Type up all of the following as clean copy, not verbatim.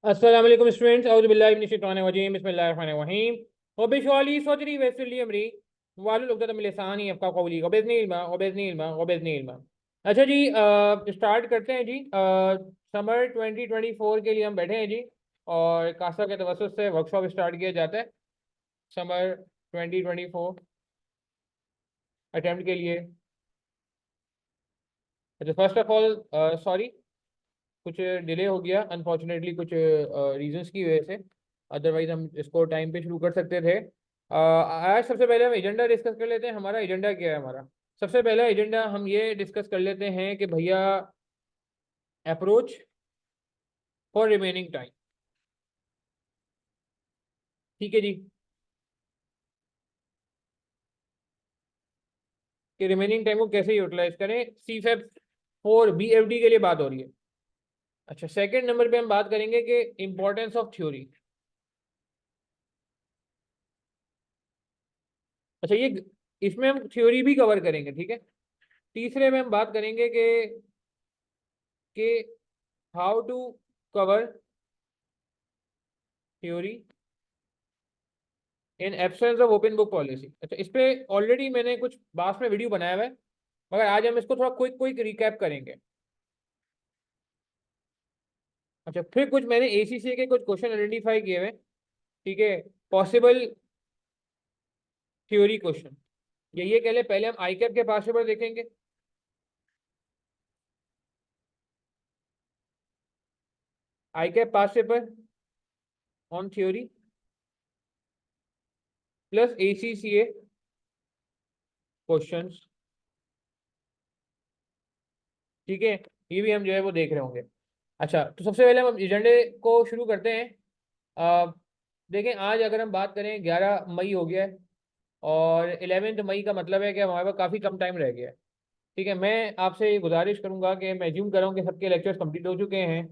अस्सलाम वालेकुम स्टूडेंट्स, औज़ु बिल्लाहि मिनश शैतानिर रजीम, बिस्मिल्लाहिर रहमानिर रहीम। वबिशवाली सदरी वयस्सिर ली अमरी वाहलुल उक़दतम मिन लिसानी यफ़क़हू क़ौली वबिज़्नि इल्मा वबिज़्नि इल्मा वबिज़्नि इल्मा। अच्छा जी, स्टार्ट करते हैं जी। समर 2024 के लिए हम बैठे हैं जी, और कासा के तवस्सुस से वर्कशॉप स्टार्ट किया जाता है समर 2024 अटेम्प्ट के लिए। अच्छा, फर्स्ट ऑफ ऑल सॉरी, कुछ डिले हो गया अनफॉर्चुनेटली, कुछ रीजंस की वजह से। अदरवाइज हम इसको टाइम पे शुरू कर सकते थे। आज सबसे पहले हम एजेंडा डिस्कस कर लेते हैं। हमारा एजेंडा क्या है? हमारा सबसे पहला एजेंडा हम ये डिस्कस कर लेते हैं कि भैया, अप्रोच फॉर रिमेनिंग टाइम। ठीक है जी, कि रिमेनिंग टाइम को कैसे यूटिलाइज करें। सी फैप 4 BFD के लिए बात हो रही है। अच्छा, सेकंड नंबर पे हम बात करेंगे कि इंपॉर्टेंस ऑफ थ्योरी। अच्छा, ये इसमें हम थ्योरी भी कवर करेंगे, ठीक है। तीसरे में हम बात करेंगे कि how to cover theory in absence of open book policy. अच्छा, इस पे ऑलरेडी मैंने कुछ बात में वीडियो बनाया हुआ है, मगर आज हम इसको थोड़ा क्विक क्विक रिकैप करेंगे। अच्छा, फिर कुछ मैंने ACCA के कुछ क्वेश्चन आइडेंटिफाई किए हुए हैं, ठीक है। पॉसिबल थ्योरी क्वेश्चन, ये कह ले। पहले हम आई कैप के पास पेपर देखेंगे। ICAP past paper on theory plus ACCA questions, ठीक है। ये भी हम जो है वो देख रहे होंगे। अच्छा, तो सबसे पहले हम एजेंडे को शुरू करते हैं। अ, देखें, आज अगर हम बात करें 11 मई हो गया है, और 11 मई का मतलब है कि हमारे पास काफ़ी कम टाइम रह गया है। ठीक है, मैं आपसे ये गुजारिश करूंगा कि मैं एज्यूम कर रहा हूँ कि सबके लेक्चर्स कंप्लीट हो चुके हैं,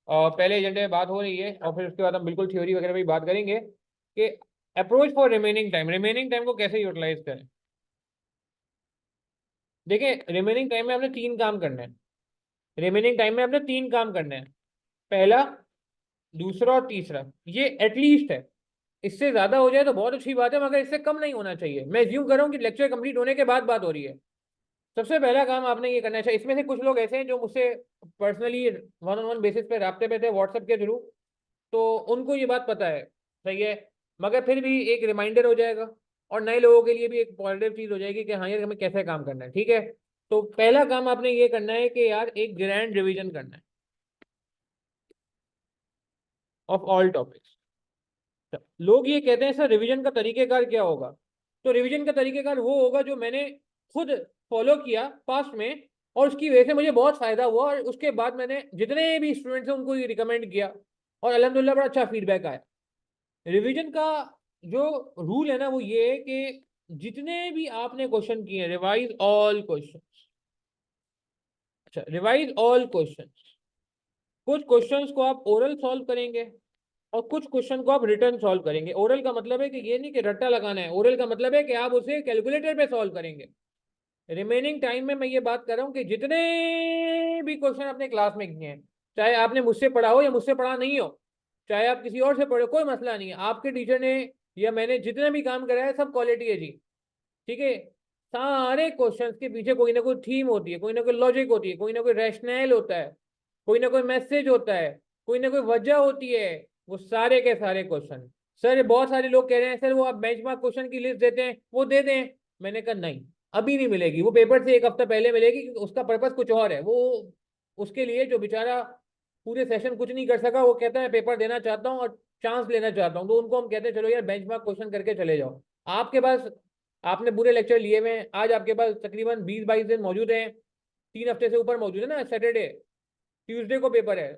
और पहले एजेंडे में बात हो रही है, और फिर उसके बाद हम बिल्कुल थ्योरी वगैरह भी बात करेंगे कि अप्रोच फॉर रिमेनिंग टाइम को कैसे यूटिलाइज करें। देखिए, रिमेनिंग टाइम में हमने तीन काम करने हैं। रिमेनिंग टाइम में हमने तीन काम करने हैं। पहला, दूसरा और तीसरा, ये एटलीस्ट है। इससे ज्यादा हो जाए तो बहुत अच्छी बात है, मगर इससे कम नहीं होना चाहिए। मैं एज्यूम कर रहा हूँ कि लेक्चर कंप्लीट होने के बाद बात हो रही है। सबसे पहला काम आपने ये करना चाहिए। इसमें से कुछ लोग ऐसे हैं जो मुझसे personally one on one basis पे राब्ते पे थे व्हाट्सएप के थ्रू, तो उनको ये बात पता है, सही है। मगर फिर भी एक रिमाइंडर हो जाएगा, और नए लोगों के लिए भी एक पॉजिटिव चीज हो जाएगी कि हाँ यार, हमें कैसे काम करना है, ठीक है। तो पहला काम आपने ये करना है कि यार एक ग्रैंड रिवीजन करना है ऑफ ऑल टॉपिक्स। लोग ये कहते हैं सर, रिवीजन का तरीकेकार क्या होगा? तो रिवीजन का तरीकेकार वो होगा जो मैंने खुद फॉलो किया पास्ट में, और उसकी वजह से मुझे बहुत फायदा हुआ, और उसके बाद मैंने जितने भी स्टूडेंट्स हैं उनको ये रिकमेंड किया, और अल्हम्दुलिल्लाह बड़ा अच्छा फीडबैक आया। रिवीजन का जो रूल है ना, वो ये है कि जितने भी आपने क्वेश्चन किए, रिवाइज ऑल क्वेश्चन। अच्छा, रिवाइज ऑल क्वेश्चन। कुछ क्वेश्चंस को आप ओरल सॉल्व करेंगे, और कुछ क्वेश्चन को आप रिटर्न सॉल्व करेंगे। ओरल का मतलब है कि ये नहीं कि रट्टा लगाना है, ओरल का मतलब है कि आप उसे कैलकुलेटर पे सॉल्व करेंगे। रिमेनिंग टाइम में मैं ये बात कर रहा हूँ कि जितने भी क्वेश्चन आपने क्लास में किए हैं, चाहे आपने मुझसे पढ़ा हो या मुझसे पढ़ा नहीं हो, चाहे आप किसी और से पढ़े हो, कोई मसला नहीं है। आपके टीचर ने या मैंने जितना भी काम करा है, सब क्वालिटी है जी, ठीक है। सारे क्वेश्चंस के पीछे कोई ना कोई थीम होती है, कोई ना कोई लॉजिक होती है, कोई ना कोई रैशनल होता है, कोई ना कोई मैसेज होता है, कोई ना कोई वजह होती है। वो सारे के सारे क्वेश्चन, सर बहुत सारे लोग कह रहे हैं सर वो आप बेंचमार्क क्वेश्चन की लिस्ट देते हैं, वो दे दें। मैंने कहा नहीं, अभी नहीं मिलेगी। वो पेपर से एक हफ्ता पहले मिलेगी, क्योंकि उसका पर्पस कुछ और है। वो उसके लिए जो बेचारा पूरे सेशन कुछ नहीं कर सका, वो कहता है पेपर देना चाहता हूँ और चांस लेना चाहता हूँ, तो उनको हम कहते हैं चलो यार बेंचमार्क क्वेश्चन करके चले जाओ। आपके पास, आपने पूरे लेक्चर लिए हुए हैं, आज आपके पास तकरीबन 20-22 दिन मौजूद हैं। 3 हफ्ते से ऊपर मौजूद है ना। सैटरडे, ट्यूसडे को पेपर है,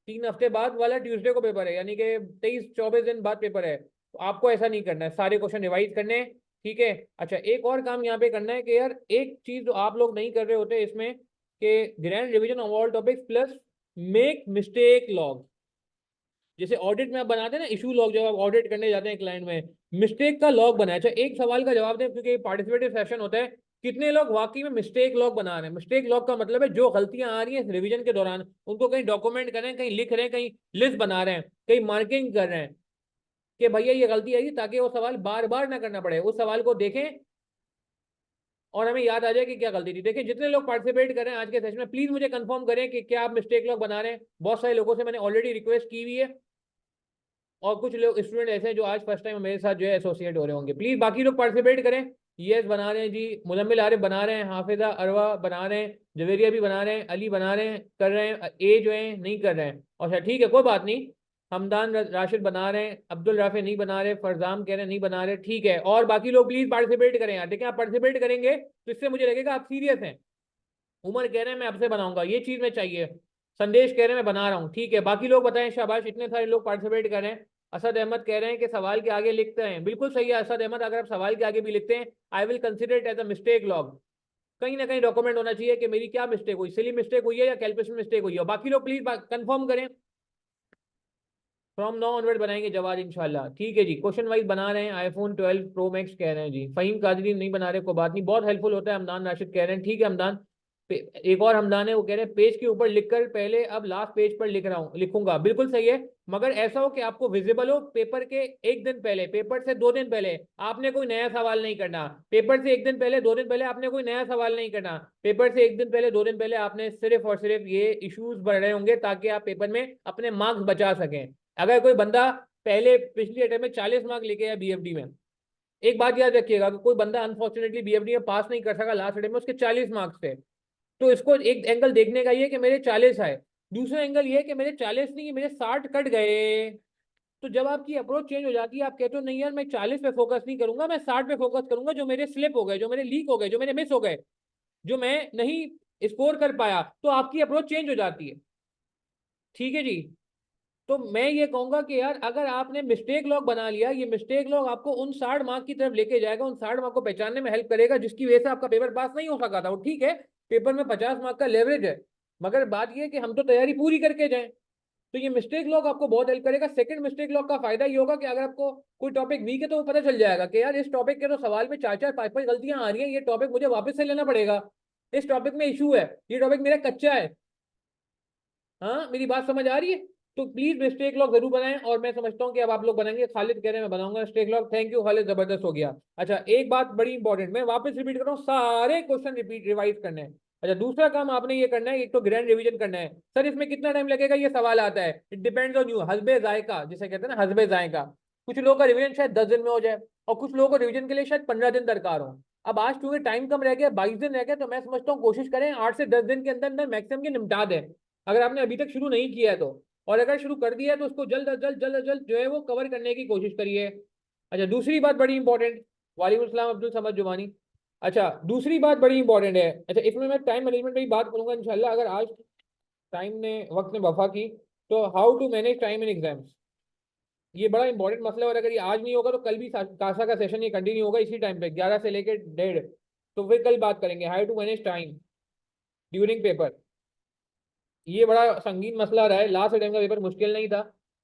3 हफ्ते बाद वाला ट्यूसडे को पेपर है, यानी कि 23-24 दिन बाद पेपर है। तो आपको ऐसा नहीं करना है, सारे क्वेश्चन रिवाइज करने हैं, ठीक है। अच्छा, एक और काम यहाँ पे करना है कि यार एक चीज जो आप लोग नहीं कर रहे होते इसमें, कि grand revision of all topics plus make mistake log. जैसे ऑडिट में आप बनाते हैं ना इशू लॉग, जब आप ऑडिट करने जाते हैं क्लाइंट में, मिस्टेक का लॉग बनाया। अच्छा, एक सवाल का जवाब दें, क्योंकि पार्टिसिपेटिव सेशन होता है, कितने लोग वाकई में मिस्टेक लॉग बना रहे हैं? मिस्टेक लॉग का मतलब है जो गलतियां आ रही हैं रिवीजन के दौरान उनको कहीं डॉक्यूमेंट कर रहे हैं, कहीं लिख रहे हैं, कहीं लिस्ट बना रहे हैं, कहीं मार्किंग कर रहे हैं कि भैया ये गलती आई, ताकि वो सवाल बार बार ना करना पड़े, उस सवाल को देखें और हमें याद आ जाए कि क्या गलती थी। देखिए जितने लोग पार्टिसिपेट कर रहे हैं आज के सेशन में, प्लीज मुझे कंफर्म करें कि क्या आप मिस्टेक लॉग बना रहे हैं। बहुत सारे लोगों से मैंने ऑलरेडी रिक्वेस्ट की हुई है और कुछ लोग स्टूडेंट ऐसे हैं जो आज फर्स्ट टाइम मेरे साथ जो है एसोसिएट हो रहे होंगे। प्लीज बाकी लोग पार्टिसिपेट करें। यस बना रहे हैं जी, मुजम्मिल आरिफ बना रहे हैं, हाफिजा अरवा बना रहे हैं, जवेरिया भी बना रहे हैं, अली बना रहे हैं, कर रहे हैं, ए जो है नहीं कर रहे हैं। अच्छा ठीक है कोई बात नहीं। हमदान राशिद बना रहे हैं, अब्दुल राफे नहीं बना रहे, फरजाम कह रहे हैं नहीं बना रहे, ठीक है। और बाकी लोग प्लीज पार्टिसिपेट करें यार। देखिए आप पार्टिसिपेट करेंगे तो इससे मुझे लगेगा आप सीरियस हैं। उमर कह रहे हैं मैं आपसे बनाऊंगा, ये चीज में चाहिए। संदेश कह रहे हैं मैं बना रहा हूँ, ठीक है। बाकी लोग बताएं, शाबाश इतने सारे लोग पार्टिसिपेट कर रहे हैं। असद अहमद कह रहे हैं कि सवाल के आगे लिखते हैं, बिल्कुल सही है असद अहमद, अगर आप सवाल के आगे भी लिखते हैं I will consider it as a mistake log. कहीं ना कहीं डॉक्यूमेंट होना चाहिए कि मेरी क्या मिस्टेक हुई, सिली मिस्टेक हुई है या कैलकुलेशन मिस्टेक हुई है। बाकी लोग प्लीज कंफर्म करें। फ्रॉम नाउ ऑनवर्ड बनाएंगे जवाब इंशाल्लाह, ठीक है जी। क्वेश्चन वाइज बना रहे हैं। आईफोन 12 प्रो मैक्स कह रहे हैं जी। फहीम कादरी नहीं बना रहे, कोई बात नहीं, बहुत हेल्पफुल होता है। हमदान राशिद कह रहे हैं ठीक है हमदान। एक और हमदान है वो कह रहे हैं पेज के ऊपर लिखकर पहले अब लास्ट पेज पर लिख रहा हूँ, लिखूंगा, बिल्कुल सही है। मगर ऐसा हो कि आपको विजिबल हो पेपर के एक दिन पहले, पेपर से 2 दिन पहले आपने कोई नया सवाल नहीं करना। पेपर से एक दिन पहले 2 दिन पहले आपने कोई नया सवाल नहीं करना। पेपर से एक दिन पहले 2 दिन पहले आपने सिर्फ और सिर्फ ये इश्यूज बढ़ रहे होंगे ताकि आप पेपर में अपने मार्क्स बचा सकें। अगर कोई बंदा पहले पिछली अटेम्प्ट में 40 मार्क लेके आया बीएफडी में, एक बात याद रखिएगा कि कोई बंदा अनफॉर्चुनेटली बीएफडी में पास नहीं कर सका लास्ट अटेम्प्ट में, उसके 40 मार्क्स थे, तो इसको एक एंगल देखने का ये कि मेरे 40 आए, दूसरा एंगल ये कि मेरे 40 नहीं मेरे 60 कट गए। तो जब आपकी अप्रोच चेंज हो जाती है, आप कहते हो नहीं यार मैं 40 पे फोकस नहीं करूंगा, मैं 60 पे फोकस करूंगा, जो मेरे स्लिप हो गए, जो मेरे लीक हो गए, जो मेरे मिस हो गए, जो मैं नहीं स्कोर कर पाया, तो आपकी अप्रोच चेंज हो जाती है, ठीक है जी। तो मैं ये कहूंगा कि यार अगर आपने मिस्टेक लॉग बना लिया, ये मिस्टेक लॉग आपको उन 60 मार्क की तरफ लेके जाएगा, उन 60 मार्क को पहचानने में हेल्प करेगा जिसकी वजह से आपका पेपर पास नहीं हो सका था। वो ठीक है, पेपर में 50 मार्क का लेवरेज है, मगर बात ये है कि हम तो तैयारी पूरी करके जाएं। तो ये मिस्टेक लॉग आपको बहुत हेल्प करेगा। सेकंड मिस्टेक लॉग का फायदा ये होगा कि अगर आपको कोई टॉपिक वीक है तो वो पता चल जाएगा कि यार इस टॉपिक के तो सवाल में 4-4 5-5 गलतियां आ रही हैं, ये टॉपिक मुझे वापस से लेना पड़ेगा, इस टॉपिक में इशू है, ये टॉपिक मेरा कच्चा है। हाँ मेरी बात समझ आ रही है? तो प्लीज मिस्टेक लॉग जरूर बनाएं, और मैं समझता हूँ कि अब आप लोग बनाएंगे। खालिद कह रहे हैं मैं बनाऊंगा mistake log, thank you Khalid, जबरदस्त हो गया। अच्छा एक बात बड़ी इंपॉर्टेंट, मैं वापस रिपीट कर रहा हूँ, सारे क्वेश्चन रिपीट रिवाइज करने हैं। अच्छा दूसरा काम आपने ये करना है, एक तो ग्रैंड रिवीजन करना है। सर इसमें कितना टाइम लगेगा, ये सवाल आता है, it depends on you, Hasbe जायका जिसे कहते हैं ना, हसबे जायका। कुछ लोगों का रिवीजन शायद 10 दिन में हो जाए और कुछ लोगों को रिवीजन के लिए शायद 15 दिन दरकार हो। अब आज चूंकि टाइम कम रह गया, 22 दिन रह गया, तो मैं समझता हूँ कोशिश करें 8 से 10 दिन के अंदर अंदर मैक्सिमम की निपटा दें, अगर आपने अभी तक शुरू नहीं किया है तो। और अगर शुरू कर दिया है तो उसको जल्द अज जल्द जल्द अज जल्द जो है वो कवर करने की कोशिश करिए। अच्छा दूसरी बात बड़ी इंपॉर्टेंट, वालेकुम सलाम अब्दुल समद जुमानी। अच्छा दूसरी बात बड़ी इंपॉर्टेंट है, अच्छा इसमें मैं टाइम मैनेजमेंट में ही बात करूंगा इंशाल्लाह, अगर आज टाइम ने वक्त ने वफा की तो। How to manage time in exams, ये बड़ा इंपॉर्टेंट मसला है, और अगर ये आज नहीं होगा तो कल भी कासा का सेशन ये कंटिन्यू होगा इसी टाइम पे 11 से लेकर 1:30, तो फिर कल बात करेंगे how to manage time during paper. ये बड़ा संगीन मसला रहा है, लास्ट अटेम्प्ट का पेपर मुश्किल नहीं था,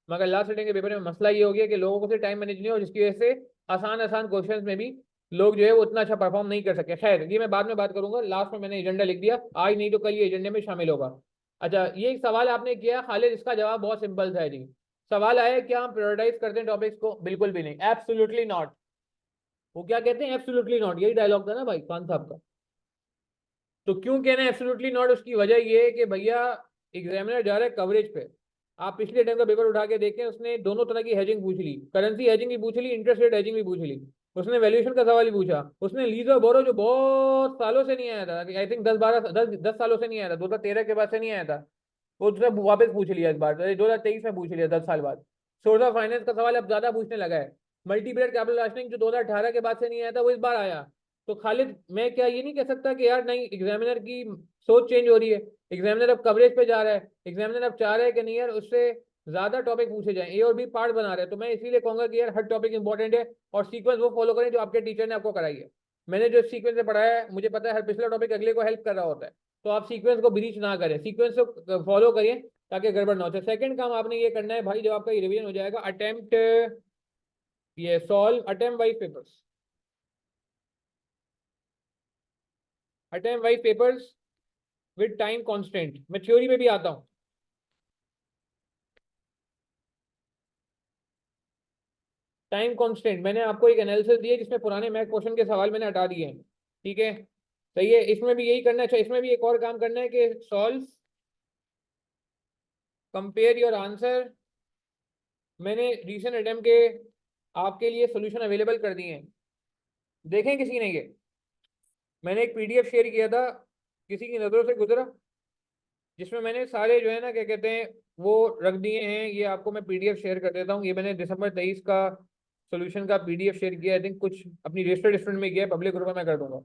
मगर लास्ट अटेम्प्ट के पेपर में मसला ये हो गया कि लोगों को से टाइम मैनेज नहीं हो, जिसकी वजह से आसान आसान क्वेश्चंस में भी लोग जो है वो उतना अच्छा परफॉर्म नहीं कर सके। खैर ये मैं बाद में बात करूंगा, लास्ट में मैंने एजेंडा लिख दिया, आज नहीं तो कल ये एजेंडे में शामिल होगा। अच्छा ये एक सवाल आपने किया खालिद, इसका जवाब बहुत सिंपल था जी। सवाल आया क्या हम प्रायोरिटाइज करते हैं टॉपिक्स को? बिल्कुल भी नहीं, एब्सोल्युटली नॉट। वो क्या कहते हैं, एब्सोल्युटली नॉट, यही डायलॉग था ना भाई खान साहब का। तो क्यों कहना है एब्सोल्युटली नॉट, उसकी वजह ये है कि भैया एग्जामिनर जा रहा है कवरेज पे। आप पिछले टाइम का पेपर उठा के देखें, उसने दोनों तरह की हेजिंग पूछ ली, करेंसी हेजिंग भी पूछ ली, इंटरेस्ट रेट हेजिंग भी पूछ ली, उसने वैल्यूएशन का सवाल भी पूछा, उसने लीज और बोरो जो बहुत सालों से नहीं आया था, आई थिंक 10 सालों से नहीं आया था, 2013 के बाद से नहीं आया था, वो उसने वापस पूछ लिया इस बार, 2023 में पूछ लिया 10 साल बाद। सोर्स ऑफ फाइनेंस का सवाल अब ज्यादा पूछने लगा है। मल्टीपीरियड कैपिटल राशनिंग जो 2018 के बाद से नहीं आया था वो इस बार आया। तो खालिद मैं क्या ये नहीं कह सकता कि यार नहीं एग्जामिनर की सोच चेंज हो रही है, एग्जामिनर अब कवरेज पे जा रहा है, एग्जामिनर अब चाह रहा है कि नहीं यार उससे ज्यादा टॉपिक पूछे जाएं, ए और बी पार्ट बना रहे हैं। तो मैं इसीलिए कहूंगा कि यार हर टॉपिक इंपॉर्टेंट है, और सीक्वेंस वो फॉलो करें जो आपके टीचर ने आपको कराई है। मैंने जो सीक्वेंस से पढ़ाया है मुझे पता है हर पिछला टॉपिक अगले को हेल्प कर रहा होता है, तो आप सीक्वेंस को ब्रीच ना करें, सीक्वेंस को फॉलो करिए ताकि गड़बड़ ना हो। सेकंड काम आपने ये करना है भाई, जब आपका रिवीजन हो जाएगा, अटेम्प्ट ये solve attempt wise papers. Attempt wise papers with time constant. मैं थ्योरी में भी आता हूँ। टाइम कांस्टेंट मैंने आपको एक एनालिसिस दिया जिसमें पुराने मैथ क्वेश्चन के सवाल मैंने हटा दिए हैं, ठीक है। सही है, इसमें भी यही करना है। इसमें भी एक और काम करना है कि सॉल्व, कंपेयर योर आंसर। मैंने रीसेंट अटेम्प्ट के आपके लिए सोल्यूशन अवेलेबल कर दिए हैं, देखें किसी ने ये? मैंने एक पीडीएफ शेयर किया था, किसी की नज़रों से गुजरा, जिसमें मैंने सारे जो है ना क्या कहते हैं वो रख दिए हैं। ये आपको मैं पीडीएफ शेयर कर देता हूँ। ये मैंने दिसंबर 23 का सोल्यूशन का पीडीएफ शेयर किया। आई थिंक कुछ अपनी रजिस्टर्ड स्टूडेंट में किया, पब्लिक ग्रुप में मैं कर दूंगा।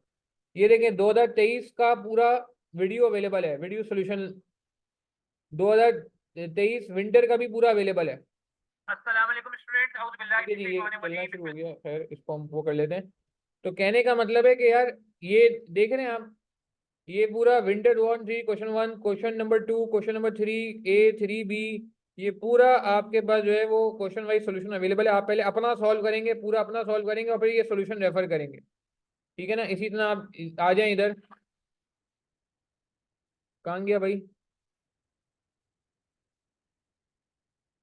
ये देखें 2023 का पूरा वीडियो अवेलेबल है, वीडियो सोल्यूशन 2023 विंटर का भी पूरा अवेलेबल है। अस्सलाम वालेकुम स्टूडेंट्स, औज़ु बिल्लाहि मिनश शैतानिर रजीम। शुरू हो गया, खैर इसको हम वो कर लेते हैं। तो कहने का मतलब है कि यार ये देख रहे हैं आप, ये पूरा winter 1 3 question 1 question number 2 question number 3 A 3 B, ये पूरा आपके पास जो है वो क्वेश्चन वाइज सोल्यूशन अवेलेबल है। आप पहले अपना सॉल्व करेंगे, पूरा अपना सॉल्व करेंगे और फिर ये सोल्यूशन रेफर करेंगे, ठीक है ना। इसी तरह आप आ जाएं इधर। कहाँ गया भाई,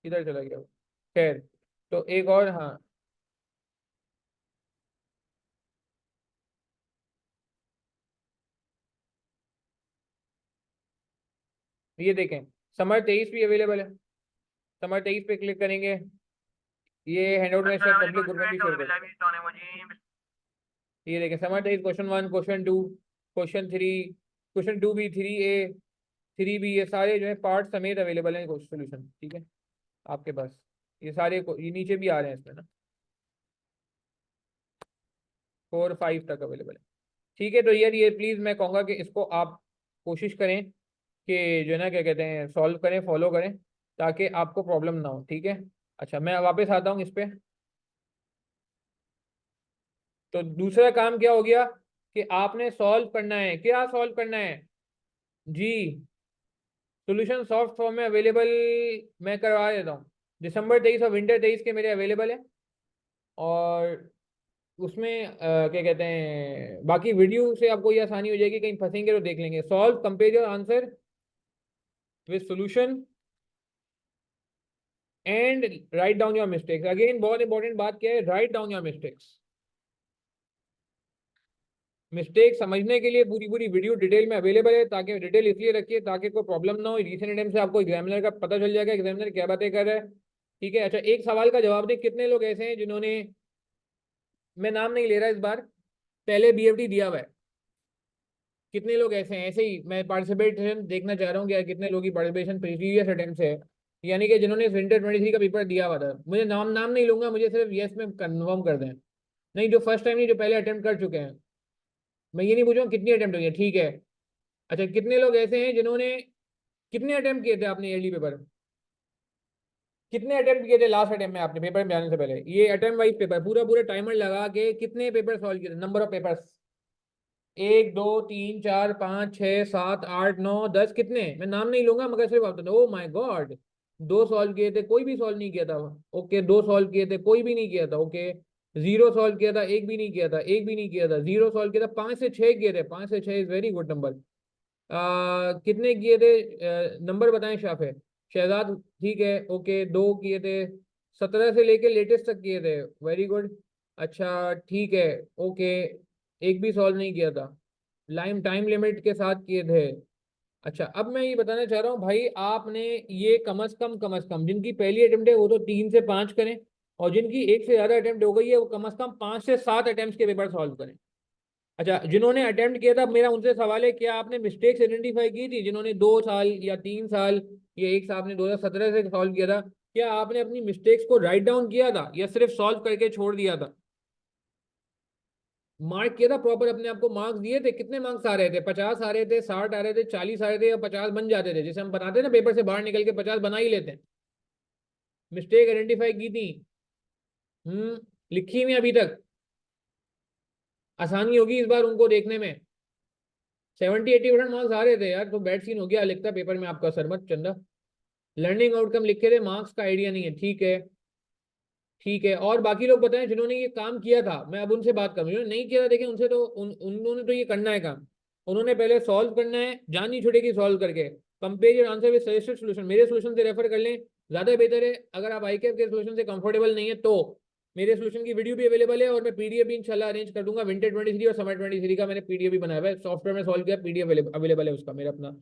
किधर चला गया वो? खैर, तो एक और, हाँ ये देखें, समर 23 भी अवेलेबल है। समर 23 पे क्लिक करेंगे। ये हैंडआउट में शायद पब्लिक ग्रुप में भी शेयर कर, ये देखें summer 23 question 1 question 2 question 3 question 2B 3A 3B, ये सारे जो है पार्ट समेत अवेलेबल हैं सोल्यूशन, ठीक है आपके पास। ये सारे ये नीचे भी आ रहे हैं इसमें ना, 4 5 तक अवेलेबल है, ठीक है। तो यार ये प्लीज़ मैं कहूँगा कि इसको आप कोशिश करें कि जो है ना क्या कहते हैं सॉल्व करें, फॉलो करें, ताकि आपको प्रॉब्लम ना हो, ठीक है। अच्छा, मैं वापस आता हूँ इस पे। तो दूसरा काम क्या हो गया कि आपने सॉल्व करना है, क्या सॉल्व करना है जी? सॉल्यूशन सॉफ्ट फॉर्म में अवेलेबल मैं करवा देता हूँ। दिसंबर 23 और विंटर 23 के मेरे अवेलेबल है। और उसमें क्या कहते हैं बाकी वीडियो से आपको ये आसानी हो जाएगी, कहीं फंसेंगे तो देख लेंगे। Solve, compare your answer with solution and write down your mistakes. Again बहुत इंपॉर्टेंट बात क्या है, right down your mistakes. Mistake समझने के लिए पूरी पूरी वीडियो डिटेल में अवेलेबल है, ताकि डिटेल इसलिए रखिए ताकि कोई प्रॉब्लम ना हो। रीसेंट टाइम से आपको एग्जामिनर का पता चल जाएगा एग्जामिनर क्या बातें कर रहा है, ठीक है। अच्छा, एक सवाल का जवाब दें, कितने लोग ऐसे हैं जिन्होंने, मैं नाम नहीं ले रहा इस बार, पहले बीएफडी दिया हुआ है? कितने लोग ऐसे हैं? ऐसे ही मैं पार्टिसिपेशन देखना चाह रहा हूँ कि यार कितने लोग की पार्टिसिपेशन प्रीवियस अटेम्प्ट से है, यानी कि जिन्होंने विंटर 23 का पेपर दिया हुआ था। मुझे नाम नाम नहीं लूंगा, मुझे सिर्फ यस में कन्फर्म कर दें। नहीं, जो फर्स्ट टाइम नहीं, जो पहले अटेम्प्ट कर चुके हैं। मैं ये नहीं पूछूंगा कितनी अटेम्प्ट हुई है, ठीक है। अच्छा, कितने लोग ऐसे हैं जिन्होंने, कितने अटेम्प्ट किए थे आपने ईयरली पेपर? कितने अटेम्प्ट किए थे लास्ट अटेम्प्ट में आपने पेपर में जाने से पहले? ये अटेम्प्ट वाइज पेपर पूरा पूरा टाइमर लगा के कितने पेपर सॉल्व किए थे, नंबर ऑफ पेपर्स? 1 2 3 4 5 6 7 8 9 10, कितने? मैं नाम नहीं लूंगा मगर सिर्फ आप बता दो। ओ माय गॉड, 2 सॉल्व किए थे, कोई भी सॉल्व नहीं किया था। ओके, 2 सॉल्व किए थे, कोई भी नहीं किया था। ओके, 0 सॉल्व किया था, एक भी नहीं किया था, एक भी नहीं किया था। 0 सॉल्व किया था, 5 से 6 किए थे, 5 से 6 इज वेरी गुड नंबर। कितने किए थे नंबर बताएं शाफे शहजाद, ठीक है। ओके, 2 किए थे, 17 से लेके लेटेस्ट तक किए थे, वेरी गुड। अच्छा ठीक है, ओके, एक भी सॉल्व नहीं किया था, लाइम टाइम लिमिट के साथ किए थे। अच्छा, अब मैं ये बताना चाह रहा हूँ भाई, आपने ये कम अज कम जिनकी पहली अटेम्प्ट है वो तो 3 से 5 करें, और जिनकी एक से ज्यादा अटेम्प्ट हो गई है वो कम अज कम 5 से 7 अटेम्प्ट के पेपर सॉल्व करें। अच्छा, जिन्होंने अटेम्प्ट किया था, मेरा उनसे सवाल है, क्या आपने मिस्टेक्स आइडेंटिफाई की थी? जिन्होंने 2 साल या 3 साल या एक साल ने 2017 से सॉल्व किया था, क्या आपने अपनी मिस्टेक्स को राइट डाउन किया था या सिर्फ सॉल्व करके छोड़ दिया था? मार्क किया था प्रॉपर, अपने आप को मार्क्स दिए थे? कितने मार्क्स आ रहे थे? 50 आ रहे थे, 60 आ रहे थे, 40 आ रहे थे, या 50 बन जाते थे? जैसे हम बनाते हैं ना पेपर से बाहर निकल के 50 बना ही लेते हैं। मिस्टेक आइडेंटिफाई की थी? लिखी हुई अभी तक? आसानी होगी इस बार उनको देखने में। 70 80% मार्क्स आ रहे थे यार, तो बैड सीन हो गया लिखता पेपर में आपका सरमत चंदा। लर्निंग आउटकम लिखे थे, मार्क्स का आइडिया नहीं है, ठीक है। ठीक है, और बाकी लोग बताएं जिन्होंने ये काम किया था, मैं अब उनसे बात करूँ। जिन्होंने नहीं किया था, देखें उनसे तो उन्होंने तो ये करना है काम। उन्होंने पहले सॉल्व करना है, जान नहीं छुटेगी सॉल्व करके। Compare your answer with suggested solution, मेरे सॉल्यूशन से रेफर कर लें, ज्यादा बेहतर है। अगर आप आईकेएफ के सॉल्यूशन से कंफर्टेबल नहीं है तो मेरे सॉल्यूशन की वीडियो भी अवेलेबल है, और मैं पीडीएफ भी इंशाल्लाह अरेंज कर दूंगा। विंटर 23 और समर 23 का मैंने पीडीएफ भी बनाया हुआ है, सॉफ्टवेयर में सॉल्व किया, पीडीएफ अवेलेबल है उसका मेरा अपना।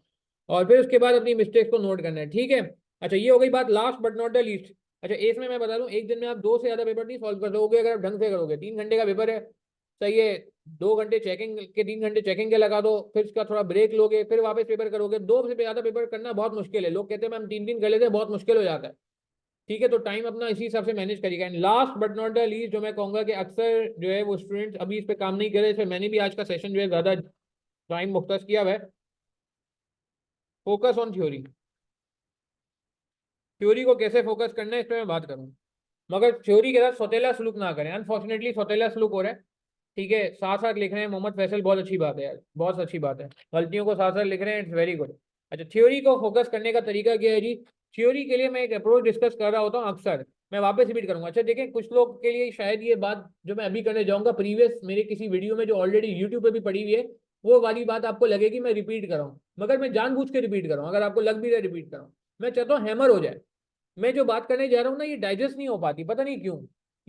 और फिर उसके बाद अपनी मिस्टेक्स को नोट करना है, ठीक है। अच्छा, ये हो गई बात, last but not the least. अच्छा, इसमें मैं बता दूं, एक दिन में आप 2 से ज्यादा पेपर नहीं सॉल्व कर सकोगे अगर आप ढंग से करोगे। 3 घंटे का पेपर है, सही है। 2 घंटे चेकिंग के, 3 घंटे चेकिंग के लगा दो, फिर उसका थोड़ा ब्रेक लोगे, फिर वापस पेपर करोगे। 2 से ज्यादा पेपर करना बहुत मुश्किल है। लोग कहते हैं मैम 3 दिन कर लेते हैं, बहुत मुश्किल हो जाता है, ठीक है। तो टाइम अपना इसी हिसाब से मैनेज करिएगा। And last but not the least जो मैं कहूंगा कि अक्सर जो है वो स्टूडेंट्स अभी इस पे काम नहीं कर रहे, इसमें मैंने भी आज का सेशन जो है ज्यादा टाइम मुख्तस किया हुआ है। Focus on theory. थ्योरी को कैसे फोकस करना है इस पर मैं बात करूँ, मगर थ्योरी के साथ सौतेला सलूक ना करें। अनफॉर्चुनेटली सौतेला सलूक हो रहा है, ठीक है। साथ साथ लिख रहे हैं मोहम्मद फैसल, बहुत अच्छी बात है यार, बहुत अच्छी बात है। गलतियों को साथ साथ लिख रहे हैं, इट्स वेरी गुड। अच्छा, थ्योरी को फोकस करने का तरीका क्या है जी। थ्योरी के लिए मैं एक अप्रोच डिस्कस कर रहा होता हूँ अक्सर, मैं वापस रिपीट करूंगा। अच्छा देखें, कुछ लोग के लिए शायद ये बात जो मैं अभी करने जाऊंगा प्रीवियस मेरे किसी वीडियो में जो ऑलरेडी यूट्यूब पे भी पड़ी हुई है, वो वाली बात आपको लगेगी मैं रिपीट कर रहा हूँ, मगर मैं जानबूझ के रिपीट कर रहा हूँ। अगर आपको लग भी रहा है रिपीट कर रहा हूँ, मैं चाहता हूँ हैमर हो जाए। मैं जो बात करने जा रहा हूँ ना, ये डाइजेस्ट नहीं हो पाती, पता नहीं क्यों।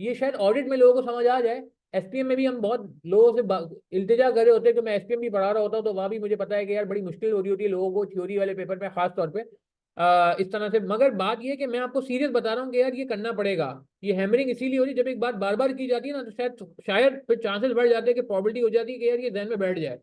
ये शायद ऑडिट में लोगों को समझ आ जाए, एसपीएम में भी हम बहुत लोगों से इल्तिजा कर रहे होते हैं कि मैं एसपीएम भी पढ़ा रहा होता हूँ, तो वहाँ भी मुझे पता है कि यार बड़ी मुश्किल हो रही होती है लोगों को थ्योरी वाले पेपर में खास तौर पे इस तरह से। मगर बात ये है कि मैं आपको सीरियस बता रहा हूँ कि यार ये करना पड़ेगा। ये हैमरिंग इसीलिए हो रही है, जब एक बात बार बार की जाती है ना, तो शायद शायद फिर चांसेस बढ़ जाते हैं कि प्रॉबिलिटी हो जाती है कि यार ये जहन में बैठ जाए।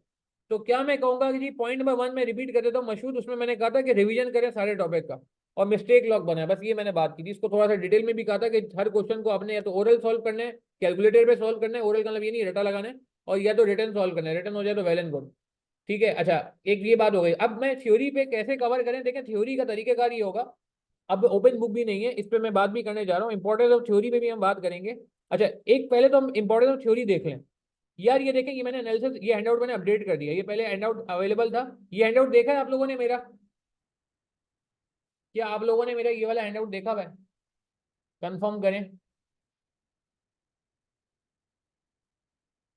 तो क्या मैं कहूंगा कि जी पॉइंट नंबर 1 में रिपीट कर देता हूँ मशहूर, उसमें मैंने कहा था कि रिवीजन करें सारे टॉपिक का, और मिस्टेक लॉक बनाए, बस ये मैंने बात की थी। इसको थोड़ा सा डिटेल में भी कहा था कि हर क्वेश्चन को आपने या तो ओरल सॉल्व करना है, कैलकुलेटर पे सॉल्व करना है, ओरल का मतलब ये नहीं रटा लगाना है, और या तो रिटर्न सॉल्व करना है, रिटर्न हो जाए तो वेल एंड गुड, ठीक है। अच्छा, एक ये बात हो गई। अब मैं थ्योरी पे कैसे कवर करें, देखें थ्योरी का तरीकेकार ये होगा। अब ओपन बुक भी नहीं है, इस पे मैं बात भी करने जा रहा हूँ, इंपॉर्टेंस ऑफ थ्योरी पे भी हम बात करेंगे। अच्छा, एक पहले तो हम इंपॉर्टेंस ऑफ थ्योरी देख लें। यार ये देखें, ये मैंने एनालिसिस, ये हैंडआउट मैंने अपडेट कर दिया, ये पहले हैंडआउट अवेलेबल था। ये हैंडआउट देखा है आप लोगों ने मेरा? क्या आप लोगों ने मेरा ये वाला हैंडआउट देखा हुआ है? कंफर्म करें।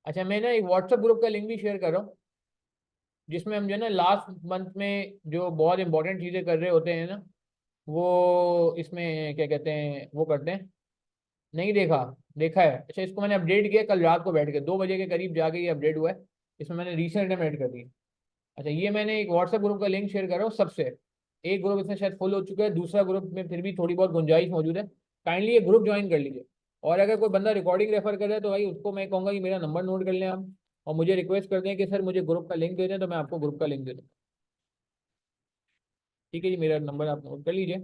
अच्छा, मैं ना एक व्हाट्सएप ग्रुप का लिंक भी शेयर कर रहा हूँ, जिसमें हम जो है ना लास्ट मंथ में जो बहुत इंपॉर्टेंट चीज़ें कर रहे होते हैं ना, वो इसमें क्या कहते हैं वो करते हैं। नहीं देखा? देखा है? अच्छा, इसको मैंने अपडेट किया कल रात को बैठ के 2 बजे के करीब जाके ये अपडेट हुआ है। इसमें मैंने रीसेंट में ऐड कर दी। अच्छा, ये मैंने एक व्हाट्सएप ग्रुप का लिंक शेयर कर रहा हूँ सबसे। एक ग्रुप इसमें शायद फुल हो चुका है, दूसरा ग्रुप में फिर भी थोड़ी बहुत गुंजाइश मौजूद है, काइंडली ये ग्रुप ज्वाइन कर लीजिए। और अगर कोई बंदा रिकॉर्डिंग रेफर कर रहा है तो भाई उसको मैं कहूँगा कि मेरा नंबर नोट कर लें आप, और मुझे रिक्वेस्ट कर दें कि सर मुझे ग्रुप का लिंक दे दें, तो मैं आपको ग्रुप का लिंक दे दूँ। ठीक है जी, मेरा नंबर आप नोट कर लीजिए।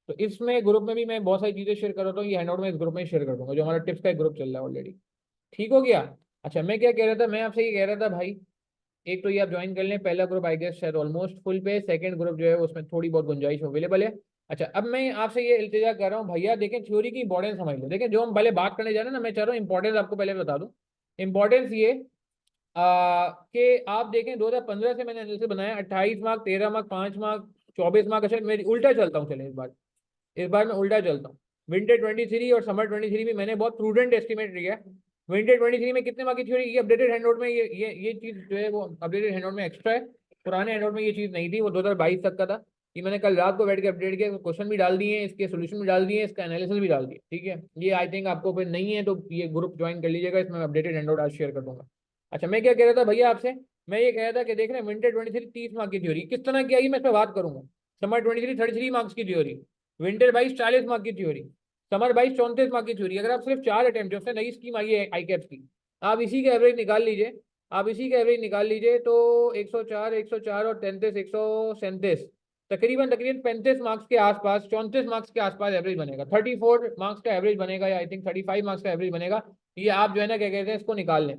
तो इसमें ग्रुप में भी मैं बहुत सारी चीज़ें शेयर कर रहा हूँ, ये हैंडआउट में इस ग्रुप में शेयर कर दूंगा, जो हमारा टिप्स का एक ग्रुप चल रहा है ऑलरेडी। ठीक हो गया? अच्छा, मैं क्या कह रहा था, मैं आपसे ये कह रहा था भाई, एक तो ये आप ज्वाइन कर लें, पहला ग्रुप आई गेस शायद ऑलमोस्ट फुल पे, सेकंड ग्रुप जो है उसमें थोड़ी बहुत गुंजाइश अवेलेबल है। अच्छा, अब मैं आपसे ये इल्तिजा कर रहा हूँ भैया, देखें थ्योरी की इंपॉर्टेंस समझ लो। देखें, जो हम पहले बात करने जा रहे हैं ना, मैं चाह रहा हूँ इंपॉर्टेंस आपको पहले बता दूँ। इंपॉर्टेंस ये कि आप देखें 2015 से मैंने एनालिसिस बनाया, 28 मार्क, 13 मार्क, 5 मार्क, 24 मार्क। अच्छा, मैं उल्टा चलता हूँ, चलें इस बार मैं उल्टा चलता हूँ। विंटर 23 और समर 23 में मैंने बहुत प्रूडेंट एस्टिमेट लिया। विंटर 23 में कितने मार्क की थ्योरी, ये अपडेटेड हैंडआउट में ये चीज जो है वो अपडेटेड हैंडआउट में एक्स्ट्रा है। पुराने हैंडआउट में ये चीज नहीं थी, वो 2022 तक का था। ये मैंने कल रात को बैठ के अपडेट किया, क्वेश्चन भी डाल दिए, इसके सोल्यूशन भी डाल दिए, इसका एनालिसिस भी डाल दिया, ठीक है। ये आई थिंक आपको फिर नहीं है तो ये ग्रुप ज्वाइन कर लीजिएगा, इसमें अपडेटेड हैंडआउट आज शेयर कर दूंगा। अच्छा, मैं क्या कह रहा था भैया आपसे, मैं ये कह रहा था कि देख रहे हैं विंटर 23 30 मार्क की थ्योरी किस तरह की आई, मैं इस पर बात करूंगा। समर 23 33 मार्क्स की थ्योरी, विंटर 22 40 मार्क की थ्योरी, समर 22 34 मार्क की थ्योरी। अगर आप सिर्फ 4 अटेम्प्ट, उससे नई स्कीम आई है आई कैप्स की, आप इसी का एवरेज निकाल लीजिए। आप इसी का एवरेज निकाल लीजिए तो 104 और 33 137, तकरीबन तकरीबन 35 मार्क्स के आसपास, 34 मार्क्स के आसपास एवरेज बनेगा। 34 मार्क्स का एवरेज बनेगा, या आई थिंक 35 मार्क्स का एवरेज बनेगा। ये आप जो है ना क्या कहते हैं इसको निकाल लें।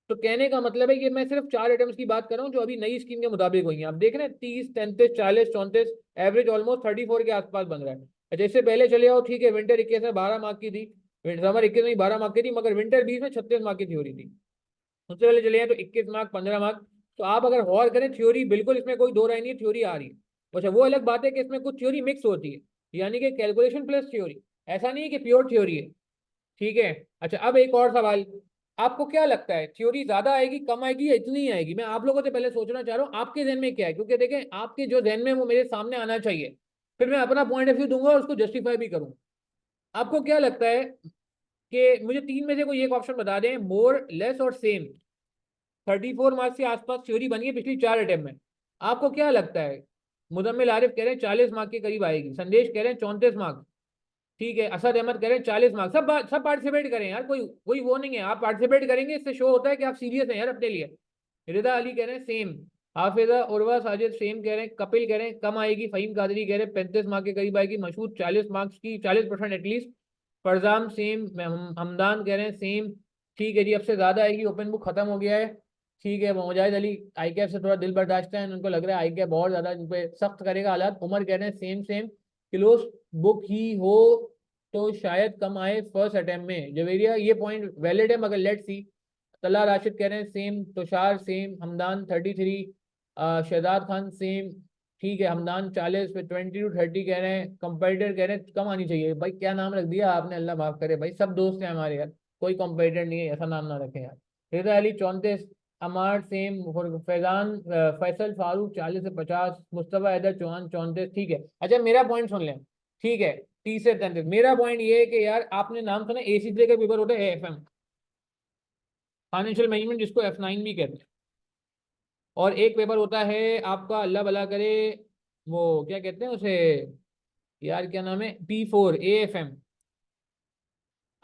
तो कहने का मतलब है कि मैं सिर्फ 4 आइटम्स की बात कर रहा हूँ जो अभी नई स्कीम के मुताबिक हुई हैं। आप देख रहे हैं 30 33 40 34, एवरेज ऑलमोस्ट 34 के आसपास बन रहा है। जैसे पहले चले आओ, ठीक है, विंटर 21 में 12 मार्क की थी, समर 21 में 12 मार्क की थी, मगर विंटर 20 में 36 मार्क की थ्योरी थी। उससे पहले चले जाए तो 21 मार्क 15 मार्क। तो आप अगर गौर करें, थ्योरी बिल्कुल इसमें कोई दो राय नहीं है, थ्योरी आ रही है। अच्छा, वो अलग बात है कि इसमें कुछ थ्योरी मिक्स होती है, यानी कि कैलकुलेशन प्लस थ्योरी, ऐसा नहीं है कि प्योर थ्योरी है, ठीक है। अच्छा, अब एक और सवाल, आपको क्या लगता है थ्योरी ज्यादा आएगी, कम आएगी, या इतनी ही आएगी? मैं आप लोगों से पहले सोचना चाह रहा हूँ आपके जहन में क्या है, क्योंकि देखें आपके जो जहन में वो मेरे सामने आना चाहिए, फिर मैं अपना पॉइंट ऑफ व्यू दूंगा और उसको जस्टिफाई भी करूँ। आपको क्या लगता है कि मुझे तीन में से कोई एक ऑप्शन बता दें, मोर, लेस और सेम। 34 मार्क्स के आसपास थ्योरी बनी है पिछली 4 अटेम्प्ट में। आपको क्या लगता है? मुजम्मिल आरिफ कह रहे हैं 40 मार्क के करीब आएगी, संदेश कह रहे हैं 34 मार्क, ठीक है, असद अहमद कह रहे हैं 40 मार्क। सब पार्टिसिपेट करें यार, कोई कोई वो नहीं है, आप पार्टिसिपेट करेंगे इससे शो होता है कि आप सीरियस हैं यार अपने लिए। रिदा अली कह रहे हैं सेम, हाफिजा उर्वा साजिद सेम कह रहे हैं, कपिल कह रहे हैं कम आएगी, फहीम कादरी कह रहे हैं 35 मार्क के करीब आएगी, मशहूद 40 मार्क्स की 40% एटलीस्ट, फरजाम सेम, हमदान कह रहे हैं सेम, ठीक है जी, अब से ज्यादा आएगी, ओपन बुक खत्म हो गया है, ठीक है। मुजाहिद अली आई कैफ से थोड़ा दिल बर्दाश्त है, उनको लग रहा है आई कैफ बहुत ज्यादा इन पे सख्त करेगा हालात। उमर कह रहे हैं सेम सेम, क्लोज बुक ही हो तो शायद कम आए फर्स्ट अटेम्प्ट में। जवेरिया ये पॉइंट वैलिड है मगर लेट्स सी। तला राशिद कह रहे हैं same, Tushar same, Hamdan 33, Shahzad Khan same, ठीक है, हमदान 40 पे 20 to 30 कह रहे हैं, कंपेटिटर कह रहे हैं कम आनी चाहिए। भाई क्या नाम रख दिया आपने, अल्लाह माफ करे भाई, सब दोस्त हैं हमारे यार, कोई कंपेटिटर नहीं है, ऐसा नाम ना रखें यार। रिजा अली 34, अमार सेम, फैजान फैसल फारूक 40 से 50, मुस्तफ़ा हैदर चौहान 34, ठीक है। अच्छा मेरा पॉइंट सुन लें, ठीक है, 30 से 33। मेरा पॉइंट ये है कि यार आपने नाम सुना ACCA का पेपर होता है AFM, फाइनेंशियल मैनेजमेंट, जिसको F9 भी कहते हैं, और एक पेपर होता है आपका, अल्लाह भला करे, वो क्या कहते हैं उसे यार, क्या नाम है, P4 AFM।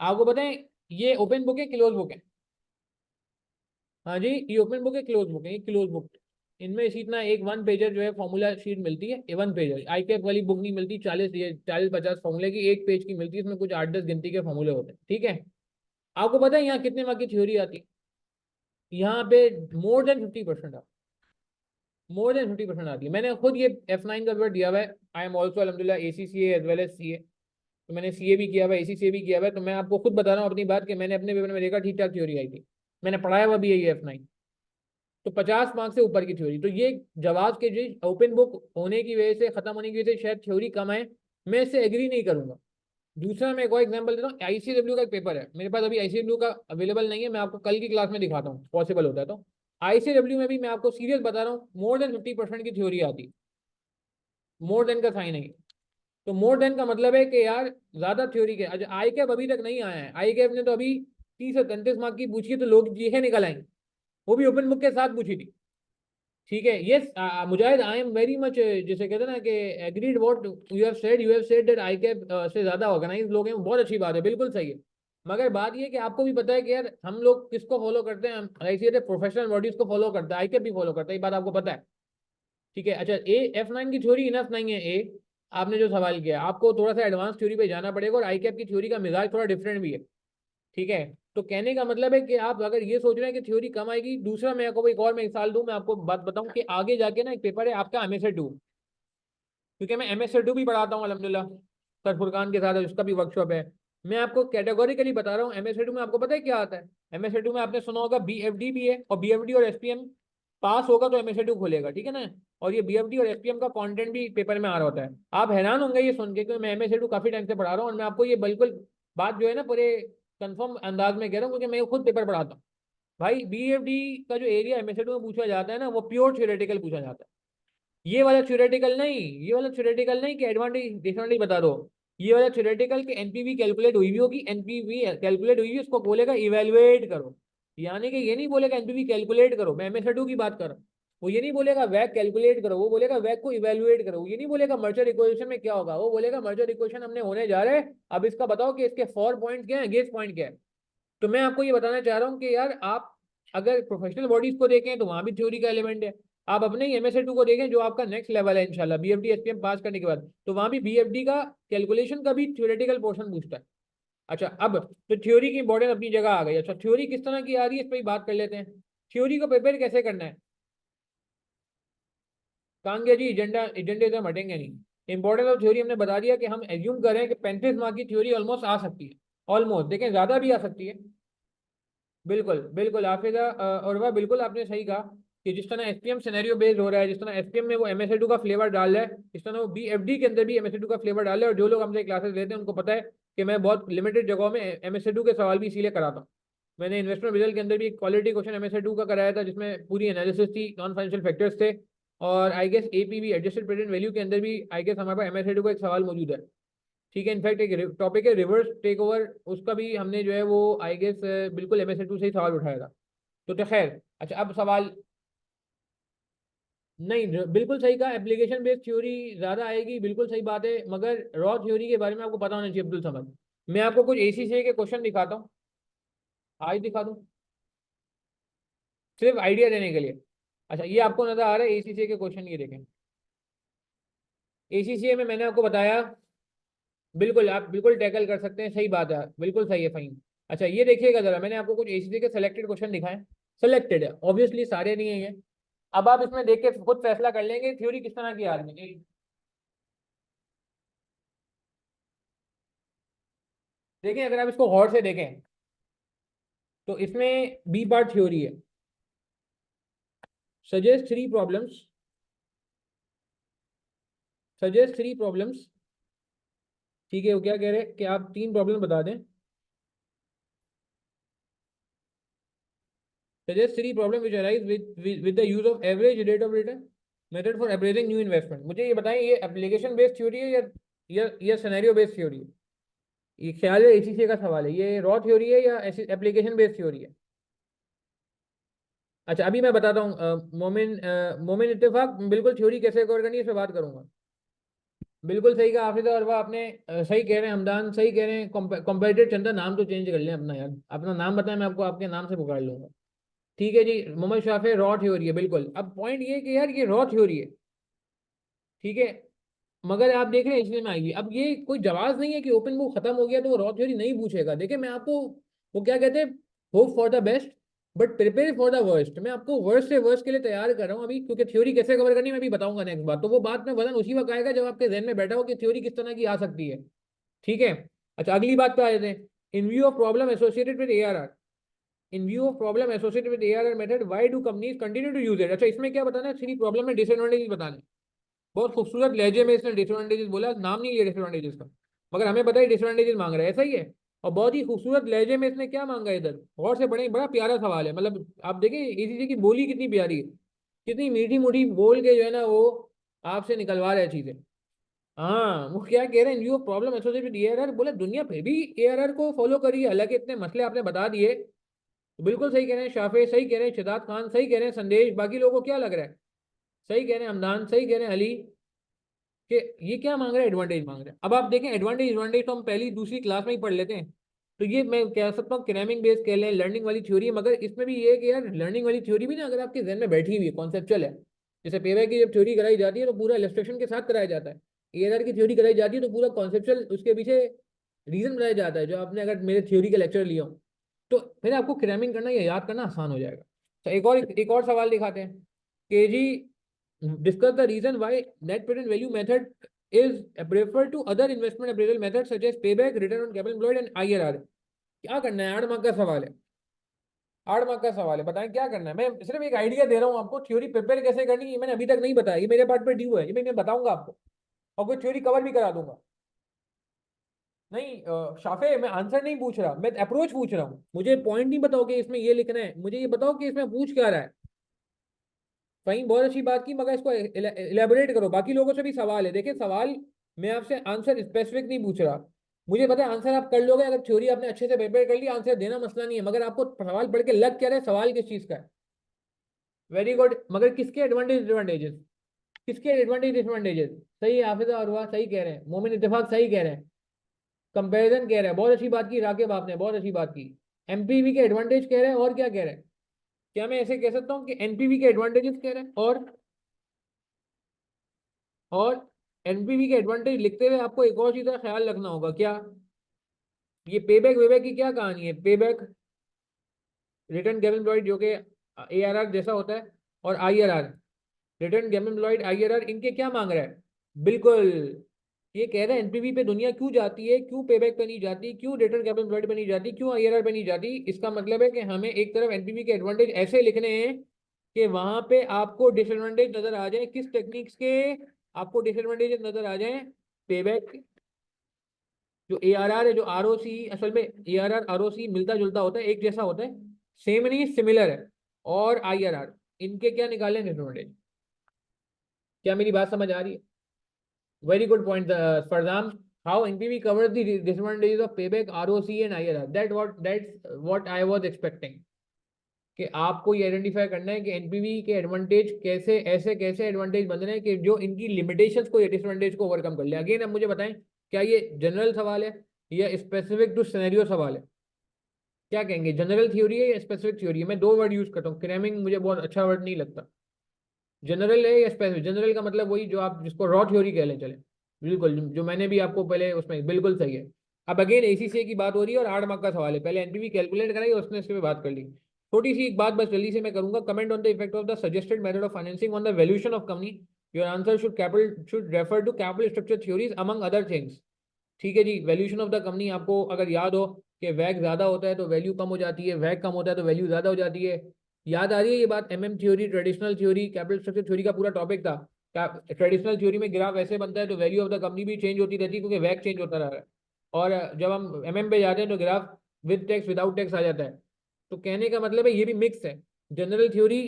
आपको पता है ये ओपन बुक है क्लोज बुक है? हाँ जी, ये ओपन बुक है क्लोज बुक है, ये क्लोज बुक। इनमें इसी इतना एक वन पेजर जो है फॉर्मूला शीट मिलती है, ए वन पेजर, आई कैप वाली बुक नहीं मिलती, 40-50 फॉर्मूले की एक पेज की मिलती है, इसमें कुछ 8-10 गिनती के फॉर्मूले होते हैं, ठीक है। आपको पता है यहाँ कितने मार्क की थ्योरी आती है? यहाँ पे मोर देन 50% आती है। मैंने खुद ये F9 का पेपर दिया हुआ है, आई एम ऑल्सो अलहमदुलिल्लाह ACCA as well as CA, तो मैंने CA भी किया हुआ है, ACCA भी किया हुआ है, तो मैं आपको खुद बता रहा हूँ अपनी बात कि मैंने अपने पेपर में देखा ठीक ठाक थ्योरी आई थी, मैंने पढ़ाया हुआ भी है ये F9। तो 50 मार्क्स से ऊपर की थ्योरी, तो ये जवाब के जो ओपन बुक होने की वजह से, खत्म होने की वजह से शायद थ्योरी कम है, मैं इससे एग्री नहीं करूंगा। दूसरा मैं एक और एग्जांपल देता हूँ, ICW का एक पेपर है मेरे पास, अभी ICW का अवेलेबल नहीं है, मैं आपको कल की क्लास में दिखाता हूँ, पॉसिबल होता है तो। ICW में भी मैं आपको सीरियस बता रहा हूँ, मोर देन 50% की थ्योरी आती है, मोर देन का साइन नहीं। तो मोर देन का मतलब है कि यार ज्यादा थ्योरी के। अच्छा आई कैप अभी तक नहीं आया है, आई कैप ने तो अभी 30 से 35 मार्क की पूछी, तो लोग ये निकल आएंगे, वो भी ओपन बुक के साथ पूछी थी, ठीक है। Yes Mujahid, I am very much, जैसे कहते हैं ना कि agreed what you have said that I cap से ज्यादा ऑर्गेनाइज लोग हैं, बहुत अच्छी बात है, बिल्कुल सही है। मगर बात ये है कि आपको भी पता है कि यार हम लोग किसको फॉलो करते हैं, हम ऐसे प्रोफेशनल बॉडीज को फॉलो करता है, आई कैप भी फॉलो करता है, ये बात आपको पता है, ठीक है। अच्छा F9 की थ्योरी इनफ नहीं है, आपने जो सवाल किया आपको थोड़ा सा एडवांस थ्योरी पे जाना पड़ेगा, और आई कैप की थ्योरी का मिजाज थोड़ा डिफरेंट भी है, ठीक है। तो कहने का मतलब है कि आप अगर ये सोच रहे हैं कि थ्योरी कम आएगी, दूसरा मैं आपको एक और मैं मिसाल दूं, मैं आपको बात बताऊं कि आगे जाके ना एक पेपर है आपका MSA 2, क्योंकि मैं MSA 2 भी पढ़ाता हूँ अल्हम्दुलिल्लाह, सर फुरकान के साथ उसका भी वर्कशॉप है। मैं आपको कैटेगोरिकली बता रहा हूँ MSA 2 में आपको पता है क्या आता है? MSA 2 में आपने सुना होगा BFD भी है, और BFD और SPM पास होगा तो MSA 2 खोलेगा, ठीक है ना। और ये BFD और SPM का कंटेंट भी पेपर में आ रहा होता है। आप हैरान होंगे ये सुन के, क्योंकि मैं MSA 2 काफी टाइम से पढ़ा रहा हूँ, और मैं आपको ये बिल्कुल बात जो है ना पूरे कंफर्म अंदाज में कह रहा हूँ, क्योंकि मैं खुद पेपर पढ़ाता हूँ। भाई BFD का जो एरिया MSA 2 में पूछा जाता है ना, वो प्योर थ्योरेटिकल पूछा जाता है। ये वाला थ्योरेटिकल नहीं कि एडवांटेज डिसएडवांटेज बता दो, ये वाला थ्योरेटिकल कि एनपीवी कैलकुलेट हुई भी होगी, एनपीवी कैलकुलेट हुई भी, उसको बोलेगा इवेलुएट करो, यानी कि ये नहीं बोलेगा एनपीवी कैलकुलेट करो, मैं MSA 2 की बात कर रहा हूँ। वो ये नहीं बोलेगा वैक कैलकुलेट करो, वो बोलेगा वैक को इवेलुएट करो। ये नहीं बोलेगा मर्जर इक्वेशन में क्या होगा, वो बोलेगा मर्जर इक्वेशन हमने होने जा रहे हैं, अब इसका बताओ कि इसके फॉर पॉइंट क्या है, अगेंस्ट पॉइंट क्या है। तो मैं आपको ये बताना चाह रहा हूँ कि यार आप अगर प्रोफेशनल बॉडीज को देखें तो वहां भी थ्योरी का एलिमेंट है, आप अपने ही MSA 2 को देखें जो आपका नेक्स्ट लेवल है इंशाल्लाह, BFD SPM पास करने के बाद, तो वहां भी BFD का कैलकुलेशन का भी थ्योरेटिकल पोर्शन पूछता है। अच्छा अब तो थ्योरी की इंपॉर्टेंस अपनी जगह आ गई। अच्छा थ्योरी किस तरह की आ रही है, इस पर ही बात कर लेते हैं। थ्योरी को प्रिपेयर कैसे करना है? कांगे जी एजेंडा एजेंडे से हम हटेंगे नहीं। इंपॉर्टेंस ऑफ थ्योरी हमने बता दिया कि हम एज्यूम करें कि 35 मार्क की थ्योरी ऑलमोस्ट आ सकती है, ऑलमोस्ट, देखें ज्यादा भी आ सकती है। बिल्कुल बिल्कुल हाफिजा और वह बिल्कुल आपने सही कहा कि जिस तरह एसपीएम सिनेरियो बेस्ड हो रहा है, जिस तरह एसपीएम में वो MSA 2 का फ्लेवर डाल रहा है, इस तरह वो BFD के अंदर भी MSA 2 का फ्लेवर डाल रहा है। और जो लोग हमसे क्लासेस लेते हैं उनको पता है कि मैं बहुत लिमिटेड जगहों में MSA 2 के सवाल भी इसीलिए कराता हूँ। मैंने इन्वेस्टमेंट रिजल्ट के अंदर भी क्वालिटी क्वेश्चन MSA2 का कराया था, जिसमें पूरी एनालिसिस थी, नॉन फाइनेंशियल फैक्टर्स थे। और I guess APV adjusted present value के अंदर भी आई गेस हमारे पास MSA2 का एक सवाल मौजूद है। ठीक है, इनफैक्ट एक टॉपिक है रिवर्स टेक ओवर, उसका भी हमने जो है वो आई गेस बिल्कुल MSA2 से ही सवाल उठाया था। तो खैर, अच्छा अब सवाल, नहीं बिल्कुल सही कहा, एप्लीकेशन बेस्ड थ्योरी ज्यादा आएगी, बिल्कुल सही बात है, मगर रॉ थ्योरी के बारे में आपको पता होना चाहिए अब्दुल समद। मैं आपको कुछ ACCA के क्वेश्चन दिखाता हूँ, आज दिखा दूँ, सिर्फ आइडिया देने के लिए। अच्छा, ये आपको नजर आ रहा है ACCA के क्वेश्चन, ये देखें। ACCA में मैंने आपको बताया, बिल्कुल आप बिल्कुल टैकल कर सकते हैं, सही बात है, बिल्कुल सही है, फाइन। अच्छा ये देखिएगा जरा, मैंने आपको कुछ ACCA के सिलेक्टेड क्वेश्चन दिखाए, सिलेक्टेड है, ऑब्वियसली सारे नहीं है। अब आप इसमें देख के खुद फैसला कर लेंगे थ्योरी किस तरह की आ रही है। देखें, अगर आप इसको गौर से देखें तो इसमें बी पार्ट थ्योरी है, suggest three problems, suggest three problems. ठीक है, वो क्या कह रहे हैं कि आप तीन प्रॉब्लम बता दें, suggest three problem which arise with the use of average rate of return method for appraising new investment। मुझे ये बताएं, ये एप्लीकेशन बेस्ड थ्योरी है या सिनेरियो बेस्ड थ्योरी है? ये ख्याल है ACCA का सवाल है, ये रॉ थ्योरी है या एप्लीकेशन बेस्ड थ्योरी है? अच्छा अभी मैं बताता हूँ, मोमिन इत्तेफाक, बिल्कुल थ्योरी कैसे कवर करनी है इस पर बात करूंगा। बिल्कुल सही कहा हाफिज अरवा आपने, सही कह रहे हैं हमदान, सही कह रहे हैं, कॉम्पिटेटिव चंदा, नाम तो चेंज कर लें अपना यार, अपना नाम बताएं, मैं आपको आपके नाम से पुकार लूंगा। ठीक है जी, मोहम्मद शाफे, रॉ थ्योरी है बिल्कुल। अब पॉइंट ये है कि यार ये रॉ थ्योरी है, ठीक है, मगर आप देख रहे हैं इसलिए में आएगी। अब ये कोई जवाब नहीं है कि ओपन बुक खत्म हो गया तो वो रॉ थ्योरी नहीं पूछेगा। देखिए मैं आपको, वो क्या कहते हैं, hope for the best but prepare for the worst. मैं आपको वर्स्ट से वर्स्ट के लिए तैयार कर रहा हूँ अभी, क्योंकि थ्योरी कैसे कवर करनी है मैं भी बताऊंगा नेक्स्ट बार, तो वो बात में वजन उसी वक्त आएगा जब आपके जहन में बैठा हो कि थ्योरी किस तरह की आ सकती है। ठीक है, अच्छा अगली बात पे आ जाते हैं, in view of problem associated with ARR, in view of problem associated with ARR method why do companies continue to use it. अच्छा इसमें क्या बताना है, थ्री प्रॉब्लम में डिसएडवांटेजेस बताने। बहुत खूबसूरत लहजे में इसने डिसएडवांटेजेस बोला, नाम नहीं लिया डिसएडवांटेजेस का, मगर हमें पता है डिसएडवांटेजेस मांग रहा है, ऐसा ही है। और बहुत ही खूबसूरत लहजे में इसने क्या मांगा है इधर, गौर से पढ़ें, बड़ा प्यारा सवाल है, मतलब आप देखें ACCA की बोली कितनी प्यारी है, कितनी मीठी मीठी बोल के जो है ना वो आपसे निकलवा रहे हैं चीजें। हाँ, वो क्या कह रहे हैं, new problem associated with ARR, बोले दुनिया फिर भी ARR को फॉलो करिए, हालांकि इतने मसले आपने बता दिए। तो बिल्कुल सही कह रहे हैं शाफे, सही कह रहे हैं शिदात खान, सही कह रहे हैं संदेश, बाकी लोगों को क्या लग रहा है, सही कह रहे हैं हमदान, सही कह रहे हैं अली, कि ये क्या मांग रहे हैं, एडवांटेज मांग रहे हैं। अब आप देखें एडवांटेज एडवांटेज तो हम पहली दूसरी क्लास में ही पढ़ लेते हैं, तो ये मैं कह सकता हूँ क्रेमिंग बेस कह लें, लर्निंग वाली थ्योरी है, मगर इसमें भी ये है कि यार लर्निंग वाली थ्योरी भी ना अगर आपके जहन में बैठी हुई है, कॉन्सेप्चुअल है, जैसे पेबैक की जब थ्योरी कराई जाती है तो पूरा इलस्ट्रेशन के साथ कराया जाता है, ARR की थ्योरी कराई जाती है तो पूरा कॉन्सेप्चुअल उसके पीछे रीजन बताया जाता है, जो आपने अगर मेरे थ्योरी का लेक्चर लिया हो तो फिर आपको क्रेमिंग करना या याद करना आसान हो जाएगा। तो एक और सवाल दिखाते हैं, के जी discuss the reason why net present value method is preferred to other investment appraisal methods such as payback, return on capital employed and IRR। क्या करना है, 8 मार्क का सवाल है, 8 मार्क का सवाल है, बताएं क्या करना है। मैं सिर्फ एक आइडिया दे रहा हूँ आपको, थ्योरी प्रिपेयर कैसे करनी है ये मैंने अभी तक नहीं बताया, ये मेरे पार्ट पे ड्यू है, ये मैं बताऊंगा आपको, और कोई थ्योरी कवर भी करा दूंगा। नहीं शाफे, मैं आंसर नहीं पूछ रहा, मैं अप्रोच पूछ रहा हूँ, मुझे पॉइंट नहीं बताओ कि इसमें ये लिखना है, मुझे ये बताओ कि इसमें पूछ क्या रहा है। फहीम बहुत अच्छी बात की, मगर इसको इलेबोरेट करो, बाकी लोगों से भी सवाल है, देखिए सवाल, मैं आपसे आंसर स्पेसिफिक नहीं पूछ रहा, मुझे पता है आंसर आप कर लोगे, अगर थ्योरी आपने अच्छे से प्रिपेयर कर लिया आंसर देना मसला नहीं है, मगर आपको सवाल पढ़ के लग क्या रहा है, सवाल किस चीज का है। वेरी गुड, मगर किसके एडवांटेज डिसएडवांटेजेस, किसके एडवांटेज डिसएडवांटेजेस, सही है हाफिजा और वाह सही कह रहे हैं, मोमिन इत्तेफाक सही कह रहे हैं, कंपैरिजन कह रहे हैं, बहुत अच्छी बात की राकिब आपने, बहुत अच्छी बात की, MPV के एडवांटेज कह रहे हैं, और क्या कह रहे हैं, क्या मैं ऐसे कह सकता हूँ कि NPV के एडवांटेजेस कह रहे हैं, और एनपीवी के एडवांटेज लिखते हुए आपको एक और चीज का ख्याल रखना होगा, क्या, ये पेबैक वेबैक की क्या कहानी है, पेबैक, रिटर्न गेम एम्प्लॉयड जो कि ARR जैसा होता है, और IRR, return game employed IRR, इनके क्या मांग रहा है, बिल्कुल ये कह रहे हैं एनपीवी पे दुनिया क्यों जाती है, क्यों पेबैक पे नहीं जाती, क्यों रिटर्न गेम एम्प्लॉयड पे नहीं जाती, क्यों IRR पे नहीं जाती। इसका मतलब है कि हमें एक तरफ एनपीवी के एडवांटेज ऐसे लिखने हैं कि वहां पे आपको डिसएडवांटेज नजर आ जाए, किस टेक्निक्स के, आपको डिसएडवांटेज नजर आ जाए, पेबैक जो ARR है, जो ROC, असल में ARR ROC मिलता जुलता होता है, एक जैसा होता है, सेम नहीं, सिमिलर है। और IRR, इनके क्या निकाले डिसएडवांटेज? क्या मेरी बात समझ आ रही है? वेरी गुड पॉइंट फरदाम। How NPV covers the disadvantages of payback, ROC and IRR? That's what I was expecting, कि आपको ये आइडेंटिफाई करना है कि एनपीवी के एडवांटेज कैसे, ऐसे कैसे एडवांटेज बन रहे हैं कि जो इनकी लिमिटेशंस को या डिसएडवांटेज को ओवरकम कर ले। अगेन अब मुझे बताएं, क्या ये जनरल सवाल है या स्पेसिफिक टू सिनेरियो सवाल है? क्या कहेंगे, जनरल थ्योरी है या स्पेसिफिक थ्योरी है? मैं दो वर्ड यूज करता हूँ, क्रेमिंग मुझे बहुत अच्छा वर्ड नहीं लगता। जनरल है या स्पेसिफिक? जनरल का मतलब वही जो आप जिसको रॉ थ्योरी कह लें, चले, बिल्कुल जो मैंने भी आपको पहले उसमें, बिल्कुल सही है। अब अगेन ACCA की बात हो रही है और 8 मार्क का सवाल है, पहले एनपीवी कैलकुलेट कराई, उसने इसके पे बात कर ली। छोटी सी एक बात बस जल्दी से मैं करूंगा, comment on the effect of the suggested method of financing on the valuation of company. Your answer should refer to capital structure theories among other things. ठीक है जी, वैल्यूएशन ऑफ द कंपनी आपको अगर याद हो कि वैग ज्यादा होता है तो वैल्यू कम हो जाती है, वैग कम होता है तो वैल्यू ज्यादा हो जाती है। याद आ रही है ये बात? Theory, traditional theory, capital structure theory का पूरा टॉपिक था। ट्रेडिशनल थ्योरी में ग्राफ ऐसे बनता है तो वैल्यू ऑफ द कंपनी भी चेंज होती रहती है क्योंकि वैग चेंज होता रहा है। और जब हम पे जाते हैं तो graph with tax without tax आ जाता है। तो कहने का मतलब है ये भी मिक्स है। जनरल थ्योरी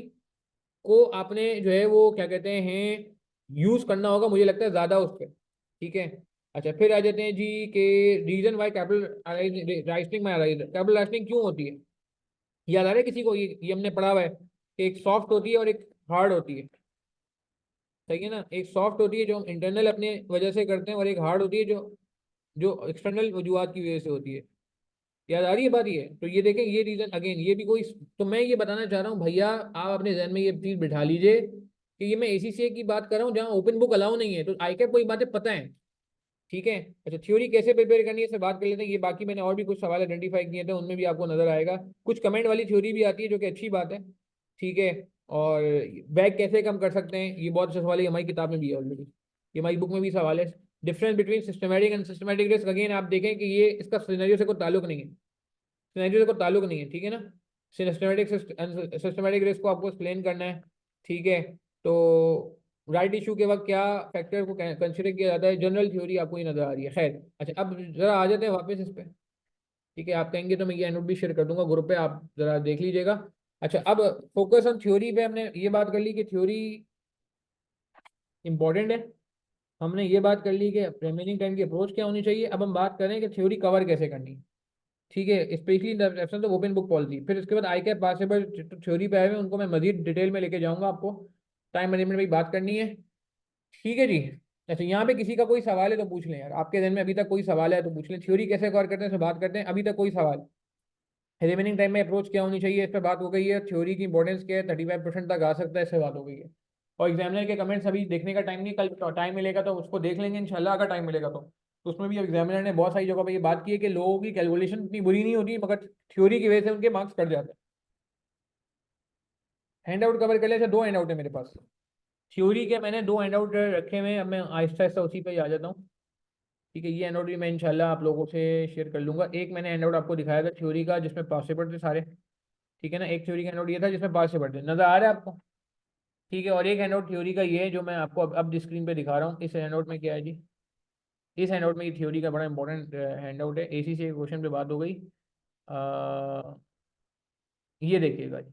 को आपने जो है वो क्या कहते हैं यूज करना होगा, मुझे लगता है ज्यादा उस पर। ठीक है। अच्छा, फिर आ जाते हैं जी के रीजन वाई कैपिटल राइटिंग में आ रही है, कैपिटल राइटिंग क्यों होती है? याद आ रहा है किसी को? ये हमने पढ़ा हुआ है कि एक सॉफ्ट होती है और एक हार्ड होती है। सही है ना? एक सॉफ्ट होती है जो हम इंटरनल अपने वजह से करते हैं, और एक हार्ड होती है जो जो एक्सटर्नल वजूहत की वजह से होती है। याद आ रही है बात? ये तो ये देखें, ये रीजन अगेन ये भी कोई, तो मैं ये बताना चाह रहा हूँ भैया, आप अपने जहन में ये चीज बिठा लीजिए कि ये मैं ACCA की बात कर रहा हूँ जहाँ ओपन बुक अलाउ नहीं है, तो आईकैप को ये बातें पता है। ठीक है। अच्छा, थ्योरी कैसे प्रिपेयर करनी है, इससे बात कर लेते हैं। ये बाकी मैंने और भी कुछ सवाल आइडेंटिफाई किए थे, उनमें भी आपको नजर आएगा। कुछ कमेंट वाली थ्योरी भी आती है जो कि अच्छी बात है। ठीक है। और बैग कैसे कम कर सकते हैं, ये बहुत अच्छा सवाल है, हमारी किताब में भी है ऑलरेडी, ये हमारी बुक में भी सवाल है। Difference between systematic and systematic risk, again आप देखें कि ये इसका सिनेरियो से कोई ताल्लुक नहीं है, सिनेरियो से कोई ताल्लुक नहीं है। ठीक है ना? सिस्टमेटिक रिस्क को आपको एक्सप्लेन करना है। ठीक है। तो राइट इशू के वक्त क्या फैक्टर को कंसिडर किया जाता है, जनरल थ्योरी आपको ये नजर आ रही है। खैर, अच्छा अब जरा आ जाते हैं वापस इस पे। ठीक है, आप कहेंगे तो मैं ये नोट भी शेयर कर दूंगा ग्रुप पे, आप जरा देख लीजिएगा। अच्छा, अब फोकस ऑन थ्योरी पे हमने ये बात कर ली कि थ्योरी इंपॉर्टेंट है। हमने ये बात कर ली कि रिमेनिंग टाइम की अप्रोच क्या होनी चाहिए। अब हम बात करें कि थ्योरी कवर कैसे करनी है। ठीक है, specially in the absence of open book policy. फिर इसके बाद आई कैप पासेबल थ्योरी पे आए हुए उनको मैं मजीद डिटेल में लेके जाऊंगा आपको, टाइम मैनेजमेंट में बात करनी है। ठीक है जी। अच्छा, यहाँ पे किसी का कोई सवाल है तो पूछ लें यार, आपके दिन में अभी तक कोई सवाल है तो पूछ लें। थ्योरी कैसे कवर करते हैं इस पे बात करते हैं, अभी तक कोई सवाल? रिमेनिंग टाइम में अप्रोच क्या होनी चाहिए, इस पर बात हो गई है। थ्योरी की इंपॉर्टेंस क्या है, 35% तक आ सकता है, इस पर बात हो गई है। और एग्जामिनर के कमेंट्स अभी देखने का टाइम नहीं, कल टाइम मिलेगा तो उसको देख लेंगे इंशाल्लाह, अगर टाइम मिलेगा तो उसमें भी एग्जामिनर ने बहुत सारी जगह पर ये बात की है कि लोगों की कैलकुलेशन इतनी बुरी नहीं होती, मगर थ्योरी की वजह से उनके मार्क्स कट जाते हैं। हैंड आउट कवर कर ले। अच्छा, 2 हैंड आउट है मेरे पास थ्योरी के, मैंने 2 हैंड आउट रखे हुए हैं, अब मैं आहिस्ता आहिस्ता उसी पे आ जाता हूँ। ठीक है, ये हैंड आउट भी मैं इंशाल्लाह आप लोगों से शेयर कर लूंगा। एक मैंने हैंड आउट आपको दिखाया था थ्योरी का जिसमें पास पेपर थे सारे। ठीक है ना? एक थ्योरी का हैंड आउट ये था जिसमें पास पेपर थे, नजर आ रहा है आपको? ठीक है। और एक हैंड आउट थ्योरी का ये है जो मैं आपको अब स्क्रीन पे दिखा रहा हूँ। इस हैंड आउट में क्या है जी, इस हैंड आउट में ये थ्योरी का बड़ा इंपॉर्टेंट हैंड आउट है, ACCA क्वेश्चन पे बात हो गई। ये देखिएगा जी,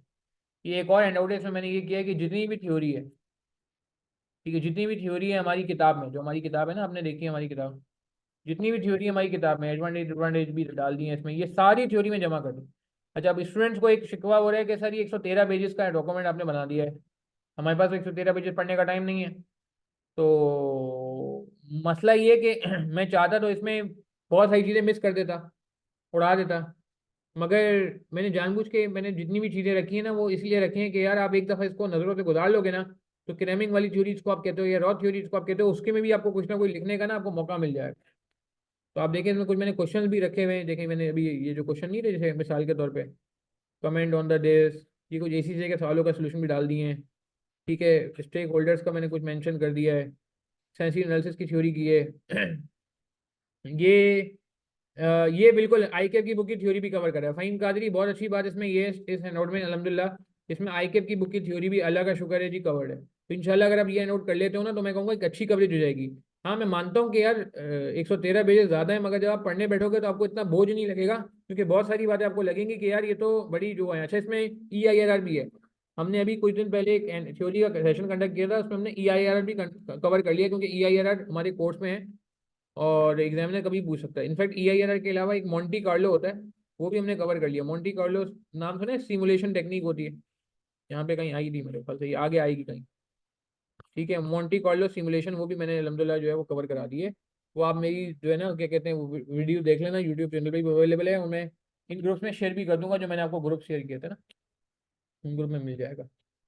ये एक और हैंड आउट है, इसमें मैंने ये किया है कि जितनी भी थ्योरी है, ठीक है, जितनी भी थ्योरी है हमारी किताब में, जो हमारी किताब है ना, आपने देखी है हमारी किताब, जितनी भी थ्योरी हमारी किताब में, एडवांटेज एडवांटेज भी डाल दी है इसमें, ये सारी थ्योरी में जमा कर दी। अच्छा, अब स्टूडेंट्स को एक शिकवा हो रहा है कि सर ये 113 पेजेस का डॉक्यूमेंट आपने बना दिया है, हमारे पास 113 पेजेस पढ़ने का टाइम नहीं है। तो मसला ये है कि मैं चाहता तो इसमें बहुत सारी चीज़ें मिस कर देता, उड़ा देता, मगर मैंने जानबूझ के मैंने जितनी भी चीज़ें रखी हैं ना वो इसलिए रखी हैं कि यार आप एक दफ़ा इसको नज़रों से गुजार लोगे ना, तो क्रेमिंग वाली थ्योरीज को आप कहते हो या रॉ थ्योरीज को आप कहते हो, उसके में भी आपको कुछ ना कुछ लिखने का ना आपको मौका मिल जाएगा। तो आप देखें इसमें कुछ मैंने क्वेश्चन भी रखे हुए हैं, देखें मैंने अभी ये जो क्वेश्चन नहीं थे जैसे मिसाल के तौर पे कमेंट ऑन द डेज, ये कुछ ACCA के सवालों का सोल्यूशन भी डाल दिए हैं। ठीक है, स्टेक होल्डर्स का मैंने कुछ मेंशन कर दिया है, सेंसिटिव एनालिसिस की थ्योरी की है। ये ये बिल्कुल आईकेप की बुक की थ्योरी भी कवर कर रहा है फ़हीम कादरी, बहुत अच्छी बात इसमें ये इस नोट में अल्हम्दुलिल्लाह इसमें आईकेप की बुक की थ्योरी भी, अल्लाह का शुक्र है जी, कवर्ड है। तो इंशाल्लाह अगर आप ये नोट कर लेते हो ना तो मैं कहूँगा एक अच्छी कवरेज हो जाएगी। हाँ मैं मानता हूँ कि यार 113 पेजेस ज़्यादा है, मगर जब आप पढ़ने बैठोगे तो आपको इतना बोझ नहीं लगेगा, क्योंकि बहुत सारी बातें आपको लगेंगी कि यार ये तो बड़ी जो है। अच्छा, इसमें EIRR भी है। हमने अभी कुछ दिन पहले एक थ्योरी का सेशन कंडक्ट किया था, उसमें हमने EIRR भी कवर कर लिया, क्योंकि EIRR हमारे कोर्स में है और एग्जामिनर कभी पूछ सकता है। इनफैक्ट EIRR के अलावा एक मॉन्टी कार्लो होता है, वो भी हमने कवर कर लिया। मॉन्टी कार्लो नाम सुना है? सिमुलेशन टेक्निक होती है, यहाँ पे कहीं आई थी मेरे ख्याल से, ये आगे आएगी कहीं। ठीक है, मोंटी कार्लो सिमुलेशन, वो भी मैंने अलहमदुलिल्लाह जो है वो कवर करा दी है। वो आप मेरी जो है ना क्या कहते हैं वो वीडियो देख लेना, यूट्यूब चैनल पे भी अवेलेबल है। उन्हें इन ग्रुप्स में शेयर भी कर दूंगा, जो मैंने आपको ग्रुप शेयर किए थे ना, उन ग्रुप में मिल जाएगा।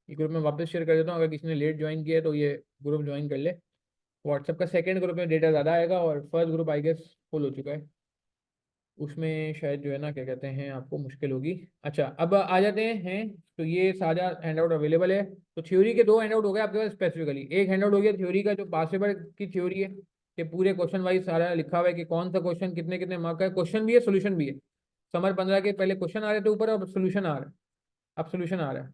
ये ग्रुप में वापस शेयर कर देता हूँ, अगर किसी ने लेट ज्वाइन किया है तो ये ग्रुप ज्वाइन कर ले। व्हाट्सएप का सेकंड ग्रुप में डेटा ज़्यादा आएगा, और first group I guess full हो चुका है, उसमें शायद जो है ना क्या कहते हैं आपको मुश्किल होगी। अच्छा, अब आ जाते हैं। तो ये सारा हैंडआउट अवेलेबल है। तो थ्योरी के दो हैंडआउट हो गए आपके पास स्पेसिफिकली। एक हैंडआउट हो गया थ्योरी का, जो पास पेपर की थ्योरी है, कि पूरे क्वेश्चन वाइज सारा लिखा हुआ है कि कौन सा क्वेश्चन कितने कितने मार्क का है। क्वेश्चन भी है, सोल्यूशन भी है। समर 15 के पहले क्वेश्चन आ रहे थे ऊपर, अब सोल्यूशन आ रहा है। अब सोल्यूशन आ रहा है।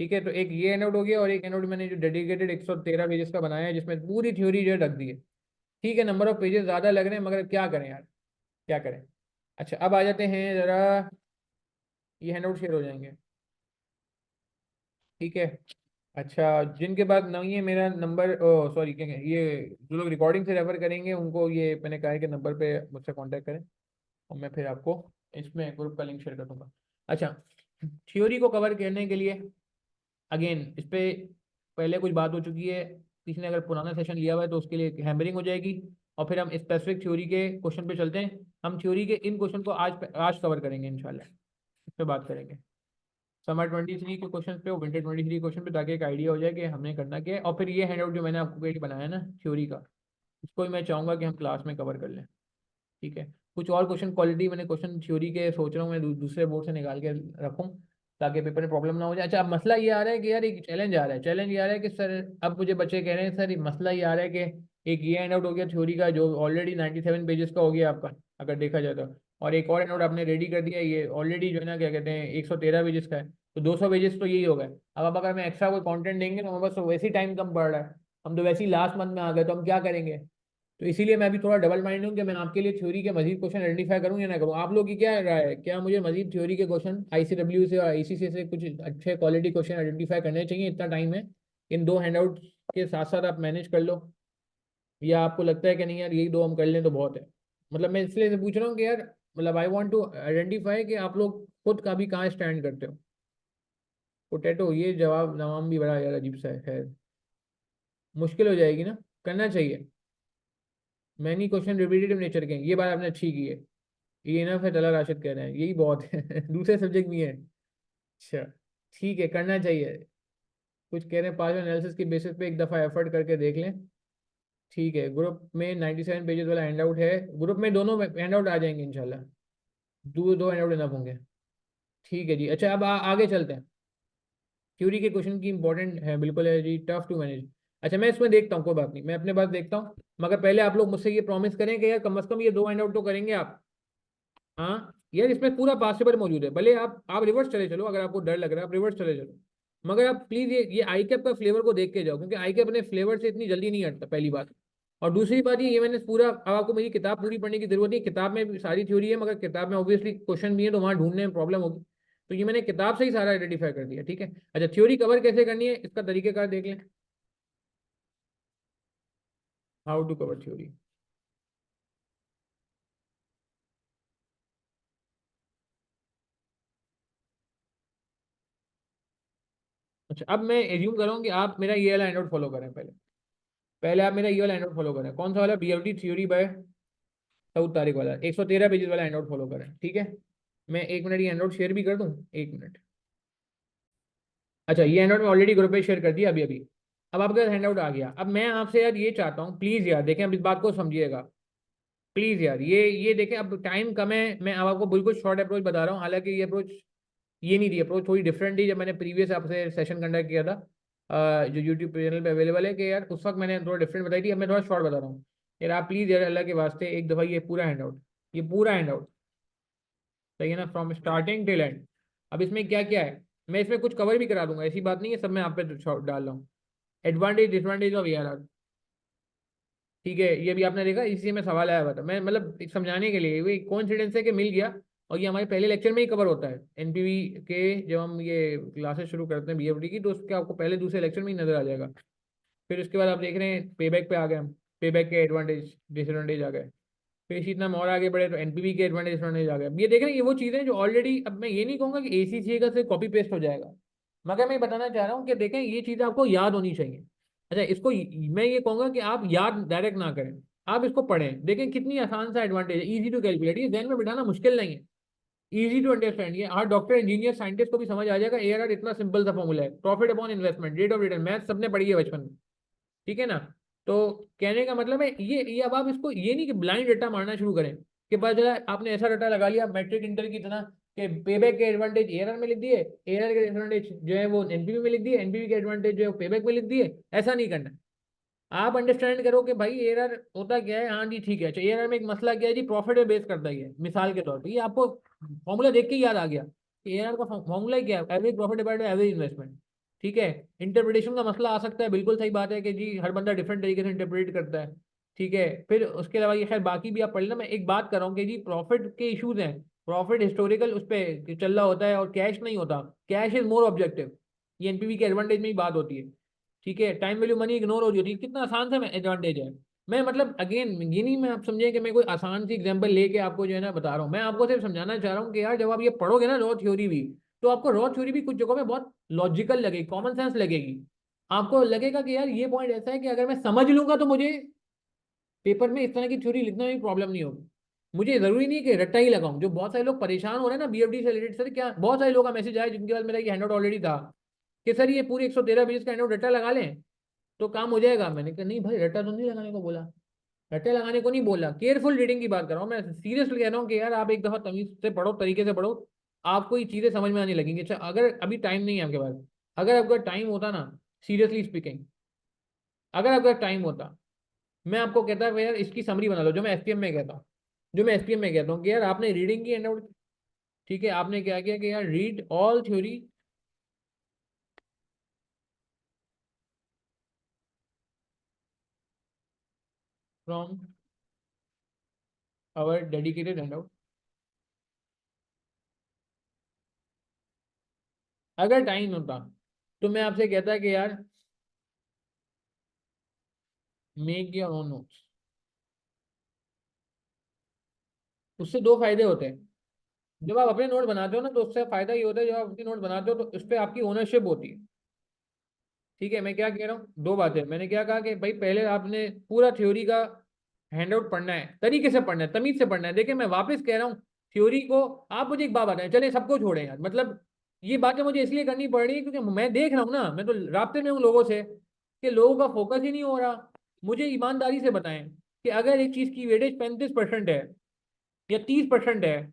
ठीक है, तो एक ये हैंडआउट हो गया, और एक हैंडआउट मैंने जो डेडिकेटेड 113 पेजेस का बनाया है, जिसमें पूरी थ्योरी जो है रख दी है। ठीक है, नंबर ऑफ पेजेस ज़्यादा लग रहे हैं, मगर क्या करें यार, क्या करें। अच्छा, अब आ जाते हैं ज़रा, ये हैंडआउट शेयर हो जाएंगे। ठीक है। अच्छा, जिनके पास नहीं है मेरा नंबर, ओ सॉरी, क्या कहें, ये जो लोग रिकॉर्डिंग से रेफर करेंगे उनको ये मैंने कहा है कि नंबर पे मुझसे कांटेक्ट करें, और मैं फिर आपको इसमें ग्रुप का लिंक शेयर कर दूंगा। अच्छा, थ्योरी को कवर करने के लिए अगेन इस पे पहले कुछ बात हो चुकी है। किसी ने अगर पुराना सेशन लिया हुआ है तो उसके लिए हैमरिंग हो जाएगी, और फिर हम स्पेसिफिक थ्योरी के क्वेश्चन पे चलते हैं। हम थ्योरी के इन क्वेश्चन को आज आज कवर करेंगे इंशाल्लाह, इस पे बात करेंगे। समर 23 के क्वेश्चन पे और विंटर 23 क्वेश्चन पे, ताकि एक आइडिया हो जाए कि हमने करना क्या है। और फिर ये हैंडआउट जो मैंने आपको एक बनाया ना थ्योरी का, इसको ही मैं चाहूंगा कि हम क्लास में कवर कर लें। ठीक है। कुछ और क्वेश्चन क्वालिटी मैंने क्वेश्चन थ्योरी के सोच रहा हूँ मैं दूसरे बोर्ड से निकाल के रखूँ, ताकि पेपर में प्रॉब्लम ना हो जाए। अच्छा, अब मसला ये आ रहा है कि यार एक चैलेंज आ रहा है, चैलेंज ये आ रहा है कि सर, अब मुझे बच्चे कह रहे हैं सर, मसला ये आ रहा है कि एक ये हैंडआउट हो गया थ्योरी का, जो ऑलरेडी 97 पेजेस का हो गया आपका, अगर देखा जाए तो। और एक और हैंडआउट आपने रेडी कर दिया, ये ऑलरेडी जो है ना क्या कहते हैं 113 पेजेस का है, तो 200 पेजेस तो यही हो गए। अब अगर मैं एक्स्ट्रा कोई कंटेंट देंगे तो हमें बस वैसे ही टाइम कम पड़ रहा है, हम तो वैसे ही लास्ट मंथ में आ गए, तो हम क्या करेंगे। तो इसीलिए मैं भी थोड़ा डबल माइंड हूँ कि मैं आपके लिए थ्योरी के मजीद क्वेश्चन आइडेंटिफाई करूँ या ना करूँ। आप लोग की क्या राय है, क्या मुझे मजीद थ्योरी के क्वेश्चन ICW से और ICC से कुछ अच्छे क्वालिटी क्वेश्चन आइडेंटिफाई करने चाहिए? इतना टाइम है, इन दो हैंडआउट के साथ साथ आप मैनेज कर लो, या आपको लगता है कि नहीं यार यही दो हम कर लें तो बहुत है? मतलब मैं इसलिए से पूछ रहा हूँ कि यार, मतलब आई वॉन्ट टू आइडेंटिफाई कि आप लोग खुद का भी कहाँ स्टैंड करते हो। पोटैटो, ये जवाब नवाम भी बड़ा यार अजीब सा है, खैर मुश्किल हो जाएगी ना, करना चाहिए। मैनी क्वेश्चन रिपीटेटिव नेचर के हैं, ये बात आपने अच्छी की है। ये इनफ है, तला राशिद कह रहे हैं यही बहुत है दूसरे सब्जेक्ट भी है। अच्छा, ठीक है, करना चाहिए। कुछ कह रहे हैं पांचवें एनालिसिस की बेसिस पे एक दफ़ा एफर्ट करके देख लें। ठीक है, ग्रुप में 97 पेजेस वाला हैंड आउट है, ग्रुप में दोनों हैंड आउट आ जाएंगे इंशाल्लाह, दो दो हैंड आउट इनफ होंगे। ठीक है जी। अच्छा, अब आगे चलते हैं। थ्योरी के क्वेश्चन की इंपॉर्टेंट है, बिल्कुल है जी, टफ टू मैनेज। अच्छा, मैं इसमें देखता हूँ, कोई बात नहीं, मैं अपने पास देखता हूँ, मगर पहले आप लोग मुझसे ये प्रॉमिस करें कि यार कम से कम ये दो हैंड आउट तो करेंगे आप। हाँ यार, इसमें पूरा पास पेपर मौजूद है, भले आप रिवर्स चले चलो, अगर आपको डर लग रहा है आप रिवर्स चले चलो, मगर आप प्लीज ये आई कैप का फ्लेवर को देख के जाओ, क्योंकि आई कैप अपने फ्लेवर से इतनी जल्दी नहीं हटता, पहली बात। और दूसरी बात ये मैंने पूरा, अब आपको मेरी किताब पूरी पढ़ने की जरूरत नहीं, किताब में भी सारी थ्योरी है, मगर किताब में ऑब्वियसली क्वेश्चन भी है, तो वहाँ ढूंढने में प्रॉब्लम होगी। तो ये मैंने किताब से ही सारा आइडेंटिफाई कर दिया। ठीक है। अच्छा, थ्योरी कवर कैसे करनी है इसका तरीकेकार देख लें। How to cover theory. अच्छा, अब मैं एज्यूम कर रहा हूँ कि आप मेरा ये वाला हैंडआउट फॉलो करें पहले। पहले आप मेरा ये वाला हैंडआउट फॉलो करें, कौन सा वाला, BLT theory by south Tariq वाला, 113 पेजेस वाला हैंडआउट फॉलो करें। ठीक है, मैं एक मिनट ये हैंडआउट शेयर भी कर दूं, एक मिनट। अच्छा, ये हैंडआउट मैं ऑलरेडी ग्रुप पे शेयर कर दिया अभी अभी। अब आपके पास हैंडआउट आ गया। अब मैं आपसे यार ये चाहता हूँ, प्लीज़ यार देखें, अब इस बात को समझिएगा, प्लीज़ यार, ये देखें, अब टाइम कम है, मैं अब आपको बिल्कुल शॉर्ट अप्रोच बता रहा हूँ, हालांकि ये अप्रोच, ये नहीं थी अप्रोच, थोड़ी डिफरेंट थी जब मैंने प्रीवियस आपसे सेशन कंडक्ट किया था, जो यूट्यूब चैनल पे अवेलेबल है, कि यार उस वक्त मैंने थोड़ा डिफरेंट बताई थी, अब मैं थोड़ा शॉर्ट बता रहा हूँ। यार आप प्लीज़ यार अल्लाह के वास्ते एक दफ़ा ये पूरा हैंडआउट, ये पूरा हैंडआउट, सही है ना, फ्रॉम स्टार्टिंग टिल एंड। अब इसमें क्या क्या है, मैं इसमें कुछ कवर भी करा दूंगा, ऐसी बात नहीं है, सब मैं आप पे डाल रहा हूँ। Advantage disadvantage of ARR। ठीक है, ये भी आपने देखा, इसी में सवाल आया हुआ था। मैं मतलब समझाने के लिए, ये कोइंसिडेंस है कि मिल गया, और ये हमारे पहले लेक्चर में ही कवर होता है एनपीवी के, जब हम ये क्लासेस शुरू करते हैं बीएफडी की, तो उसके आपको पहले दूसरे लेक्चर में ही नजर आ जाएगा। फिर उसके बाद आप देख रहे हैं पे बैक पे आ गए हम, पे बैक के एडवांटेज डिसएडवांटेज आ गए। फिर इसी इतना और आगे बढ़े तो एनपीवी के एडवांटेज डिसएडवांटेज आ गए। अब ये देख रहे हैं, ये वो चीज़ें जो ऑलरेडी, अब मैं ये नहीं कहूँगा कि एसीसीए का से कॉपी पेस्ट हो जाएगा, मगर मैं बताना चाह रहा हूँ कि देखें ये चीज़ें आपको याद होनी चाहिए। अच्छा, इसको मैं ये कहूँगा कि आप याद डायरेक्ट ना करें, आप इसको पढ़ें, देखें कितनी आसान सा एडवांटेज है, इजी टू कैलकुलेट, ये जहन में बिठाना मुश्किल नहीं है, इजी टू अंडरस्टैंड। ये हर डॉक्टर इंजीनियर साइंटिस्ट को भी समझ आ जाएगा। एआरआर इतना सिंपल सा फॉर्मूला है, profit upon investment, rate of return, math सबने पढ़ी है बचपन में, ठीक है ना। तो कहने का मतलब है ये अब आप इसको ये नहीं कि ब्लाइंड रट्टा मारना शुरू करें कि पता चला आपने ऐसा रट्टा लगा लिया मैट्रिक इंटर की तरह कि पेबैक के एडवांटेज एआरआर में लिख दिए, एआरआर के एडवांटेज जो है वो एनपीवी में लिख दिए, एनपीवी के एडवांटेज जो है वो पेबैक में लिख दिए। ऐसा नहीं करना। आप अंडरस्टैंड करो कि भाई एआरआर होता क्या है। हाँ जी ठीक है, अच्छा एआरआर में एक मसला क्या है जी, प्रॉफिट पे बेस करता ही है, मिसाल के तौर पे ये आपको फॉर्मूला देख के ही याद आ गया कि एआरआर का फॉर्मूला ही क्या है, average profit divided by average investment. ठीक है, इंटरप्रिटेशन का मसला आ सकता है, बिल्कुल सही बात है कि जी हर बंदा डिफरेंट तरीके से इंटरप्रेट करता है। ठीक है, फिर उसके अलावा ये खैर बाकी भी आप पढ़ लेना, मैं एक बात कर रहा हूँ कि जी प्रॉफिट के इशूज हैं, प्रॉफिट हिस्टोरिकल उस पर चल रहा होता है और कैश नहीं होता, कैश इज मोर ऑब्जेक्टिव, ये एनपीवी के एडवांटेज में ही बात होती है। ठीक है, टाइम वैल्यू मनी इग्नोर हो रही है, कितना आसान सा एडवांटेज है। मैं मतलब अगेन ये नहीं मैं आप समझे कि मैं कोई आसान सी एग्जांपल लेके आपको जो है ना बता रहा हूँ, मैं आपको सिर्फ समझाना चाह रहा हूँ कि यार जब आप ये पढ़ोगे ना रॉ थ्योरी भी, तो आपको रॉ थ्योरी भी कुछ जगहों में बहुत लॉजिकल लगेगी, कॉमन सेंस लगेगी। आपको लगेगा कि यार ये पॉइंट ऐसा है कि अगर मैं समझ लूंगा तो मुझे पेपर में इस तरह की थ्योरी लिखने में भी प्रॉब्लम नहीं होगी। मुझे जरूरी नहीं कि रट्टा ही लगाऊं, जो बहुत सारे लोग परेशान हो रहे हैं ना बीएफडी से रिलेटेड, सर क्या बहुत सारे लोगों का मैसेज आया जिनके पास मेरा ये हैंडआउट ऑलरेडी था कि सर ये पूरे 113 पेज का हैंडआउट रट्टा लगा लें तो काम हो जाएगा। मैंने कहा नहीं भाई, रट्टा तो नहीं लगाने को बोला, रट्टे लगाने को नहीं बोला, केयरफुल रीडिंग की बात कर रहा हूँ मैं, सीरियसली कह रहा हूँ कि यार आप एक दफा तमीज से पढ़ो, तरीके से पढ़ो, आपको ये चीजें समझ में आने लगेंगी। अच्छा अगर अभी टाइम नहीं है आपके पास, अगर आपका टाइम होता ना, सीरियसली स्पीकिंग, अगर आपका टाइम होता, मैं आपको कहता है यार इसकी समरी बना लो, जो मैं एसपीएम में कहता हूँ, जो मैं एसपीएम में कहता हूँ कि यार आपने रीडिंग की एंड आउट, ठीक है, आपने क्या किया कि यार read all theory from our dedicated handout. अगर टाइम होता तो मैं आपसे कहता कि यार मेक योर ओन नोट्स। उससे दो फायदे होते हैं, जब आप अपने नोट बनाते हो ना तो उससे फायदा ये होता है, जब आप अपनी नोट बनाते हो तो उस पर आपकी ओनरशिप होती है। ठीक है, मैं क्या कह रहा हूँ, दो बातें, मैंने क्या कहा कि भाई पहले आपने पूरा थ्योरी का हैंडआउट पढ़ना है, तरीके से पढ़ना है, तमीज से पढ़ना है। देखिए मैं वापस कह रहा हूँ, थ्योरी को आप मुझे एक बात बताएं, चले सबको छोड़ें यार, मतलब ये बातें मुझे इसलिए करनी पड़ रही है क्योंकि मैं देख रहा हूँ ना, मैं तो रास्ते में हूँ लोगों से, कि लोगों का फोकस ही नहीं हो रहा। मुझे ईमानदारी से बताएं कि अगर एक चीज की वेटेज 35% है या 30% है,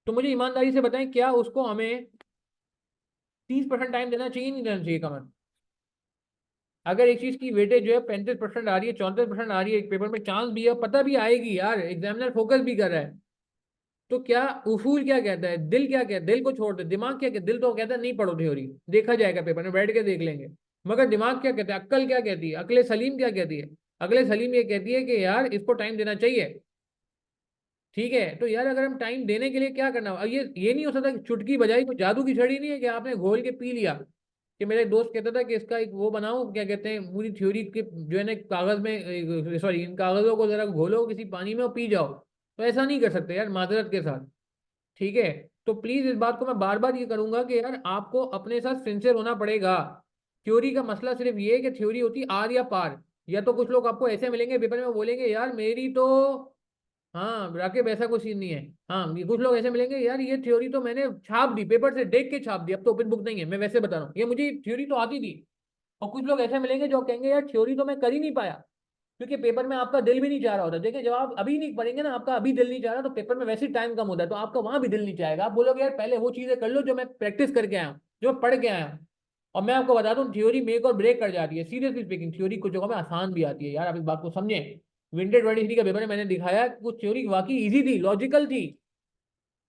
तो मुझे ईमानदारी से बताएं क्या उसको हमें 30% टाइम देना चाहिए नहीं देना चाहिए कमर। अगर एक चीज की वेटेज जो है 35% आ रही है, 34% आ रही है, एक पेपर में चांस भी है, पता भी आएगी यार, एग्जामिनर फोकस भी कर रहा है, तो क्या उसूल क्या कहता है, दिल क्या कहता है, दिल को छोड़ दे, दिमाग क्या कहता है, दिल तो कहता है नहीं पढ़ो थ्योरी, देखा जाएगा पेपर में बैठ के देख लेंगे। मगर दिमाग क्या कहता है, अक्ल क्या कहती है, अकले सलीम क्या कहती है, अकले सलीम ये कहती है कि यार इसको टाइम देना चाहिए। ठीक है, तो यार अगर हम टाइम देने के लिए क्या करना, अब ये नहीं हो सकता कि चुटकी बजाई, कोई जादू की छड़ी नहीं है कि आपने घोल के पी लिया। कि मेरा एक दोस्त कहता था कि इसका एक वो बनाओ, क्या कहते हैं, पूरी थ्योरी के जो है ना कागज में, सॉरी इन कागजों को जरा घोलो किसी पानी में और पी जाओ, तो ऐसा नहीं कर सकते यार, माजरत के साथ। ठीक है, तो प्लीज इस बात को मैं बार बार ये करूंगा कि यार आपको अपने साथ सिंसियर होना पड़ेगा। थ्योरी का मसला सिर्फ ये है कि थ्योरी होती आर या पार, या तो कुछ लोग आपको ऐसे मिलेंगे पेपर में वो बोलेंगे यार मेरी तो, हाँ राकेश ऐसा कुछ सीन नहीं है। हाँ ये कुछ लोग ऐसे मिलेंगे यार ये थ्योरी तो मैंने छाप दी, पेपर से देख के छाप दी, अब तो ओपन बुक नहीं है, मैं वैसे बता रहा हूँ ये मुझे थ्योरी तो आती थी। और कुछ लोग ऐसे मिलेंगे जो कहेंगे यार थ्योरी तो मैं कर ही नहीं पाया, क्योंकि पेपर में आपका दिल भी नहीं चाह रहा होता। देखिए जब आप अभी नहीं पढ़ेंगे ना, आपका अभी दिल नहीं चाह रहा, तो पेपर में वैसे ही टाइम कम होता है, तो आपका वहां भी दिल नहीं चाहेगा, आप बोलोगे यार पहले वो चीजें कर लो जो मैं प्रैक्टिस करके आया हूँ, जो मैं पढ़ के आया हूँ। और मैं आपको बता दूं थ्योरी मेक और ब्रेक कर जाती है, सीरियसली स्पीकिंग थ्योरी कुछ जगहों में आसान भी आती है यार, आप इस बात को समझें। विंटर 23 का पेपर में मैंने दिखाया कि कुछ थ्योरी वाकई इजी थी, लॉजिकल थी,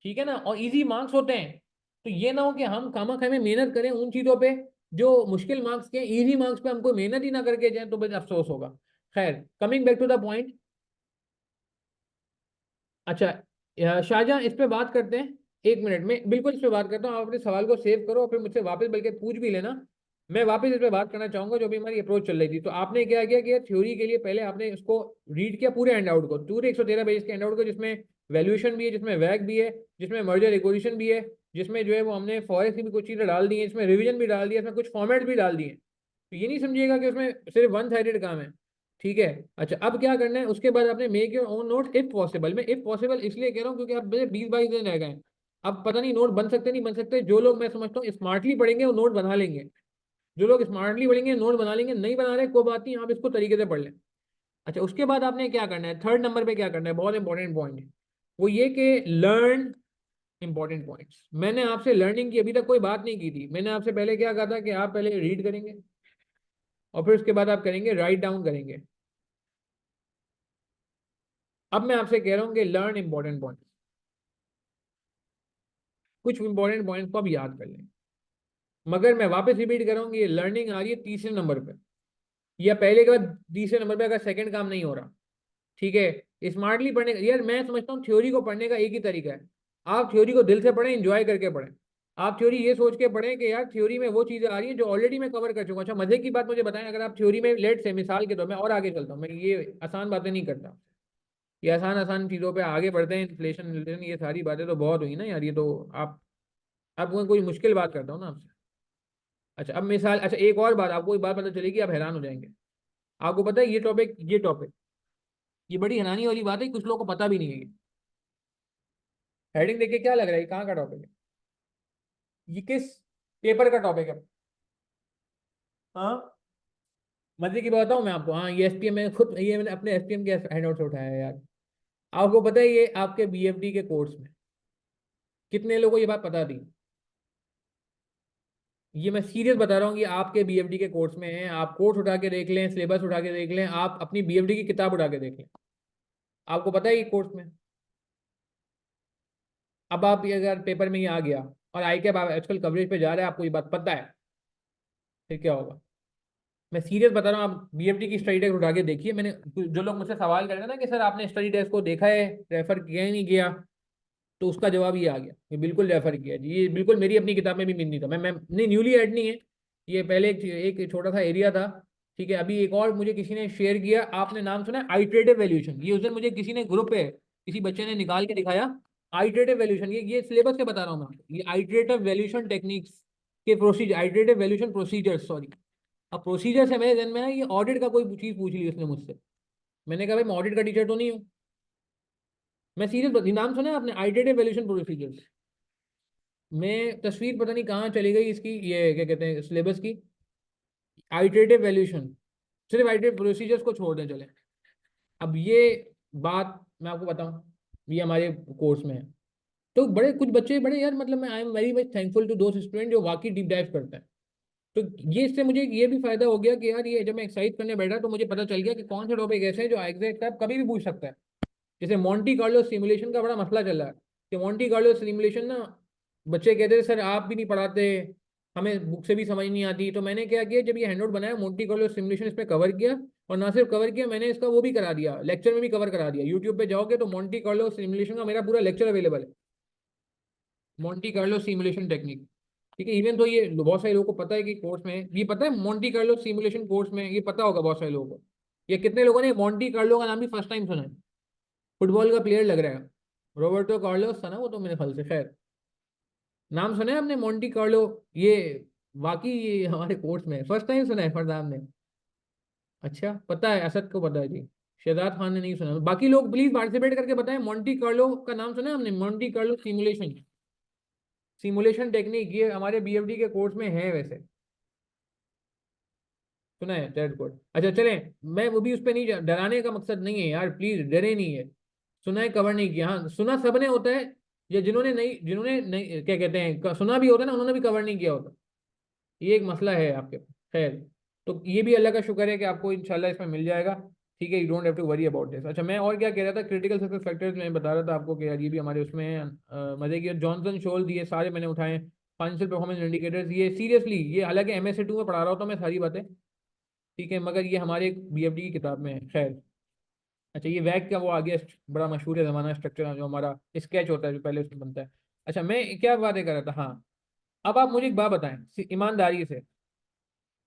ठीक है ना, और इजी मार्क्स होते हैं। तो ये ना हो कि हम खामा में मेहनत करें उन चीजों पे जो मुश्किल मार्क्स के, इजी मार्क्स पे हमको मेहनत ही ना करके जाए, तो बस अफसोस होगा। खैर, coming back to the point. अच्छा, शाहजहां, इस पे बात करते हैं। एक मिनट में बिल्कुल इस पे बात करता हूँ, आप अपने सवाल को सेव करो और फिर मुझसे वापस बल्कि पूछ भी लेना। मैं वापस इस पे बात करना चाहूंगा जो भी हमारी अप्रोच चल रही थी। तो आपने क्या किया कि थ्योरी के लिए पहले आपने उसको रीड किया, पूरे हैंडआउट को, पूरे 113 पेज के हैंडआउट को, जिसमें वैल्यूएशन भी है, जिसमें वैग भी है, जिसमें मर्जर एक्विजिशन भी है, जिसमें जो है वो हमने फॉरेक्स की भी कुछ चीजें डाल दी है, इसमें रिवीजन भी डाल दिया, इसमें कुछ फॉर्मेट भी डाल दिए। तो ये नहीं समझिएगा कि उसमें सिर्फ वन साइडेड काम है। ठीक है। अच्छा, अब क्या करना है उसके बाद आपने make your own note if possible. मैं इफ पॉसिबल इसलिए कह रहा हूँ क्योंकि अब मेरे 20-22 दिन रह गए हैं। अब पता नहीं नोट बन सकते नहीं बन सकते। जो लोग, मैं समझता हूँ, स्मार्टली पढ़ेंगे वो नोट बना लेंगे। जो लोग स्मार्टली पढ़ेंगे नोट बना लेंगे, नहीं बना रहे कोई बात नहीं, आप इसको तरीके से पढ़ लें। अच्छा, उसके बाद आपने क्या करना है, थर्ड नंबर पे क्या करना है, बहुत इंपॉर्टेंट पॉइंट है वो ये कि लर्न इंपॉर्टेंट पॉइंट्स। मैंने आपसे लर्निंग की अभी तक कोई बात नहीं की थी। मैंने आपसे पहले क्या कहा था कि आप पहले रीड करेंगे और फिर उसके बाद आप करेंगे राइट डाउन करेंगे। अब मैं आपसे कह रहा हूँ कि लर्न इंपॉर्टेंट पॉइंट्स। कुछ इंपॉर्टेंट पॉइंट्स को आप याद कर लें। मगर मैं वापस रिपीट कर रहा हूँ, ये लर्निंग आ रही है तीसरे नंबर पे या पहले के बाद तीसरे नंबर पे, अगर सेकंड काम नहीं हो रहा। ठीक है, स्मार्टली पढ़ने का यार, मैं समझता हूँ थ्योरी को पढ़ने का एक ही तरीका है। आप थ्योरी को दिल से पढ़ें, एंजॉय करके पढ़ें। आप थ्योरी ये सोच के पढ़ें कि यार थ्योरी में वो चीजें आ रही हैं जो ऑलरेडी मैं कवर कर चुका हूँ। अच्छा, मजे की बात मुझे बताएं, अगर आप थ्योरी में लेट से मिसाल के तौर में, और आगे चलता हूँ मैं, ये आसान बातें नहीं करता, ये आसान आसान चीजों पे आगे बढ़ते हैं। इन्फ्लेशन ये सारी बातें तो बहुत हुई ना यार, ये तो आप, अब मैं कोई मुश्किल बात करता हूँ ना आपसे। अच्छा, अब मिसाल, अच्छा एक और बात, आपको एक बात पता चलेगी, आप हैरान हो जाएंगे। आपको पता है ये टॉपिक ये बड़ी हैरानी वाली बात है, कुछ लोगों को पता भी नहीं है। हेडिंग देख के क्या लग रहा है, ये कहाँ का टॉपिक है, ये किस पेपर का टॉपिक है? हाँ, मजे की बात बताऊं मैं आपको, हाँ ये एसपीएम में खुद, ये मैंने अपने एसपीएम के हैंडआउट से उठाया है यार। आपको पता है ये आपके बीएफडी के कोर्स में कितने लोगों को ये बात पता थी? ये मैं सीरियस बता रहा हूँ, ये आपके बीएफडी के कोर्स में है। आप कोर्स उठा के देख लें, सिलेबस उठा के देख लें, आप अपनी बीएफडी की किताब उठा के देख लें, आपको पता है ये कोर्स में। अब आप ये अगर पेपर में ये आ गया और आई के बाद आजकल कवरेज पे जा रहा है, आपको ये बात पता है, फिर क्या होगा? मैं सीरियस बता रहा हूँ, आप बीएफडी की स्टडी डेस्क उठा के देखिए। मैंने, जो लोग मुझसे सवाल कर रहे थे ना कि सर आपने स्टडी डेस्क को देखा है, रेफर किया ही नहीं किया, तो उसका जवाब ये आ गया, ये बिल्कुल रेफर किया जी, ये बिल्कुल मेरी अपनी किताब में भी मिल नहीं था। मैं नहीं, न्यूली ऐड नहीं है, ये पहले एक छोटा सा एरिया था। ठीक है, अभी एक और मुझे किसी ने शेयर किया, आपने नाम सुना आइट्रेटिव वैल्यूएशन? ये उस दिन मुझे किसी ने ग्रुप पे, किसी बच्चे ने निकाल के दिखाया। आइट्रेटिव वैल्यूएशन, ये सिलेबस से बता रहा हूँ मैं आपको। ये आइट्रेटिव वैल्यूएशन टेक्निक्स के procedure, iterative valuation procedure, sorry. अब प्रोसीजर से मेरे जन्म में है, ये ऑडिट का कोई चीज पूछ ली उसने मुझसे। मैंने कहा भाई मैं ऑडिट का टीचर तो नहीं हूँ। मैं सीरियस, नाम सुना है आपने आइट्रेटिव वैल्यूएशन प्रोसीजर्स? मैं तस्वीर पता नहीं कहाँ चली गई इसकी, ये क्या कहते हैं सिलेबस की, आइट्रेटिव वैल्यूएशन, सिर्फ आइट्रेटिव प्रोसीजर्स को छोड़ दें चले। अब ये बात मैं आपको बताऊं, ये हमारे कोर्स में है। तो बड़े कुछ बच्चे बड़े यार, मतलब मैं I am very much thankful to दोस्त स्टूडेंट जो वाकई डीप डाइव करते हैं। तो ये इससे मुझे ये भी फायदा हो गया कि यार ये जब मैं एक्सरसाइज करने बैठा तो मुझे पता चल गया कि कौन से टॉपिक ऐसे हैं जो एग्जैक्ट कभी भी पूछ सकता है। जैसे मोंटी कार्लो सिमुलेशन का बड़ा मसला चल रहा है कि मोंटी कार्लो सिमुलेशन ना, बच्चे कहते थे सर आप भी नहीं पढ़ाते, हमें बुक से भी समझ नहीं आती। तो मैंने क्या किया, जब ये हैंडआउट बनाया, मोंटी कार्लो सिमुलेशन इसमें कवर किया, और ना सिर्फ कवर किया, मैंने इसका वो भी करा दिया, लेक्चर में भी कवर करा दिया। यूट्यूब पे जाओगे तो मोंटी कार्लो सिमुलेशन का मेरा पूरा लेक्चर अवेलेबल है, मोंटी कार्लो सिमुलेशन टेक्निक। ठीक है, इवन तो ये बहुत सारे लोगों को पता है कि कोर्स में ये पता है, मोंटी कार्लो सिमुलेशन कोर्स में ये पता होगा बहुत सारे लोगों को। ये कितने लोगों ने मोंटी कार्लो का नाम भी फर्स्ट टाइम सुना है? फुटबॉल का प्लेयर लग रहा है, रॉबर्टो कार्लोस था ना वो, तो मेरे ख्याल से, खैर नाम सुना है आपने मोंटी कार्लो? ये वाकई ये हमारे कोर्स में फर्स्ट टाइम सुना है फरदान ने? अच्छा, पता है, असद को पता है जी, शहजाद खान ने नहीं सुना। बाकी लोग प्लीज पार्टिसिपेट करके बताएं, मोंटी कार्लो का नाम सुना है हमने? Monte Carlo simulation, simulation technique, ये हमारे बीएफडी के कोर्स में है वैसे, सुना है? That good. अच्छा चलें, मैं वो भी उस पर नहीं डराने का मकसद नहीं है यार, प्लीज डरे नहीं है। सुना है, कवर नहीं किया, हाँ सुना सबने होता है, या जिन्होंने नहीं क्या कहते हैं सुना भी होता है ना, उन्होंने भी कवर नहीं किया होता। ये एक मसला है आपके पास, खैर। तो ये भी अल्लाह का शुक्र है कि आपको इंशाल्लाह इसमें मिल जाएगा। ठीक है, you don't have to worry about this. अच्छा, मैं और क्या कह रहा था, क्रिटिकल सक्सेस फैक्टर्स मैं बता रहा था आपको कि यार ये भी हमारे उसमें है। मजे की जॉनसन शोल दिए सारे मैंने उठाए, फाइनेंशियल परफॉर्मेंस इंडिकेटर्स, ये सीरियसली, ये हालांकि एमएसए 2 में पढ़ा रहा होता हूँ मैं सारी बातें, ठीक है, मगर ये हमारे BFD की किताब में है। खैर, अच्छा ये वैग का वो आ गया, बड़ा मशहूर है ज़माना स्ट्रक्चर जो हमारा स्केच होता है जो पहले उसमें बनता है। अच्छा मैं क्या बातें कर रहा था, हाँ, अब आप मुझे एक बात बताएं ईमानदारी से,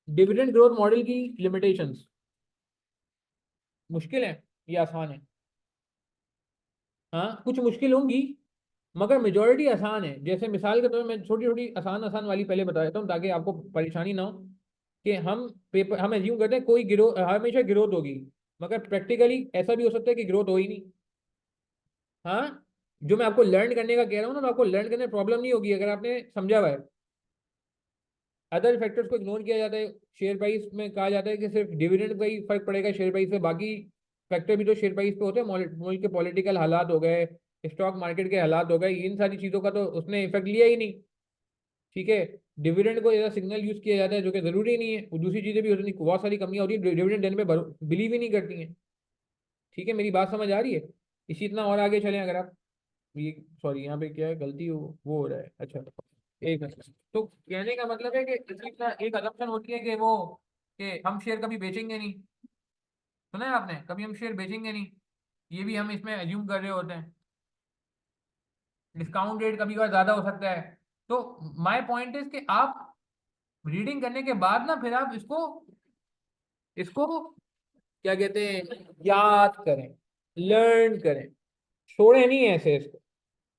डिविडेंड ग्रोथ मॉडल की लिमिटेशंस मुश्किल है या आसान है? हाँ कुछ मुश्किल होंगी, मगर मेजोरिटी आसान है। जैसे मिसाल के तौर पर मैं छोटी छोटी आसान आसान वाली पहले बता देता हूँ ताकि आपको परेशानी ना हो। कि हम एज्यूम करते हैं कोई ग्रोथ हमेशा ग्रोथ होगी, मगर प्रैक्टिकली ऐसा भी हो सकता है कि ग्रोथ हो ही नहीं। हाँ, जो मैं आपको लर्न करने का कह रहा हूँ ना, तो आपको लर्न करने में प्रॉब्लम नहीं होगी अगर आपने समझा हुआ है। अदर फैक्टर्स को इग्नोर किया जाता है, शेयर प्राइस में कहा जाता है कि सिर्फ डिविडेंड का ही फर्क पड़ेगा शेयर प्राइस पे, बाकी फैक्टर भी तो शेयर प्राइस पे होते हैं। मुल्क के पॉलिटिकल हालात हो गए, स्टॉक मार्केट के हालात हो गए, इन सारी चीज़ों का तो उसने इफेक्ट लिया ही नहीं। ठीक है, डिविडेंड को ऐसा सिग्नल यूज किया जाता है जो कि जरूरी नहीं है, और दूसरी चीजें भी होती, बहुत सारी कमियां होती है डिविडेंड देने में बिलीव ही नहीं करती हैं। ठीक है, मेरी बात समझ आ रही है? इसी इतना और आगे चलें अगर आप, ये सॉरी यहाँ पे क्या है गलती वो हो रहा है। अच्छा एक मिनट, तो कहने का मतलब है कि इसमें ना एक असम्पशन होती है कि वो, कि हम शेयर कभी बेचेंगे नहीं। सुना है आपने, कभी हम शेयर बेचेंगे नहीं, ये भी हम इसमें एज्यूम कर रहे होते हैं। डिस्काउंट रेट कभी कभार ज्यादा हो सकता है। तो माय पॉइंट इज कि आप रीडिंग करने के बाद ना फिर आप इसको इसको क्या कहते हैं, याद करें, लर्न करें, छोड़े नहीं ऐसे इसको,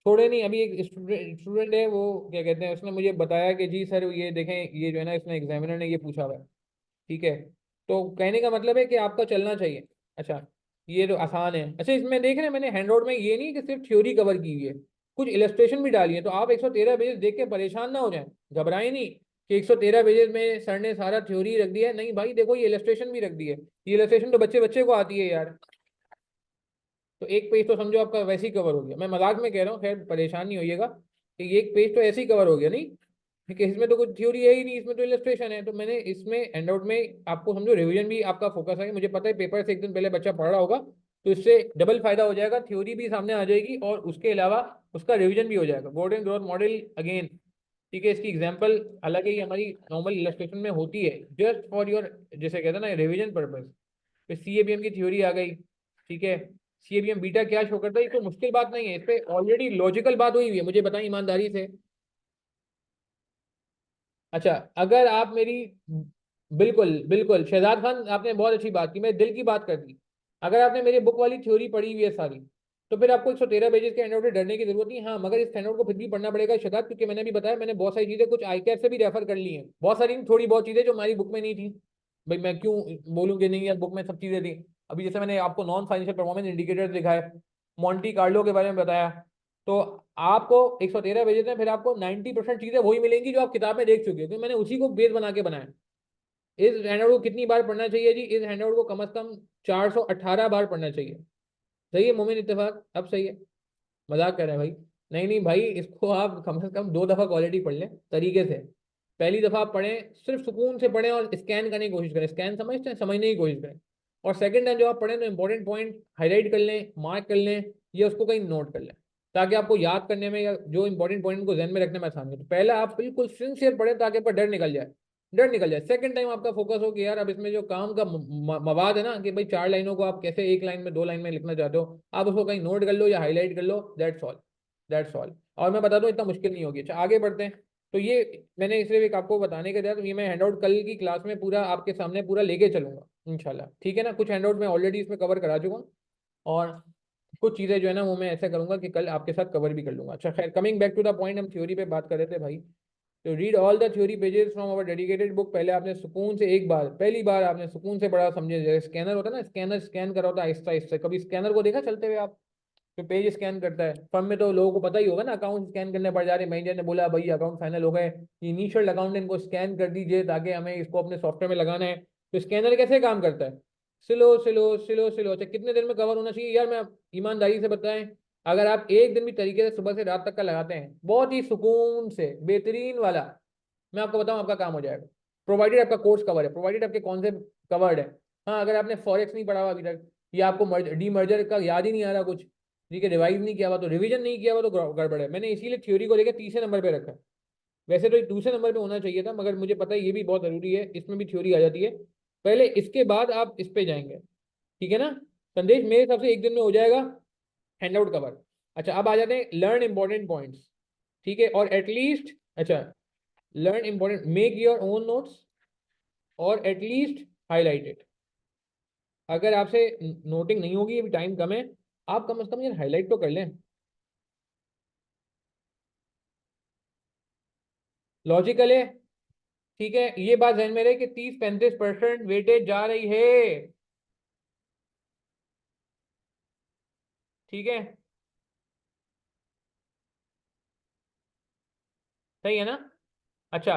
छोड़े नहीं। अभी एक स्टूडेंट है, वो क्या कहते हैं, उसने मुझे बताया कि जी सर ये देखें, ये जो है ना इसमें एग्जामिनर ने ये पूछा हुआ है। ठीक है, तो कहने का मतलब है कि आपका चलना चाहिए। अच्छा, ये तो आसान है। अच्छा इसमें देख रहे हैं मैंने हैंड में ये नहीं कि सिर्फ थ्योरी कवर की हुई है, कुछ इलस्ट्रेशन भी डाली है, तो आप 113 पेजेस देख के परेशान ना हो जाए, घबराए नहीं कि 113 पेजेस में सर ने सारा थ्योरी रख दिया है। नहीं भाई देखो, ये इलस्ट्रेशन भी रख दी है। ये इलस्ट्रेशन तो बच्चे बच्चे को आती है यार। तो एक पेज तो समझो आपका वैसे ही कवर हो गया, मैं मजाक में कह रहा हूँ, खैर परेशान नहीं होइएगा, कि ये एक पेज तो ऐसे ही कवर हो गया। नहीं, क्योंकि इसमें तो कुछ थ्योरी है ही नहीं, इसमें तो इलस्ट्रेशन है। तो मैंने इसमें हैंडआउट में आपको समझो रिवीजन भी आपका फोकस है, मुझे पता है पेपर से एक दिन पहले बच्चा पढ़ रहा होगा, तो इससे डबल फायदा हो जाएगा, थ्योरी भी सामने आ जाएगी और उसके अलावा उसका रिवीजन भी हो जाएगा। गोल्डन ग्रोथ मॉडल अगेन, ठीक है, इसकी एग्जांपल हालांकि हमारी नॉर्मल इलस्ट्रेशन में होती है, जस्ट फॉर योर, जैसे कहते हैं ना, रिवीजन पर्पज। फिर CABM की थ्योरी आ गई। ठीक है, CABM बीटा क्या शो करता है, ये तो मुश्किल बात नहीं है, इस पे ऑलरेडी लॉजिकल बात हुई हुई है, मुझे बताएं ईमानदारी से। अच्छा अगर आप मेरी, बिल्कुल बिल्कुल शहजाद खान, आपने बहुत अच्छी बात की, मैं दिल की बात कर दी। अगर आपने मेरी बुक वाली थ्योरी पढ़ी हुई है सारी, तो फिर आपको 113 पेजेस के हैंडआउट से डरने की जरूरत नहीं। हाँ मगर इस हैंडआउट को फिर भी पढ़ना पड़ेगा शहजाद, क्योंकि मैंने भी बताया मैंने बहुत सारी चीजें कुछ ICAP से भी रेफर कर ली हैं, बहुत सारी थोड़ी बहुत चीजें जो हमारी बुक में नहीं थी। भाई मैं क्यों बोलूँ कि नहीं यार बुक में सब चीजें थी। अभी जैसे मैंने आपको नॉन फाइनेंशियल परफॉर्मेंस इंडिकेटर्स दिखाए, मॉन्टी कार्लो के बारे में बताया, तो आपको 113 पेजेस में फिर आपको 90% चीजें वही मिलेंगी जो आप किताब में देख चुके हो, क्योंकि मैंने उसी को बेस बना के बनाया। इस हैंडआउट को कितनी बार पढ़ना चाहिए जी, इस हैंडआउट को कम से कम 418 बार पढ़ना चाहिए। सही है मोमिन इत्तेफाक, अब सही है? मजाक कर रहे हैं भाई? नहीं नहीं भाई, इसको आप कम से कम 2 दफा क्वालिटी पढ़ लें तरीके से। पहली दफा आप पढ़ें, सिर्फ सुकून से पढ़ें और स्कैन करने की कोशिश करें, स्कैन समझते हैं, समझने की कोशिश करें। और सेकंड टाइम जब आप पढ़ें तो इंपॉर्टेंट पॉइंट हाईलाइट कर लें, मार्क कर लें, या उसको कहीं नोट कर लें, ताकि आपको याद करने में या जो इंपॉर्टेंट पॉइंट को जहन में रखने में आसानी हो। तो पहला आप बिल्कुल सिंसियर पढ़ें ताकि आपका डर निकल जाए, डर निकल जाए। सेकंड टाइम आपका फोकस हो कि यार अब इसमें जो काम का मवाद है ना, कि भाई 4 लाइनों को आप कैसे एक लाइन में 2 लाइन में लिखना चाहते हो, आप उसको कहीं नोट कर लो या हाईलाइट कर लो, दैट्स ऑल, दैट्स ऑल। और मैं बता दूं इतना मुश्किल नहीं होगी। अच्छा आगे बढ़ते हैं। तो ये मैंने सिर्फ एक आपको बताने के दिया, तो ये मैं हैंडआउट कल की क्लास में पूरा आपके सामने पूरा लेके चलूंगा इंशाल्लाह। ठीक है ना, कुछ हैंडआउट मैं ऑलरेडी इसमें कवर करा चुका हूँ, और कुछ चीज़ें जो है ना वो मैं ऐसा करूंगा कि कल आपके साथ कवर भी कर लूंगा। अच्छा खैर, coming back to the point, हम थ्योरी पे बात कर रहे थे भाई। तो read all the theory pages from our dedicated book. पहले आपने सुकून से, एक बार पहली बार आपने सुकून से पढ़ा, समझे, जैसे स्कैनर होता है ना, स्कैनर स्कैन करा होता है आहिस्ता आहिस्ता। कभी स्कैनर को देखा चलते हुए आप, तो पेज स्कैन करता है। फर्म में तो लोगों को पता ही होगा ना, अकाउंट स्कैन करने पड़ जा रहे हैं, मैनेजर ने बोला भाई अकाउंट फाइनल हो गए, इनिशियल अकाउंट इनको स्कैन कर दीजिए ताकि हमें इसको अपने सॉफ्टवेयर में लगाना है। तो स्कैनर कैसे काम करता है, स्लो स्लो स्लो स्लो। अच्छा कितने देर में कवर होना चाहिए यार, मैं ईमानदारी से बताएं, अगर आप एक दिन भी तरीके से सुबह से रात तक का लगाते हैं बहुत ही सुकून से बेहतरीन वाला, मैं आपको बताऊं आपका काम हो जाएगा। प्रोवाइडेड आपका कोर्स कवर है, प्रोवाइडेड आपके कॉन्सेप्ट कवर्ड है। हाँ अगर आपने फॉरेक्स नहीं पढ़ा हुआ अभी तक, या आपको डी मर्जर का याद ही नहीं आ रहा कुछ, ठीक है, रिवाइज नहीं किया हुआ, तो रिवीजन नहीं किया हुआ, तो गड़बड़ है। मैंने इसीलिए थ्योरी को लेकर तीसरे नंबर पे रखा है। वैसे तो ये दूसरे नंबर पे होना चाहिए था, मगर मुझे पता है ये भी बहुत जरूरी है, इसमें भी थ्योरी आ जाती है। पहले इसके बाद आप इस पे जाएंगे, ठीक है ना। संदेश मेरे हिसाब से एक दिन में हो जाएगा हैंडआउट कवर। अच्छा अब आ जाते हैं लर्न इंपॉर्टेंट पॉइंट्स, ठीक है। और एटलीस्ट, अच्छा, learn important, make your own notes और एटलीस्ट हाईलाइट इट। अगर आपसे नोटिंग नहीं होगी, अभी टाइम कम है, आप कम से कम ये हाईलाइट तो कर लें। लॉजिकल है, ठीक है। ये बात ध्यान में रहे कि 30-35% वेटेज जा रही है, ठीक है, सही है ना। अच्छा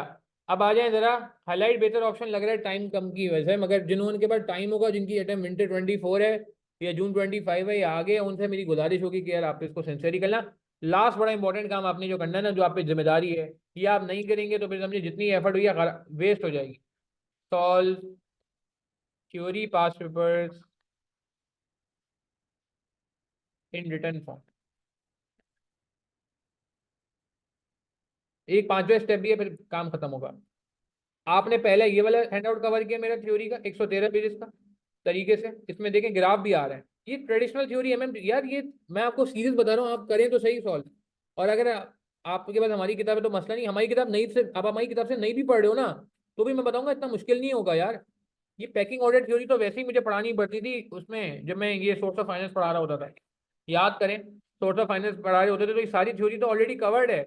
अब आ जाए जरा, हाईलाइट बेहतर ऑप्शन लग रहा है टाइम कम की वजह से, मगर जिन्होंने के पास टाइम होगा, जिनकी अटेम्प्ट विंटर 24 है या जून 25 है या आगे है, उनसे मेरी गुजारिश होगी कि यार आप इसको सिंसियरली करना। लास्ट बड़ा इंपॉर्टेंट काम आपने जो करना है ना, जो आप पे जिम्मेदारी है, ये आप नहीं करेंगे तो फिर समझिए जितनी एफर्ट हुई है वेस्ट हो जाएगी। Solve theory past papers in return form. एक पांचवा स्टेप भी है, फिर काम खत्म होगा। आपने पहले ये वाला हैंडआउट कवर किया मेरा थ्योरी का 113 पेजेस का तरीके से, इसमें देखें ग्राफ भी आ रहा है। ये ट्रेडिशनल थ्योरी है मैम यार, ये मैं आपको सीरीज बता रहा हूँ, आप करें तो सही सॉल्व। और अगर आपके पास हमारी किताब है तो मसला नहीं, हमारी किताब नहीं से आप हमारी किताब से नहीं भी पढ़ रहे हो ना, तो भी मैं बताऊंगा इतना मुश्किल नहीं होगा यार। ये पैकिंग ऑर्डर थ्योरी तो वैसे ही मुझे पढ़ानी पड़ती थी उसमें, जब मैं ये सोर्स ऑफ फाइनेंस पढ़ा रहा होता था, याद करें, सोर्स ऑफ फाइनेंस पढ़ा रहे होते थे, तो ये सारी थ्योरी तो ऑलरेडी कवर्ड है,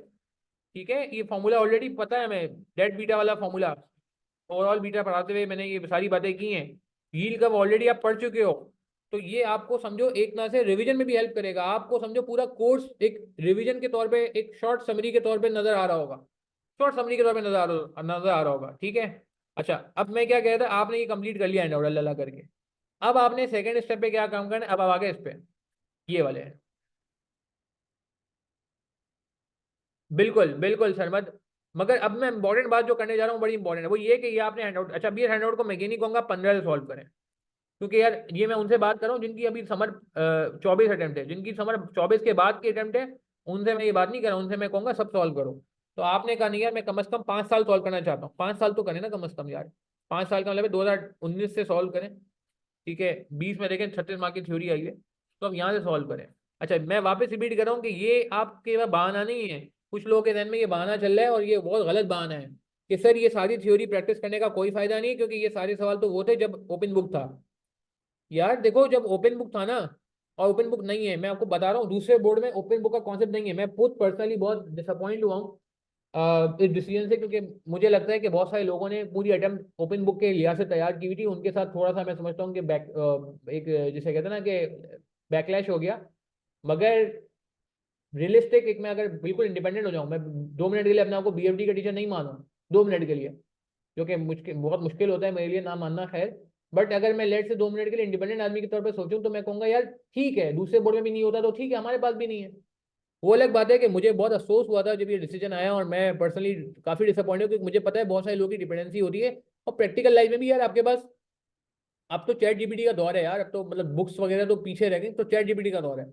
ठीक है। ये फॉर्मूला ऑलरेडी पता है हमें, डेट बीटा वाला फॉर्मूला, ओवरऑल बीटा पढ़ाते हुए मैंने ये सारी बातें की हैं। यील्ड कर्व ऑलरेडी आप पढ़ चुके हो, तो ये आपको समझो एक तरह से रिवीजन में भी हेल्प करेगा। आपको समझो पूरा कोर्स एक रिवीजन के तौर पे, एक शॉर्ट समरी के तौर पे नजर आ रहा होगा, शॉर्ट समरी के तौर पे नजर आ रहा होगा, ठीक है। अच्छा अब मैं क्या कह रहा था, आपने ये कंप्लीट कर लिया हैंड अल्लाह करके। अब आपने सेकंड स्टेप पे क्या काम करना है, अब आप आगे इस पे, ये वाले हैं। बिल्कुल बिल्कुल सरमद, मगर अब मैं इंपॉर्टेंट बात जो करने जा रहा हूँ बड़ी इंपॉर्टेंट है, वो ये कि ये आपने हैंडआउट, अच्छा अभी हैंडआउट को मैं ये नहीं कहूँगा 15 से सॉल्व करें, क्योंकि यार ये मैं उनसे बात कर रहा हूँ जिनकी अभी समर 24 अटेम्प्ट है, जिनकी समर 24 के बाद की अटेम्प्ट है, उनसे मैं ये बात नहीं कर रहा हूँ, उनसे मैं कहूँगा सब सॉल्व करो। तो आपने कहा नहीं यार मैं कम से कम 5 साल सॉल्व करना चाहता हूँ, 5 साल तो करें ना कम से कम यार। 5 साल का मतलब 2019 से सॉल्व करें, ठीक है। 20 में देखें 36 मार्क की थ्योरी आई है, तो अब यहाँ से सॉल्व करें। अच्छा मैं वापस रिपीट कर रहा हूँ कि ये आपके पास बहाना नहीं है, कुछ लोगों के ध्यान में ये बहाना चल रहा है और ये बहुत गलत बहाना है कि सर ये सारी थ्योरी प्रैक्टिस करने का कोई फायदा नहीं, क्योंकि ये सारे सवाल तो वो थे जब ओपन बुक था। यार देखो जब ओपन बुक था ना, और ओपन बुक नहीं है, मैं आपको बता रहा हूँ दूसरे बोर्ड में ओपन बुक का कॉन्सेप्ट नहीं है। मैं खुद पर्सनली बहुत डिसअपॉइंट हुआ हूँ इस डिसीजन से, क्योंकि मुझे लगता है कि बहुत सारे लोगों ने पूरी अटेम्प्ट ओपन बुक के लिहाज से तैयार की हुई थी, उनके साथ थोड़ा सा मैं समझता हूँ कि एक जिसे कहते हैं ना कि बैकलैश हो गया। मगर रियलिस्टिक एक, मैं अगर बिल्कुल इंडिपेंडेंट हो जाऊँ, मैं 2 मिनट के लिए अपने आपको बीएफडी का टीचर नहीं मानूँ, 2 मिनट के लिए, जो कि मुश्किल, बहुत मुश्किल होता है मेरे लिए ना मानना, खैर। बट अगर मैं लेट से 2 मिनट के लिए इंडिपेंडेंट आदमी के तौर पर सोचूं, तो मैं कहूंगा यार ठीक है, दूसरे बोर्ड में भी नहीं होता तो ठीक है, हमारे पास भी नहीं है। वो अलग बात है कि मुझे बहुत अफसोस हुआ था जब ये डिसीजन आया, और मैं पर्सनली काफी डिसअपॉइंट हूँ, क्योंकि मुझे पता है बहुत सारे लोगों की डिपेंडेंसी होती है। और प्रैक्टिकल लाइफ में भी यार आपके पास, अब तो चैट जीपीटी का दौर है यार, अब तो मतलब बुक्स वगैरह तो पीछे रह गई, तो चैट जीपीटी का दौर है।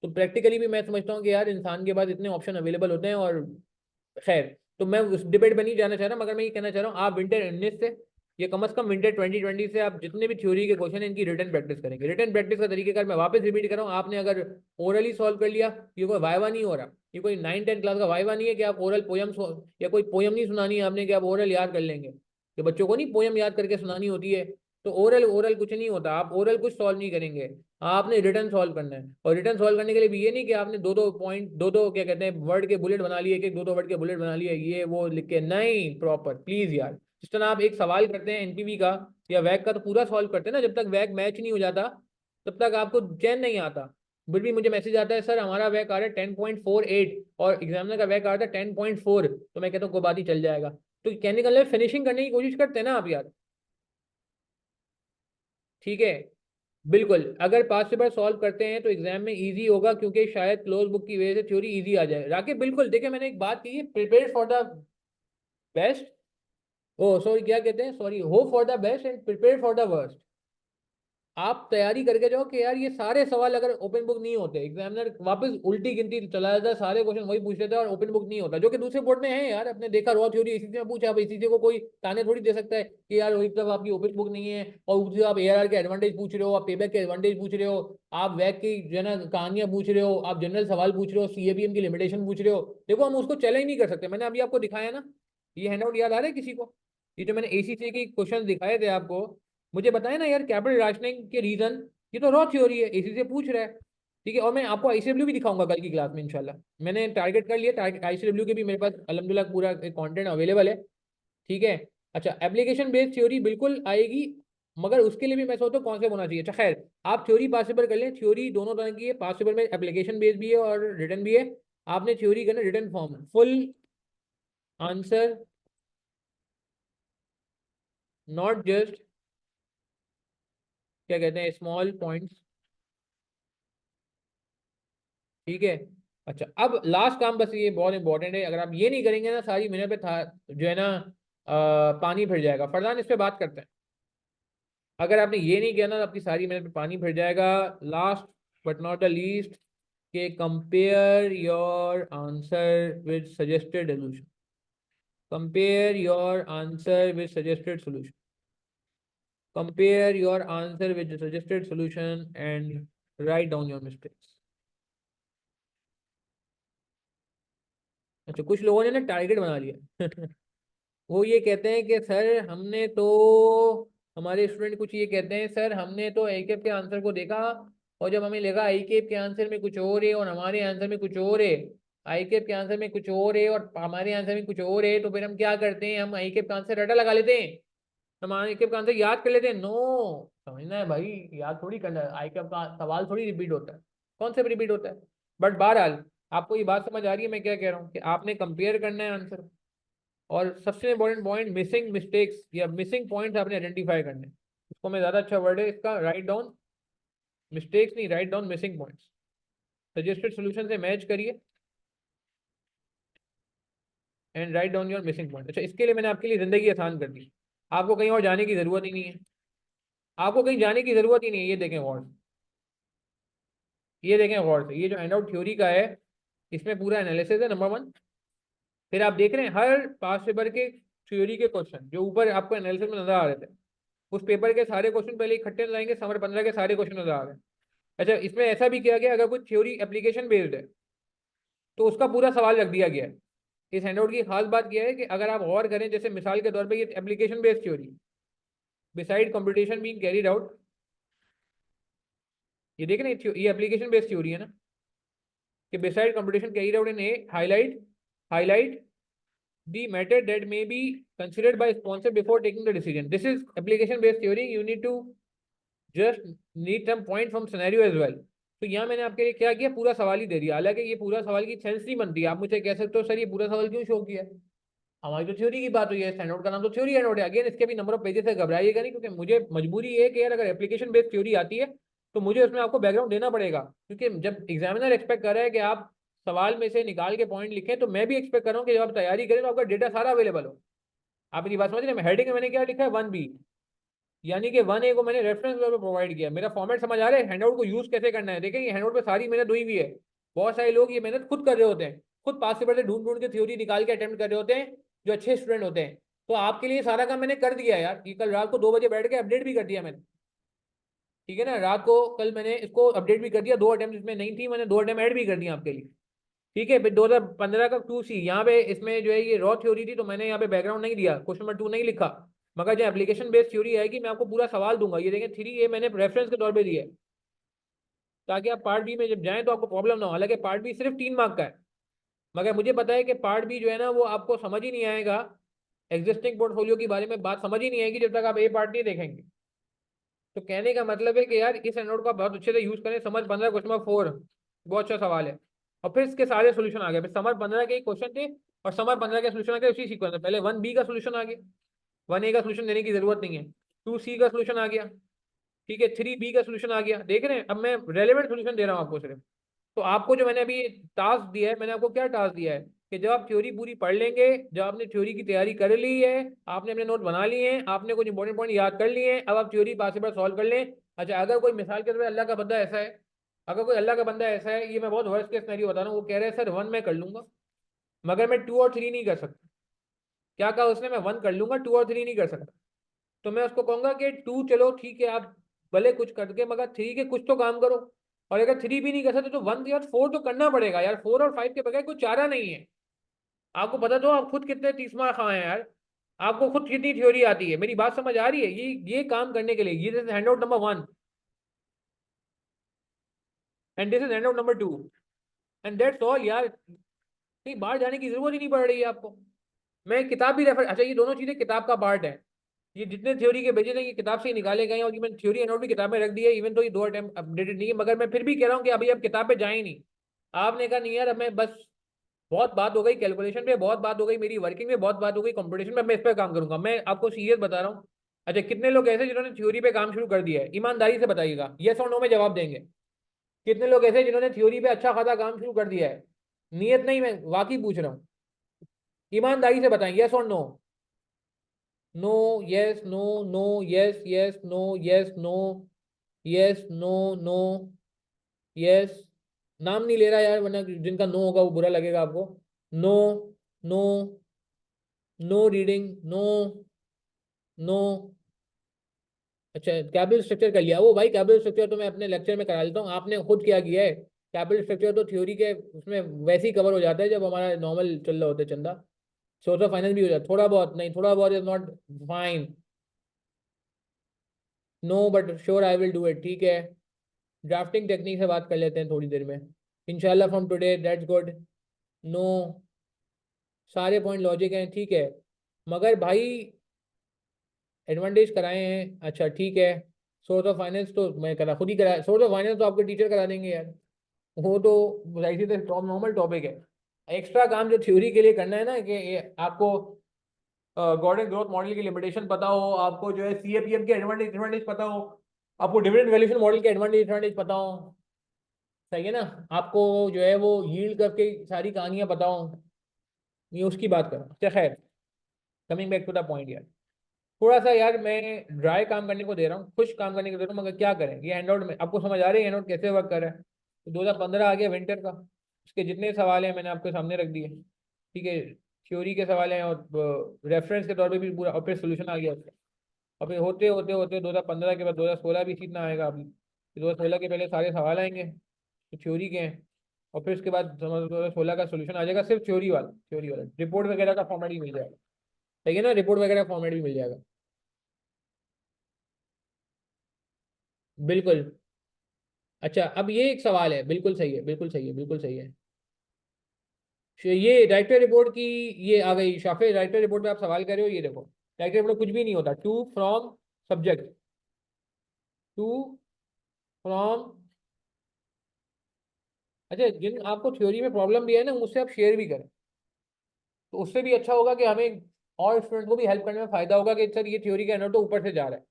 तो प्रैक्टिकली भी मैं समझता हूँ कि यार इंसान के पास इतने ऑप्शन अवेलेबल होते हैं, और खैर, तो मैं उस डिबेट में नहीं जाना चाह रहा, मगर मैं ये कहना चाह रहा हूँ आप विंटर 19 से, ये कम से कम विंटर 2020 से आप जितने भी थ्योरी के क्वेश्चन है इनकी रिटर्न प्रैक्टिस करेंगे। रिटर्न प्रैक्टिस का तरीकेकार मैं वापस रिपीट कर रहा हूँ, आपने अगर ओरली सॉल्व कर लिया, ये कोई वाइवा नहीं हो रहा, ये कोई 9-10 क्लास का वाइवा नहीं है कि आप ओरल पोयम या कोई पोयम नहीं सुनानी है आपने कि आप ओरल याद कर लेंगे, कि बच्चों को नहीं पोयम याद करके सुनानी होती है। तो ओरल ओरल कुछ नहीं होता, आप ओरल कुछ सॉल्व नहीं करेंगे, आपने रिटर्न सॉल्व करना है। और रिटर्न सॉल्व करने के लिए भी ये नहीं कि आपने दो दो पॉइंट, दो दो क्या कहते हैं, वर्ड के बुलेट बना लिए, एक दो दो वर्ड के बुलेट बना लिए, ये वो लिख के नहीं, प्रॉपर प्लीज यार। जिस तरह आप एक सवाल करते हैं एनपीवी का या वैक का, तो पूरा सॉल्व करते हैं ना, जब तक वैक मैच नहीं हो जाता तब तक आपको चैन नहीं आता। फिर भी मुझे मैसेज आता है सर हमारा वैक आ रहा है 10.48 और एग्जामिनर का वैक आ रहा है 10.4, तो मैं कहता हूँ कोई बात ही चल जाएगा। तो कहने का फिनिशिंग करने की कोशिश करते हैं ना आप यार, ठीक है। बिल्कुल, अगर पास पेपर सॉल्व करते हैं तो एग्जाम में इजी होगा, क्योंकि शायद क्लोज बुक की वजह से थ्योरी इजी आ जाए। राकिब बिल्कुल, देखिए मैंने एक बात की है, prepare for the best, oh sorry क्या कहते हैं, sorry, hope for the best and prepare for the worst. आप तैयारी करके जाओ कि यार ये सारे सवाल अगर ओपन बुक नहीं होते, एग्जामिनर वापस उल्टी गिनती चला जाता है, सारे क्वेश्चन वही पूछ लेता है और ओपन बुक नहीं होता, जो कि दूसरे बोर्ड में है यार। आपने देखा रॉ थ्योरी इसी में पूछा, अब इसी को कोई ताने थोड़ी दे सकता है कि यार एक तरफ आपकी ओपन बुक नहीं है और दूसरी आप एआरआर के एडवांटेज पूछ रहे हो, आप पेबैक के एडवांटेज पूछ रहे हो, आप वैक की जो है ना कहानियां पूछ रहे हो, आप जनरल सवाल पूछ रहे हो, सीएबीएम की लिमिटेशन पूछ रहे हो। देखो हम उसको चैलेंज नहीं कर सकते। मैंने अभी आपको दिखाया ना, ये हैंडआउट याद आ रहा है किसी को? ये जो मैंने एसीसी के क्वेश्चन दिखाए थे आपको, मुझे बताया ना यार कैपिटल राशनिंग के रीजन, ये तो रॉ थ्योरी है, इसी से पूछ रहा है। ठीक है, और मैं आपको आईसीडब्ल्यू भी दिखाऊंगा कल की क्लास में इंशाल्लाह। मैंने टारगेट कर लिया, आईसीडब्ल्यू के भी मेरे पास अल्हम्दुलिल्लाह पूरा कंटेंट अवेलेबल है। ठीक है। अच्छा, एप्लीकेशन बेस्ड थ्योरी बिल्कुल आएगी, मगर उसके लिए भी मैं सोचता हूँ कौन से होना चाहिए। अच्छा खैर, आप थ्योरी पासिबल कर लें, थ्योरी दोनों तरह की है, पासिबल में एप्लीकेशन बेस्ड भी है और रिटर्न भी है। आपने थ्योरी करना return form, full answer, not just क्या कहते हैं स्मॉल पॉइंट्स। ठीक है। अच्छा, अब लास्ट काम बस ये बहुत इंपॉर्टेंट है, अगर आप ये नहीं करेंगे ना सारी मेहनत पे था जो है ना पानी फिर जाएगा। फरदान, इस पे बात करते हैं। अगर आपने ये नहीं किया ना तो आपकी सारी मेहनत पे पानी फिर जाएगा। Last but not the least, के compare your answer with suggested solution, compare your answer with suggested solution, compare your answer with suggested solution and write down your mistakes. अच्छा, कुछ लोगों ने ना टारगेट बना लिया वो ये कहते हैं कि सर हमने तो, हमारे स्टूडेंट कुछ ये कहते हैं सर हमने तो आईकेप के आंसर को देखा और जब हमें लगा आईकेप के आंसर में कुछ और है और हमारे आंसर में कुछ और है, आईकेप के आंसर में कुछ और है और हमारे आंसर में कुछ और है, तो फिर हम क्या करते हैं, हम आईकेप का आंसर रटा लगा लेते हैं, हम आईकेप का आंसर याद कर लेते हैं। नो, समझना है भाई, याद थोड़ी करना है, आईकेप का सवाल थोड़ी रिपीट होता है, कौन से रिपीट होता है। बट बहरहाल आपको ये बात समझ आ रही है मैं क्या कह रहा हूँ, कि आपने कंपेयर करना है आंसर, और सबसे इंपॉर्टेंट पॉइंट मिसिंग मिस्टेक्स या मिसिंग पॉइंट्स आपने आइडेंटिफाई करने हैं। उसको मैं ज्यादा अच्छा वर्ड है इसका, राइट डाउन मिस्टेक्स नहीं, right down missing points, suggested solution से मैच करिए and write down your missing point. अच्छा, इसके लिए मैंने आपके लिए जिंदगी आसान कर दी, आपको कहीं और जाने की जरूरत ही नहीं है, आपको कहीं जाने की जरूरत ही नहीं है। ये देखें गौर से, ये देखें गौर से, ये जो हैंड आउट थ्योरी का है इसमें पूरा एनालिसिस है नंबर 1। फिर आप देख रहे हैं हर पास पेपर के थ्योरी के क्वेश्चन जो ऊपर आपको एनालिसिस में नजर आ रहे थे, उस पेपर के सारे क्वेश्चन पहले इकट्ठे नजर आएंगे, समर 15 के सारे क्वेश्चन नजर आ रहे हैं। अच्छा, इसमें ऐसा भी किया गया अगर कुछ थ्योरी एप्लीकेशन बेस्ड है तो उसका पूरा सवाल रख दिया गया है। इस हैंडआउट की खास बात यह है कि अगर आप गौर करें, जैसे मिसाल के तौर पे ये application based theory, beside computation being carried out, ये देख रहे हैं ये एप्लीकेशन बेस्ड थ्योरी है ना, कि beside computation carried out in A highlight the method that may be considered by sponsor before taking the decision. This is application based theory, you need to just need some point from scenario as well. तो यहाँ मैंने आपके लिए क्या किया, पूरा सवाल ही दे दिया, हालांकि ये पूरा सवाल की सेंस नहीं बनती। आप मुझे कह सकते हो सर ये पूरा सवाल क्यों शो किया, हमारी तो थ्योरी की बात हुई है, स्टैंडर्ड का नाम तो थ्योरी हैंडआउट है। अगेन इसके भी नंबर ऑफ पेजेस है, घबराइएगा नहीं, क्योंकि मुझे मजबूरी है कि यार अगर एप्लीकेशन बेस्ड थ्योरी आती है तो मुझे उसमें आपको बैकग्राउंड देना पड़ेगा, क्योंकि जब एग्जामिनर एक्सपेक्ट कर रहा है कि आप सवाल में से निकाल के पॉइंट लिखें, तो मैं भी एक्सपेक्ट कर रहा हूँ कि जब आप तैयारी करें तो आपका डेटा सारा अवेलेबल हो। आप मेरी बात समझ रहे हैं, हेडिंग में मैंने क्या लिखा है, 1B, यानी कि 1A को मैंने रेफरेंस प्रोवाइड किया। मेरा फॉर्मेट समझ आ रहा है, हैंडआउट को यूज कैसे करना है। देखिए, ये हैंडआउट पे सारी मेहनत हुई हुई है। बहुत सारे लोग ये मेहनत खुद कर रहे होते हैं, खुद पास पेपर से ढूंढ ढूंढ के थ्योरी निकाल के अटेम्प्ट कर रहे होते हैं, जो अच्छे स्टूडेंट होते हैं। तो आपके लिए सारा काम मैंने कर दिया यार, ये कल रात को 2 बजे बैठ के अपडेट भी कर दिया मैंने। ठीक है ना, रात को कल मैंने इसको अपडेट भी कर दिया, 2 अटेम्प्ट इसमें नहीं थी, मैंने 2 अटेम्प्ट ऐड भी कर दिया आपके लिए। ठीक है, फिर 2015 का 2C यहाँ पे इसमें जो है ये रॉ थ्योरी थी, तो मैंने यहाँ पे बैकग्राउंड नहीं दिया, क्वेश्चन नंबर 2 नहीं लिखा। मगर जो एप्लीकेशन बेस्ड थ्योरी आएगी मैं आपको पूरा सवाल दूंगा, ये देखें 3A मैंने रेफरेंस के तौर पे दिया है, ताकि आप पार्ट बी में जब जाएं तो आपको प्रॉब्लम ना हो। हालांकि पार्ट बी सिर्फ 3 मार्क का है, मगर मुझे पता है कि पार्ट बी जो है ना वो आपको समझ ही नहीं आएगा, एग्जिस्टिंग पोर्टफोलियो के बारे में बात समझ ही नहीं आएगी जब तक आप ए पार्ट नहीं देखेंगे। तो कहने का मतलब है कि यार इस एनोड का बहुत अच्छे से यूज करें। समझ 15 क्वेश्चन नंबर 4 बहुत अच्छा सवाल है, और फिर इसके सारे सोल्यूशन आ गए। फिर समर 15 के क्वेश्चन थे और समर 15 के सोल्यूशन आ गए उसी सीक्वेंस में। पहले 1B का सोल्यूशन आ गया, 1A का सोल्यूशन देने की जरूरत नहीं है, 2C का सोल्यूशन आ गया, ठीक है, 3B का सोल्यूशन आ गया। देख रहे हैं, अब मैं रेलेवेंट सोल्यूशन दे रहा हूँ आपको सिर्फ। तो आपको जो मैंने अभी टास्क दिया है, मैंने आपको क्या टास्क दिया है, कि जब आप थ्योरी पूरी पढ़ लेंगे, जब आपने थ्योरी की तैयारी कर ली है, आपने अपने नोट बना लिए हैं, आपने कुछ इंपॉर्टेंट पॉइंट याद कर लिए हैं, अब आप थ्योरी पास पेपर सॉल्व कर लें। अच्छा, अगर कोई मिसाल के तौर पे अल्लाह का बंदा ऐसा है, अगर कोई अल्लाह का बंदा ऐसा है, ये मैं बहुत वर्स्ट केस सिनेरियो बता रहा हूँ, वो कह रहा है सर 1 मैं कर लूंगा मगर मैं 2 और 3 नहीं कर सकता। क्या कहा उसने? मैं 1 कर लूंगा, 2 और 3 नहीं कर सकता। तो मैं उसको कहूंगा कि 2 चलो ठीक है, आप भले कुछ करके मगर 3 के कुछ तो काम करो। और अगर 3 भी नहीं कर सकते तो 1 यार 4 तो करना पड़ेगा यार, 4 और 5 के बगैर कोई चारा नहीं है। आपको पता तो आप खुद कितने 30वां खां हैं यार, आपको खुद कितनी थ्योरी आती है। मेरी बात समझ आ रही है? ये काम करने के लिए ये hand out number 1 and this is hand out number 2 and that's all यार। कहीं बाहर जाने की जरूरत ही नहीं पड़ रही है आपको। मैं किताब भी रेफर, अच्छा ये दोनों चीजें किताब का पार्ट है। ये जितने थ्योरी के भेजे थे ये किताब से ही निकाले गए हैं, और ये मैंने थ्योरी एंड नोट भी किताब में रख दी है। इवन तो ये 2 अटेम्प्ट अपडेटेड नहीं है, मगर मैं फिर भी कह रहा हूँ कि अभी आप किताब पे जाए ही नहीं। आपने कहा नहीं यार अब मैं बस, बहुत बात हो गई कैलकुलेशन पे, बहुत बात हो गई मेरी वर्किंग में, बहुत बात हो गई कंपटीशन में, मैं इस पर काम करूंगा। मैं आपको सीरियस बता रहा हूँ। अच्छा, कितने लोग ऐसे जिन्होंने थ्योरी पे काम शुरू कर दिया है? ईमानदारी से बताइएगा, यस और नो में जवाब देंगे। कितने लोग ऐसे जिन्होंने थ्योरी पे अच्छा खासा काम शुरू कर दिया है? नियत नहीं, मैं वाकई पूछ रहा हूँ, ईमानदारी से बताएं, यस और no. No, yes, no, no, yes, yes, no, yes, no, yes, no, no, yes. नाम नहीं ले रहा यार, वरना जिनका नो होगा वो बुरा लगेगा आपको। No, no, no reading, no, no. अच्छा, कैपिटल स्ट्रक्चर कर लिया वो भाई। कैपिटल स्ट्रक्चर तो मैं अपने लेक्चर में करा लेता हूँ, आपने खुद क्या किया है? कैपिटल स्ट्रक्चर तो थ्योरी के उसमें वैसे ही कवर हो जाता है जब हमारा नॉर्मल चल रहा होता है चंदा। सोर्स ऑफ फाइनेंस भी हो जाता है, थोड़ा बहुत नहीं, थोड़ा बहुत is not fine. No but sure I will do it, ठीक है। ड्राफ्टिंग टेक्निक से बात कर लेते हैं थोड़ी देर में, इंशाल्लाह from today, that's good. No, सारे पॉइंट लॉजिक हैं, ठीक है। मगर भाई एडवांटेज कराए हैं, अच्छा ठीक है। सोर्स ऑफ फाइनेंस तो मैं करा, खुद ही करा, सोर्स ऑफ फाइनेंस तो आपके टीचर करा देंगे यार। वो तो ऐसी तो नॉर्मल टॉपिक है। एक्स्ट्रा काम जो थ्योरी के लिए करना है ना, कि आपको गॉर्डन ग्रोथ मॉडल की लिमिटेशन पता हो, आपको जो है सीएपीएफ के एडवांटेज एडवांटेज पता हो, आपको डिविडेंड वैल्यूएशन मॉडल के एडवांटेज एडवांटेज पता हो, सही है ना। आपको जो है वो यील्ड कर्व की सारी कहानियां पता हो, ये उसकी बात कर रहा हूँ। अच्छा खैर, coming back to the point यार, थोड़ा सा यार मैं ड्राई काम करने को दे रहा हूँ, खुश काम करने को दे रहा हूँ, मगर क्या करें, ये हैंडआउट में आपको समझ आ रही है हैंडआउट कैसे वर्क कर रहा है। तो 2015 आ गया विंटर का, उसके जितने सवाल हैं मैंने आपके सामने रख दिए, ठीक है। थ्योरी के सवाल हैं और रेफरेंस के तौर पे भी पूरा, और फिर सोल्यूशन आ गया उसका। और फिर होते होते होते 2015 के बाद 2016 भी सीखना आएगा अभी। 2016 के पहले सारे सवाल आएंगे जो थ्योरी के हैं, और फिर उसके बाद 2016 का सोल्यूशन आ जाएगा, सिर्फ थ्योरी वाला रिपोर्ट वगैरह का फॉर्मेट भी मिल जाएगा, ठीक है ना, रिपोर्ट वगैरह का फॉर्मेट भी मिल जाएगा। बिल्कुल। अच्छा, अब ये एक सवाल है, बिल्कुल सही है, बिल्कुल सही है, बिल्कुल सही है। ये राइटर रिपोर्ट की, ये आ गई शाफे, राइटर रिपोर्ट पे आप सवाल कर रहे हो, ये देखो। राइटर रिपोर्ट कुछ भी नहीं होता, to from subject, to from. अच्छा, जिन आपको थ्योरी में प्रॉब्लम भी है ना, उससे आप शेयर भी करें, तो उससे भी अच्छा होगा कि हमें और स्टूडेंट को भी हेल्प करने में फायदा होगा कि सर ये थ्योरी का अंदर तो ऊपर से जा रहा है।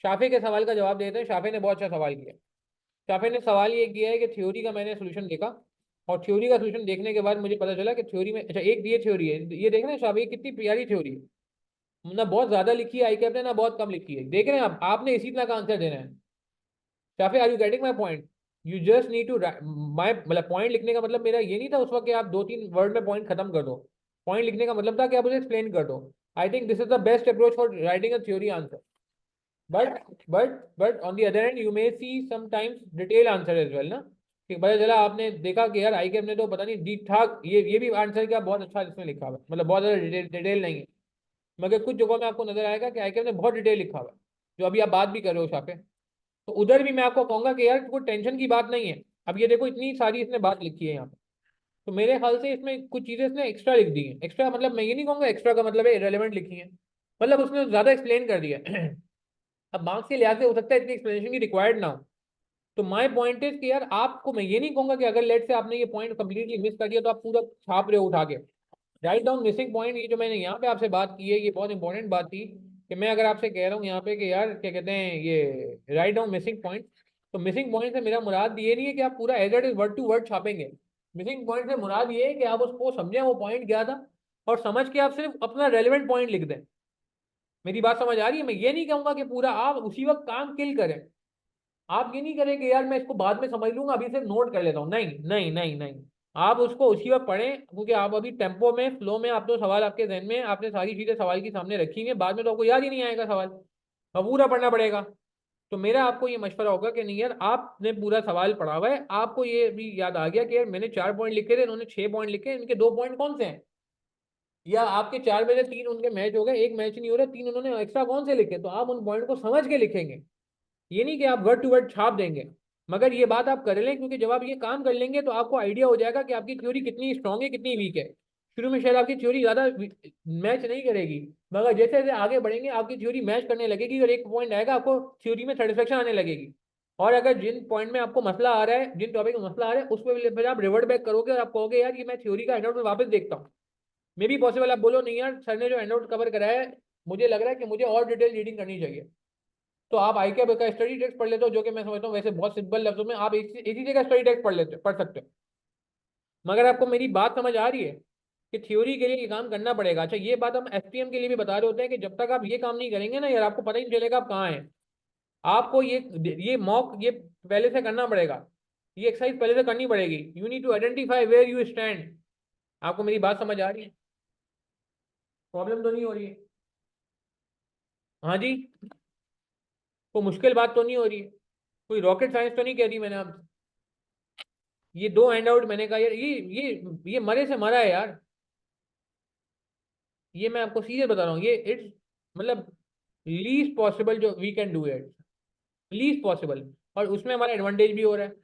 शाफे के सवाल का जवाब देते हैं, शाफे ने बहुत अच्छा सवाल किया। शाफे ने सवाल ये किया है कि थ्योरी का मैंने सोल्यूशन देखा, और थ्योरी का सोल्यूशन देखने के बाद मुझे पता चला कि थ्योरी में, अच्छा एक ये थ्योरी है, ये देख रहे हैं शाफे, ये कितनी प्यारी थ्योरी है। ना बहुत ज्यादा लिखी है आई कैप ने, ना बहुत कम लिखी है, देख रहे हैं आप, आपने इसी तरह का आंसर देना है। Shafay, are you getting my point? You just need to, my मतलब पॉइंट लिखने का मतलब मेरा ये नहीं था उस वक्त कि आप 2-3 वर्ड में पॉइंट खत्म कर दो। पॉइंट लिखने का मतलब था कि आप उसे एक्सप्लेन कर दो। I think this is the best approach for writing a theory answer. But on the other end you may see sometimes detail answer as well ना, कि पता चला आपने देखा कि यार आई कैप ने तो पता नहीं ठीक ठाक, ये भी आंसर क्या बहुत अच्छा इसमें लिखा हुआ है, मतलब बहुत ज्यादा डिटेल नहीं है, मगर कुछ जगहों में आपको नजर आएगा कि आई कैप ने बहुत डिटेल लिखा हुआ है, जो अभी आप बात भी कर रहे हो शाफे। तो उधर भी मैं आपको कहूंगा कि यार कोई टेंशन की बात नहीं है। अब ये देखो इतनी सारी इसने बात लिखी है यहाँ पे, तो मेरे ख्याल से इसमें कुछ चीजें इसने एक्स्ट्रा लिख दी हैं। एक्स्ट्रा मतलब मैं ये नहीं कहूंगा एक्स्ट्रा का मतलब है इरेलीवेंट लिखी है, मतलब उसने ज्यादा एक्सप्लेन कर दिया है। अब मार्क्स के लिहाज से हो सकता है इतनी एक्सप्लेनेशन की रिक्वायर्ड ना हो। तो माय पॉइंट इज कि यार आपको मैं ये नहीं कहूंगा कि अगर लेट से आपने ये पॉइंट कंप्लीटली मिस कर दिया तो आप पूरा छाप रहे हो उठा के। राइट डाउन मिसिंग पॉइंट, ये जो मैंने यहाँ पे आपसे बात की है ये बहुत इंपॉर्टेंट बात थी, कि मैं अगर आपसे कह रहा हूँ यहाँ पे कि यार क्या कहते हैं ये राइट डाउन मिसिंग पॉइंट, तो मिसिंग पॉइंट से मेरा मुराद ये नहीं है कि आप पूरा as it is word to word छापेंगे। मिसिंग पॉइंट से मुराद ये है कि आप उसको समझें वो पॉइंट क्या था, और समझ के आप सिर्फ अपना रेलिवेंट पॉइंट लिख दें। मेरी बात समझ आ रही है? मैं ये नहीं कहूंगा कि पूरा आप उसी वक्त काम किल करें, आप ये नहीं करेंगे यार मैं इसको बाद में समझ लूंगा, अभी सिर्फ नोट कर लेता हूँ, नहीं नहीं नहीं नहीं। आप उसको उसी वक्त पढ़ें, क्योंकि आप अभी टेम्पो में, फ्लो में, आप तो सवाल आपके जहन में, आपने सारी चीजें सवाल की सामने रखी हैं, बाद में तो आपको याद ही नहीं आएगा सवाल, अब पूरा पढ़ना पड़ेगा। तो मेरा आपको ये मशवरा होगा कि नहीं यार, आपने पूरा सवाल पढ़ा हुआ है, आपको ये भी याद आ गया कि यार मैंने 4 पॉइंट लिखे थे, इन्होंने 6 पॉइंट लिखे, इनके 2 पॉइंट कौन से हैं, या आपके 4 में से 3 उनके मैच हो गए, एक मैच नहीं हो रहा, 3 उन्होंने एक्स्ट्रा कौन से लिखे, तो आप उन पॉइंट को समझ के लिखेंगे। ये नहीं कि आप वर्ड टू वर्ड छाप देंगे। मगर ये बात आप कर लें, क्योंकि जब आप ये काम कर लेंगे तो आपको आइडिया हो जाएगा कि आपकी थ्योरी कितनी स्ट्रांग है, कितनी वीक है। शुरू में शायद आपकी थ्योरी ज्यादा मैच नहीं करेगी, मगर जैसे जैसे आगे बढ़ेंगे आपकी थ्योरी मैच करने लगेगी, और एक पॉइंट आएगा आपको थ्योरी में सेटिस्फेक्शन आने लगेगी। और अगर जिन पॉइंट में आपको मसला आ रहा है, जिन टॉपिक में मसला आ रहा है, उस पर फिर आप रिवर्ट बैक करोगे और आप कहोगे यार ये मैं थ्योरी का हैंडआउट में वापस देखता हूँ। मे बी पॉसिबल आप बोलो नहीं यार सर ने जो हैंडआउट कवर कराया है, मुझे लग रहा है कि मुझे और डिटेल रीडिंग करनी चाहिए। तो आप आईके का स्टडी टेक्स्ट पढ़ लेते हो, जो कि मैं समझता हूँ वैसे बहुत सिंपल लफ्जों में आप एक ही जगह स्टडी टेक्स्ट पढ़ सकते हो। मगर आपको मेरी बात समझ आ रही है कि थ्योरी के लिए ये काम करना पड़ेगा। अच्छा ये बात हम एसटीएम के लिए भी बता रहे होते हैं कि जब तक आप ये काम नहीं करेंगे ना यार, आपको पता ही नहीं चलेगा आप कहाँ हैं। आपको ये मॉक ये पहले से करना पड़ेगा, ये एक्सरसाइज पहले से करनी पड़ेगी। You need to identify where you stand. आपको मेरी बात समझ आ रही है? प्रॉब्लम तो नहीं हो रही है? हाँ जी। कोई मुश्किल बात तो नहीं हो रही है? कोई रॉकेट साइंस तो नहीं कह रही मैंने आप? ये 2 हैंडआउट मैंने कहा यार, ये मरे से मरा है यार। ये मैं आपको सीरियस बता रहा हूँ, ये इट्स मतलब लीस्ट पॉसिबल जो we can do it, least possible. और उसमें हमारा एडवांटेज भी हो रहा है,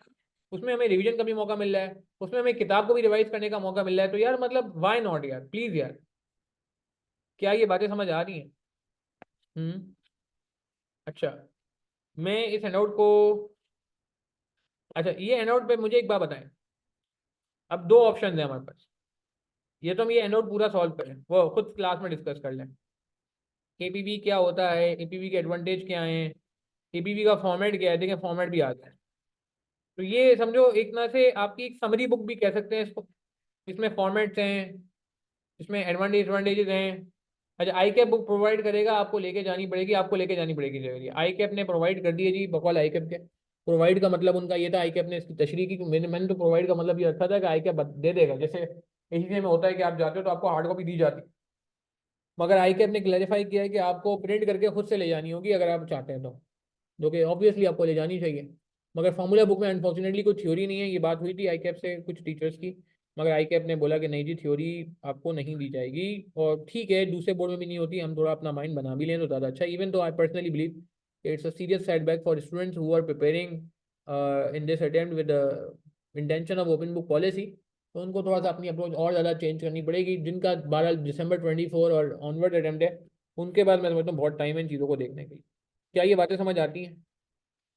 उसमें हमें रिवीजन का भी मौका मिल रहा है, उसमें हमें किताब को भी रिवाइज करने का मौका मिल रहा है। तो यार मतलब वाई नॉट यार, प्लीज यार। क्या ये बातें समझ आ रही हैं? हम्म। अच्छा, मैं इस हैंडआउट को, अच्छा ये हैंडआउट पे मुझे एक बात बताएं। अब 2 ऑप्शन है हमारे पास, ये तो हम ये हैंडआउट पूरा सॉल्व करें, वो खुद क्लास में डिस्कस कर लें। एपीवी क्या होता है, एपीवी के एडवांटेज क्या हैं, एपीवी का फॉर्मेट क्या है, देखें फॉर्मेट भी आता है। तो ये समझो एक तरह से आपकी एक समरी बुक भी कह सकते हैं इसको। इसमें फॉर्मेट्स हैं, इसमें एडवांटेजेस हैं। अच्छा आई कैप बुक प्रोवाइड करेगा, आपको लेके जानी पड़ेगी, आपको लेके जानी पड़ेगी जरूरी। आई कैप ने प्रोवाइड कर दिए जी, बकौल आई कैप के। प्रोवाइड का मतलब उनका ये था, आई कैप ने इसकी तशरीह की, मैंने तो प्रोवाइड का मतलब ये रखा था कि आई कैप दे देगा। जैसे एसीसी में होता है कि आप जाते हो तो आपको हार्ड कॉपी दी जाती है, मगर आई कैप ने क्लैरिफाई किया है कि आपको प्रिंट करके खुद से ले जानी होगी अगर आप चाहते हैं तो, जो कि ऑब्वियसली आपको ले जानी चाहिए। मगर फार्मूला बुक में अनफॉर्चुनेटली कुछ थ्योरी नहीं है। ये बात हुई थी आई कैप से कुछ टीचर्स की, मगर आई कैप ने बोला कि नहीं जी थ्योरी आपको नहीं दी जाएगी। और ठीक है, दूसरे बोर्ड में भी नहीं होती, हम थोड़ा अपना माइंड बना भी लें तो ज़्यादा अच्छा। इवन तो I personally believe it's a serious setback for students who are preparing in this attempt with intention of open book policy. तो उनको थोड़ा सा अपनी अप्रोच और ज़्यादा चेंज करनी पड़ेगी। जिनका 12 दिसंबर 24 और ऑनवर्ड अटेम्प्ट है, उनके बाद मैं समझता हूँ बहुत टाइम है इन चीज़ों को देखने के लिए। क्या ये बातें समझ आती हैं?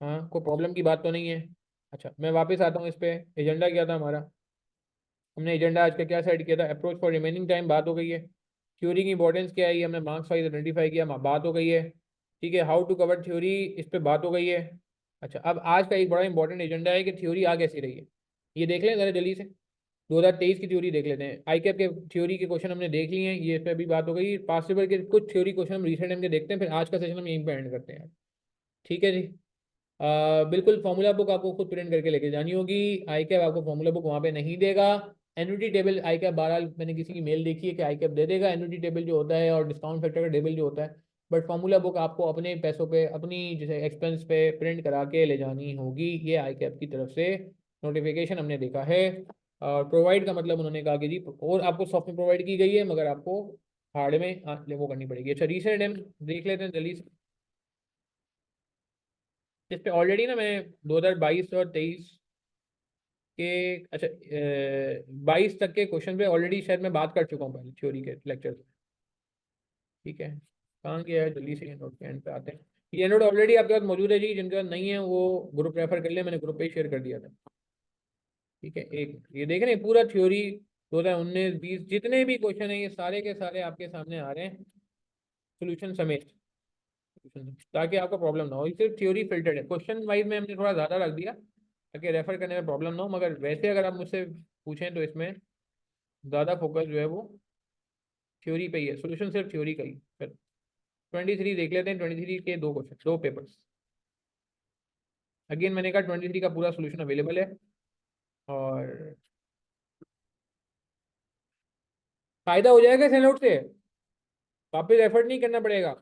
हाँ, कोई प्रॉब्लम की बात तो नहीं है? अच्छा मैं वापस आता हूँ इस पे। एजेंडा क्या था हमारा? हमने एजेंडा आज का क्या सेट किया था? अप्रोच फॉर रिमेनिंग टाइम बात हो गई है। थ्योरी की इंपॉर्टेंस क्या है ये हमने मार्क्स वाइज आइडेंटिफाई किया, बात हो गई है। ठीक है, हाउ टू कवर थ्योरी, इस पे बात हो गई है। अच्छा अब आज का एक बड़ा इंपॉर्टेंट एजेंडा है कि थ्योरी आ कैसी रही है, ये देख लें ज़रा जल्दी से। 2023 की थ्योरी देख लेते हैं। आई कैप के थ्योरी के क्वेश्चन हमने देख लिए हैं, ये इस पे भी बात हो गई। पास्ट पेपर के कुछ थ्योरी क्वेश्चन हम रिसेंट टाइम के देखते हैं, फिर आज का सेशन हम यहीं पे एंड करते हैं। ठीक है जी। बिल्कुल फॉर्मूला बुक आपको खुद प्रिंट करके लेके जानी होगी। आई कैप आपको फॉर्मूला बुक वहाँ पे नहीं देगा। एन्युटी टेबल आई कैप 12 मैंने किसी की मेल देखी है कि आई कैप दे देगा एन्युटी टेबल जो होता है और डिस्काउंट फैक्टर का टेबल जो होता है। बट फॉर्मूला बुक आपको अपने पैसों पे, अपनी जैसे एक्सपेंस पे प्रिंट करा के ले जानी होगी। ये आई कैप की तरफ से नोटिफिकेशन हमने देखा है। और प्रोवाइड का मतलब उन्होंने कहा कि जी और आपको सॉफ्ट में प्रोवाइड की गई है, मगर आपको हार्ड में वो करनी पड़ेगी। अच्छा रीसेंट हम देख लेते हैं जल्दी से। इस पे ऑलरेडी ना मैं 2022 और 23 के, अच्छा 22 तक के क्वेश्चन पे ऑलरेडी शायद मैं बात कर चुका हूँ पहले थ्योरी के लेक्चर। ठीक है, कहाँ गया है? जल्दी से ये नोट के एंड पे आते हैं। ये नोट ऑलरेडी आपके पास मौजूद है जी, जिनके पास नहीं है वो ग्रुप रेफर कर ले, मैंने ग्रुप पे शेयर कर दिया था। ठीक है, एक ये देख रहे हैं पूरा थ्योरी 2019-20 जितने भी क्वेश्चन है ये सारे के सारे आपके सामने आ रहे हैं, सोल्यूशन समेत। ताकि आपको प्रॉब्लम ना हो। ये सिर्फ थ्योरी फिल्टर्ड है, क्वेश्चन वाइज में हमने थोड़ा ज़्यादा रख दिया ताकि रेफर करने में प्रॉब्लम ना हो। मगर वैसे अगर आप मुझसे पूछें तो इसमें ज़्यादा फोकस जो है वो थ्योरी पे ही है, सोल्यूशन सिर्फ थ्योरी का ही। फिर 23 देख लेते हैं, 23 के 2 क्वेश्चन 2 पेपर्स। अगेन मैंने कहा 23 का पूरा सोल्यूशन अवेलेबल है, और फायदा हो जाएगा सेल आउट से, वापस एफर्ट नहीं करना पड़ेगा।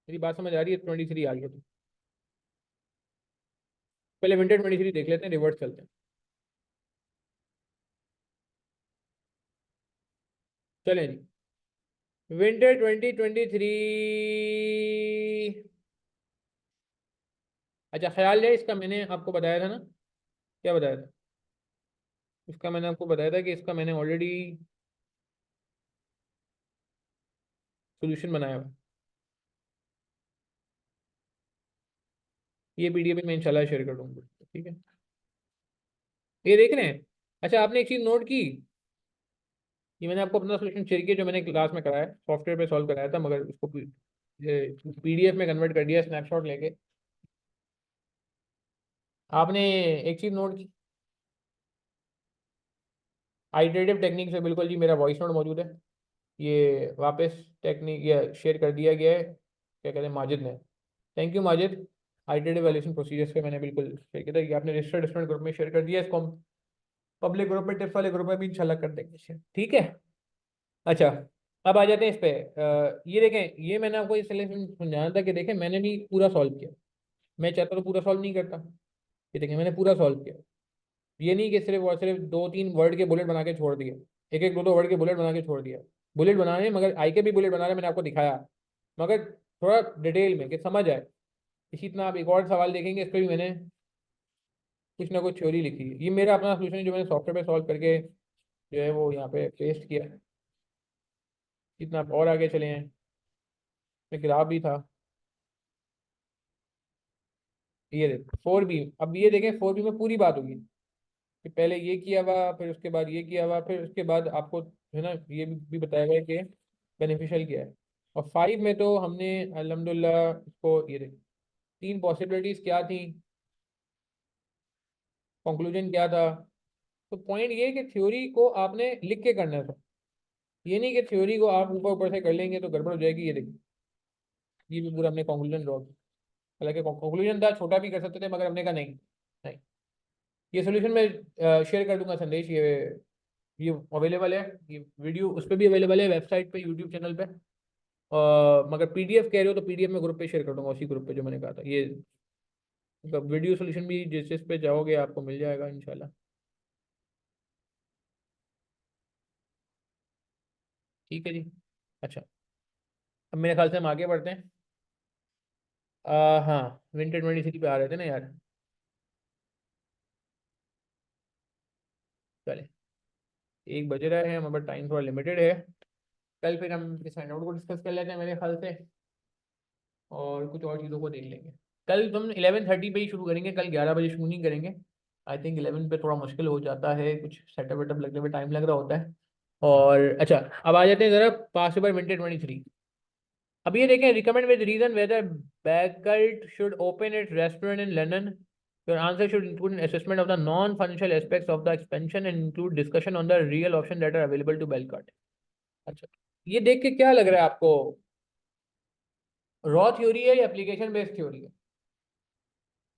मेरी बात समझ आ रही है? 23 आ गया तो पहले विंटर 23 देख लेते हैं, रिवर्स चलते हैं। चलें जी, विंटर 2023। अच्छा, ख्याल है इसका मैंने आपको बताया था ना, क्या बताया था? इसका मैंने आपको बताया था कि इसका मैंने ऑलरेडी सोल्यूशन बनाया हुआ है। ये पीडीएफ में मैं इंशाल्लाह शेयर कर दूंगा, ठीक है? ये देख रहे हैं? अच्छा, आपने एक चीज़ नोट की, ये मैंने आपको अपना सोल्यूशन शेयर किया जो मैंने क्लास में कराया, सॉफ्टवेयर पे सॉल्व कराया था, मगर उसको पीडीएफ में कन्वर्ट कर दिया स्नैपशॉट लेके। आपने एक चीज़ नोट की, आइटरेटिव टेक्निक से बिल्कुल जी, मेरा वॉइस नोट मौजूद है, ये वापस टेक्निक ये शेयर कर दिया गया है, क्या कहते हैं, माजिद ने। Thank you Majid. Iterative valuation procedures पे मैंने बिल्कुल शेयर किया था, ये आपने रजिस्टर्ड स्टूडेंट ग्रुप में शेयर कर दिया, इसको हम पब्लिक ग्रुप में, टिप्स वाले ग्रुप में भी इंशाल्लाह कर देंगे शेयर, ठीक है? अच्छा, अब आ जाते हैं इस पे। ये देखें, ये मैंने आपको इसलिए समझाना था कि देखें मैंने भी पूरा सॉल्व किया, मैं चाहता तो पूरा सॉल्व नहीं करता। ये देखें मैंने पूरा सॉल्व किया, ये नहीं कि सिर्फ और सिर्फ दो तीन वर्ड के बुलेट बना के छोड़ दिए, एक एक दो दो वर्ड के बुलेट बना के छोड़ दिया। बुलेट बनाने, मगर आई के भी बुलेट बना रहे, मैंने आपको दिखाया, मगर थोड़ा डिटेल में कि समझ आए। इसी तरह आप एक और सवाल देखेंगे, इस पर भी मैंने कुछ ना कुछ थ्योरी लिखी है। ये मेरा अपना सोल्यूशन है जो मैंने सॉफ्टवेयर पे सॉल्व करके जो है वो यहाँ पे पेस्ट किया है। इतना आप और आगे चले हैं, मैं किताब भी था, ये देख 4B। अब ये देखें 4B में पूरी बात होगी कि पहले ये किया हुआ, फिर उसके बाद ये किया हुआ, फिर उसके बाद आपको है ना ये भी बताया गया कि बेनिफिशियल क्या है। और 5 में तो हमने अल्हम्दुलिल्लाह इसको, ये देख, तीन पॉसिबिलिटीज क्या थी, कंक्लूजन क्या था। तो पॉइंट ये है कि थ्योरी को आपने लिख के करना था, ये नहीं कि थ्योरी को आप ऊपर ऊपर से कर लेंगे तो गड़बड़ हो जाएगी। ये देखिए, ये भी पूरा हमने कंक्लूजन ड्रॉ किया, हालांकि कंक्लूजन था छोटा भी कर सकते थे, मगर हमने कहा नहीं, नहीं। ये सोल्यूशन मैं शेयर कर दूंगा संदेश, ये अवेलेबल है, ये वीडियो उस पर भी अवेलेबल है, वेबसाइट पे, यूट्यूब चैनल पे। मगर पीडीएफ कह रहे हो तो पीडीएफ में ग्रुप पे शेयर कर दूंगा, उसी ग्रुप पे जो मैंने कहा था। ये वीडियो सोल्यूशन भी जिस जिस पे जाओगे आपको मिल जाएगा इंशाल्लाह, ठीक है जी। अच्छा, अब मेरे ख्याल से हम आगे बढ़ते हैं। हाँ, विंटर 23 पे आ रहे थे ना यार, चले, 1 बज रहा है, हमारा टाइम थोड़ा लिमिटेड है। कल फिर हम इस हैंडआउट को डिस्कस कर लेते हैं मेरे ख्याल से, और कुछ और चीज़ों को देख लेंगे। कल हम 11:30 पे ही शुरू करेंगे, कल 11 बजे शुरू नहीं करेंगे। आई थिंक 11 पे थोड़ा मुश्किल हो जाता है, कुछ सेटअप वेटअप लगने में टाइम लग रहा होता है। और अच्छा, अब आ जाते हैं ज़रा पास पेपर विंटर 23। अब ये देखें, recommend with reason whether Backalt should open its restaurant in London. Your answer should include an assessment of the non-financial aspects of the expansion and include discussion on the real option that are available to Belcott। अच्छा, ये देख के क्या लग रहा है आपको, raw theory है या एप्लीकेशन बेस्ड थ्योरी है?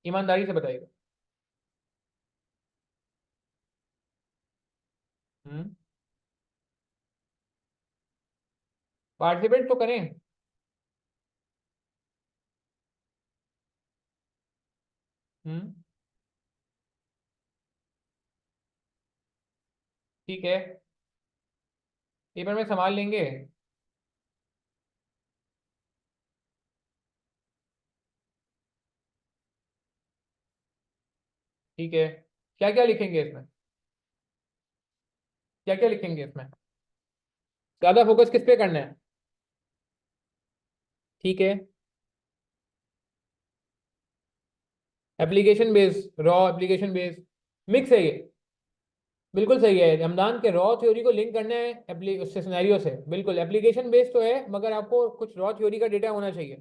ईमानदारी से बताइएगा। हम्म, पार्टिसिपेट तो करें। हम्म, ठीक है, पेपर में संभाल लेंगे। ठीक है, क्या क्या लिखेंगे इसमें, क्या क्या लिखेंगे इसमें? ज्यादा फोकस किस पे करना है? ठीक है, application based, raw application based, mix है ये, बिल्कुल सही है। हमदान के रॉ थ्योरी को लिंक करना है उससे, सिनेरियो से, बिल्कुल एप्लीकेशन बेस्ड तो है, मगर आपको कुछ रॉ थ्योरी का डेटा होना चाहिए।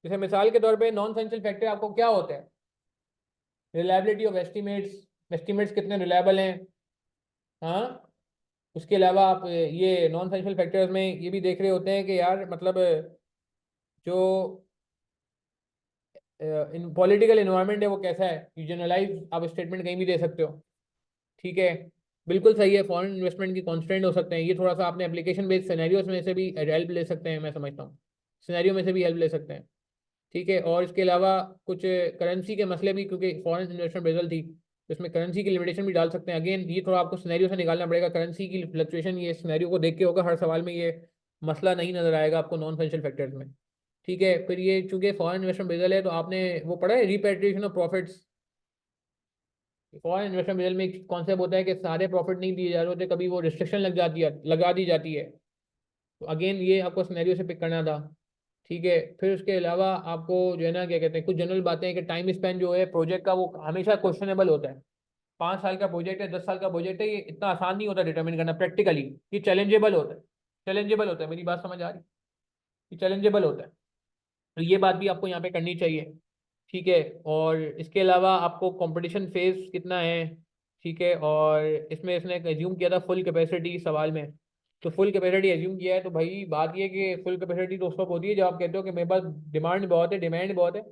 जैसे मिसाल के तौर पे नॉन साइंशियल फैक्टर आपको क्या होता है, रिलायबिलिटी ऑफ एस्टिमेट्स, एस्टिमेट्स कितने रिलायबल हैं। हाँ, उसके अलावा आप ये नॉन फाइनेंशियल फैक्टर्स में ये भी देख रहे होते हैं कि यार मतलब जो इन पॉलिटिकल इन्वायरमेंट है वो कैसा है, ये जनरलाइज आप स्टेटमेंट कहीं भी दे सकते हो। ठीक है, बिल्कुल सही है, फॉरेन इन्वेस्टमेंट की कॉन्स्टेंट हो सकते हैं, ये थोड़ा सा आपने एप्लीकेशन बेस्ड सिनेरियोज में से भी हेल्प ले सकते हैं, मैं समझता हूँ सिनेरियो में से भी हेल्प ले सकते हैं। ठीक है, और इसके अलावा कुछ करेंसी के मसले भी, क्योंकि फॉरेन इन्वेस्टमेंट बेजल थी तो इसमें करेंसी की लिमिटेशन भी डाल सकते हैं। अगेन ये थोड़ा आपको सिनेरियो से निकालना पड़ेगा, करेंसी की फ्लक्चुएशन ये सिनेरियो को देख के होगा, हर सवाल में ये मसला नहीं नजर आएगा आपको नॉन फाइनेंशियल फैक्टर्स में। ठीक है, फिर ये चूंकि फॉरेन इन्वेस्टमेंट बेजल है तो आपने वो पढ़ा है repatriation of profits. Foreign investment बेजल में एक कॉन्सेप्ट होता है कि सारे प्रॉफिट नहीं दिए जा रहे होते, कभी वो रिस्ट्रिक्शन लग जाती है, लगा दी जाती है। तो अगेन ये आपको सिनेरियो से पिक करना था। ठीक है, फिर उसके अलावा आपको जो है ना क्या कहते हैं, कुछ जनरल बातें हैं कि टाइम स्पेन जो है प्रोजेक्ट का वो हमेशा क्वेश्चनेबल होता है। 5 साल का प्रोजेक्ट है, 10 साल का प्रोजेक्ट है, ये इतना आसान नहीं होता डिटर्मिन करना प्रैक्टिकली। ये चैलेंजेबल होता है, चैलेंजेबल होता है, मेरी बात समझ आ रही है, ये चैलेंजेबल होता है। तो ये बात भी आपको यहाँ पे करनी चाहिए। ठीक है, और इसके अलावा आपको कंपटीशन फेज कितना है। ठीक है, और इसमें इसने एज्यूम किया था फुल कैपेसिटी सवाल में, तो फुल कैपेसिटी एज्यूम किया है, तो भाई बात ये कि फुल कैपेसिटी तो उस वक्त होती है जब आप कहते हो कि मेरे पास डिमांड बहुत है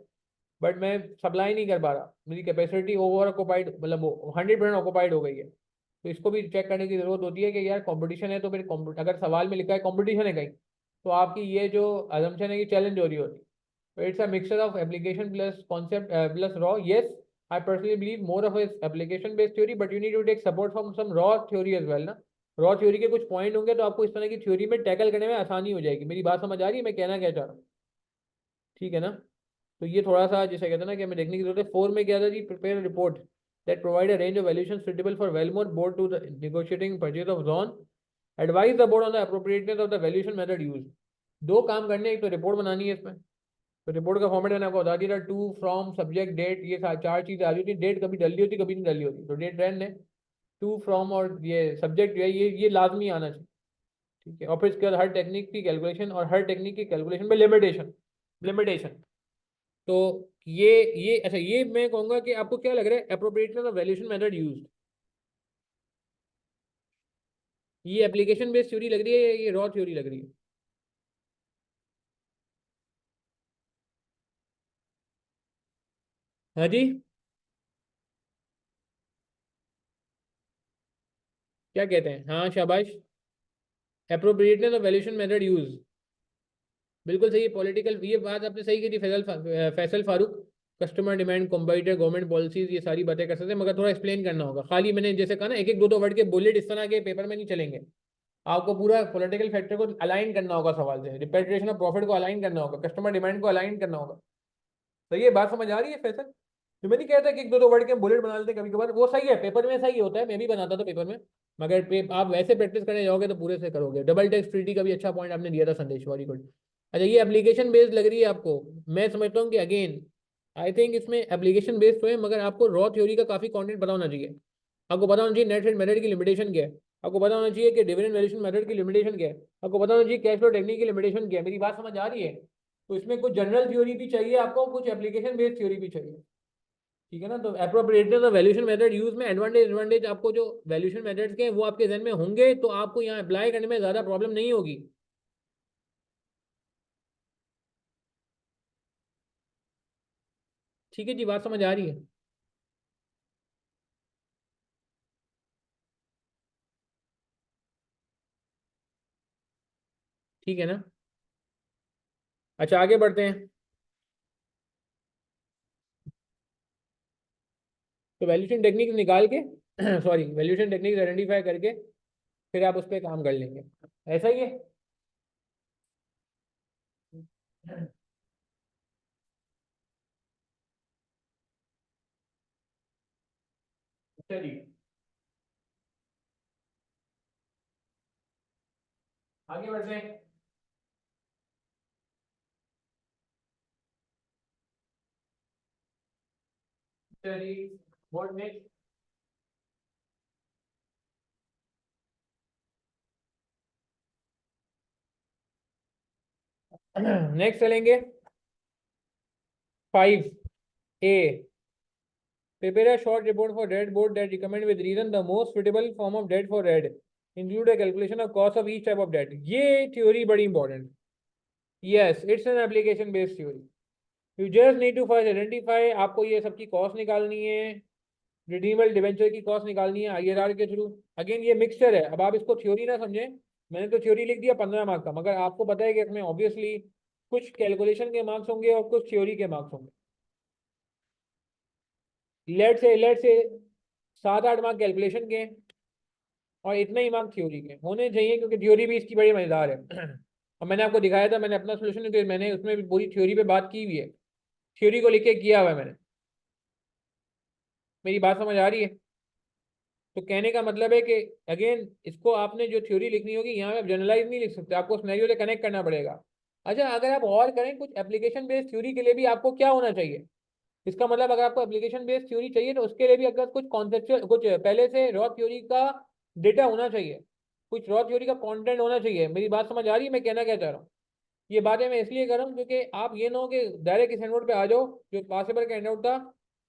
बट मैं सप्लाई नहीं कर पा रहा, मेरी कैपेसिटी ओवर ऑक्यूपाइड, मतलब 100% ऑक्यूपाइड हो गई है। तो इसको भी चेक करने की जरूरत होती है कि यार कंपटीशन है, तो फिर अगर सवाल में लिखा है कंपटीशन है कहीं, तो आपकी ये जो अजम्पशन है कि चैलेंज हो रही होती है। So it's a mixture of application plus concept plus raw. Yes, I personally believe more of a application based theory, but you need to take support from some raw theory as well ना। Raw theory के कुछ point होंगे तो आपको इस तरह की theory में टैकल करने में आसानी हो जाएगी। मेरी बात समझ आ रही है मैं कहना क्या चाह रहा हूँ? ठीक है ना। तो ये थोड़ा सा जैसे कहते हैं ना कि हमें देखने की जरूरत है। 4 में क्या था जी, prepare report that provide a range of valuation suitable for Wellmore board to the negotiating purchase of Jon, advise the board on the appropriateness of the valuation method used. दो काम करने हैं, एक तो रिपोर्ट बनानी है इसमें, तो रिपोर्ट का फॉर्मेट मैंने आपको बता दिया था, टू फ्रॉम सब्जेक्ट डेट, ये चार चीजें आ रही होती, डेट कभी डली होती कभी नहीं डली होती, तो डेट रहने, टू फ्रॉम और ये सब्जेक्ट जो है ये लाजमी आना चाहिए। ठीक है, और फिर इसके बाद हर टेक्निक की कैलकुलेशन, और हर टेक्निक की कैलकुलेशन में लिमिटेशन, लिमिटेशन। तो ये अच्छा, ये मैं कहूंगा कि आपको क्या लग रहा है appropriateness of valuation method used, ये एप्लीकेशन बेस्ड थ्योरी लग रही है या ये रॉ थ्योरी लग रही है? हाँ जी, क्या कहते हैं, हाँ शाबाश, appropriateness of valuation method use, बिल्कुल सही है। पॉलिटिकल, ये बात आपने सही की थी Faisal Farooq. Customer demand, competitor, government policies, ये सारी बातें कर सकते हैं, मगर थोड़ा एक्सप्लेन करना होगा। खाली मैंने जैसे कहा ना, एक एक दो दो वर्ड के बुलेट इस तरह के पेपर में नहीं चलेंगे, आपको पूरा पॉलिटिकल फैक्टर को अलाइन करना होगा सवाल से, रिपेट्रिएशन ऑफ प्रॉफिट को अलाइन करना होगा, कस्टमर डिमांड को अलाइन करना होगा। तो ये बात समझ आ रही है फैसल? तो मैं नहीं कहता कि एक दो दो वर्ड के बुलेट बना लेते कभी कभार, वो सही है, पेपर में सही होता है, मैं भी बनाता था पेपर में, मगर आप वैसे प्रैक्टिस करने जाओगे तो पूरे से करोगे। डबल टेक्स्ट ट्रीटी का भी अच्छा पॉइंट आपने दिया था संदेश, वेरी गुड। अच्छा, ये एप्लीकेशन बेस्ड लग रही है आपको, मैं समझता हूँ कि अगेन आई थिंक इसमें एप्लीकेशन बेस्ड तो है, मगर आपको रॉ थ्योरी का काफी कंटेंट पता होना चाहिए। आपको पता होना चाहिए नेट रेट मेथड की लिमिटेशन क्या है, आपको पता होना चाहिए कि डिविडेंड वैल्यूएशन मेथड की लिमिटेशन क्या है, आपको पता होना चाहिए कैश फ्लो टेक्निक की लिमिटेशन क्या है। मेरी बात समझ आ रही है? तो इसमें कुछ जनरल थ्योरी भी चाहिए आपको, कुछ एप्लीकेशन बेस्ड थ्योरी भी चाहिए। ठीक है ना, तो appropriateness of valuation method use में एडवांटेज एडवांटेज आपको जो वैल्यूएशन मेथड्स के हैं वो आपके जहन में होंगे, तो आपको यहाँ अप्लाई करने में ज्यादा प्रॉब्लम नहीं होगी। ठीक है जी, बात समझ आ रही है? ठीक है ना। अच्छा, आगे बढ़ते हैं। तो वैल्यूएशन टेक्निक निकाल के सॉरी, वैल्यूएशन टेक्निक आइडेंटिफाई करके फिर आप उस पर काम कर लेंगे, ऐसा ही है। चलिए आगे बढ़ते हैं। चलिए, व्हाट नेक्स्ट? नेक्स्ट चलेंगे 5A, prepare a short report for red board that recommend with reason the most suitable form of debt for red. Include a calculation of cost of each type of debt. ये theory बड़ी important. Yes, it's an application based theory. You just need to first identify, आपको ये सबकी cost निकालनी है, redeemable debenture की cost निकालनी है आईआरआर के थ्रू। अगेन ये मिक्सचर है, अब आप इसको थ्योरी ना समझें, मैंने तो थ्योरी लिख दिया 15 मार्क का, मगर आपको पता है कि इसमें ऑब्वियसली कुछ कैलकुलेशन के मार्क्स होंगे और कुछ थ्योरी के मार्क्स होंगे। लेट से 7-8 मार्क कैलकुलेशन के हैं और इतने ही मार्क थ्योरी के होने चाहिए, क्योंकि थ्योरी भी इसकी बड़ी मजेदार है। और मैंने आपको दिखाया था, मैंने अपना सोल्यूशन, मैंने उसमें भी पूरी थ्योरी पे बात की हुई है, थ्योरी को लिख के किया हुआ है मैंने। मेरी बात समझ आ रही है? तो कहने का मतलब है कि अगेन इसको आपने जो थ्योरी लिखनी होगी, यहाँ पे आप जनरलाइज नहीं लिख सकते, आपको सिनेरियो से कनेक्ट करना पड़ेगा। अच्छा, अगर आप और करें, कुछ एप्लीकेशन बेस्ड थ्योरी के लिए भी आपको क्या होना चाहिए, इसका मतलब अगर आपको एप्लीकेशन बेस्ड थ्योरी चाहिए तो उसके लिए भी अगर कुछ कॉन्सेप्चुअल, कुछ पहले से रॉ थ्योरी का डेटा होना चाहिए, कुछ रॉ थ्योरी का कंटेंट होना चाहिए। मेरी बात समझ आ रही है मैं कहना क्या चाह रहा हूँ? ये बातें मैं इसलिए कर रहा हूँ क्योंकि आप ये ना हो कि डायरेक्ट इस हैंडआउट पे आ जाओ, जो पासेबल का हैंडआउट था,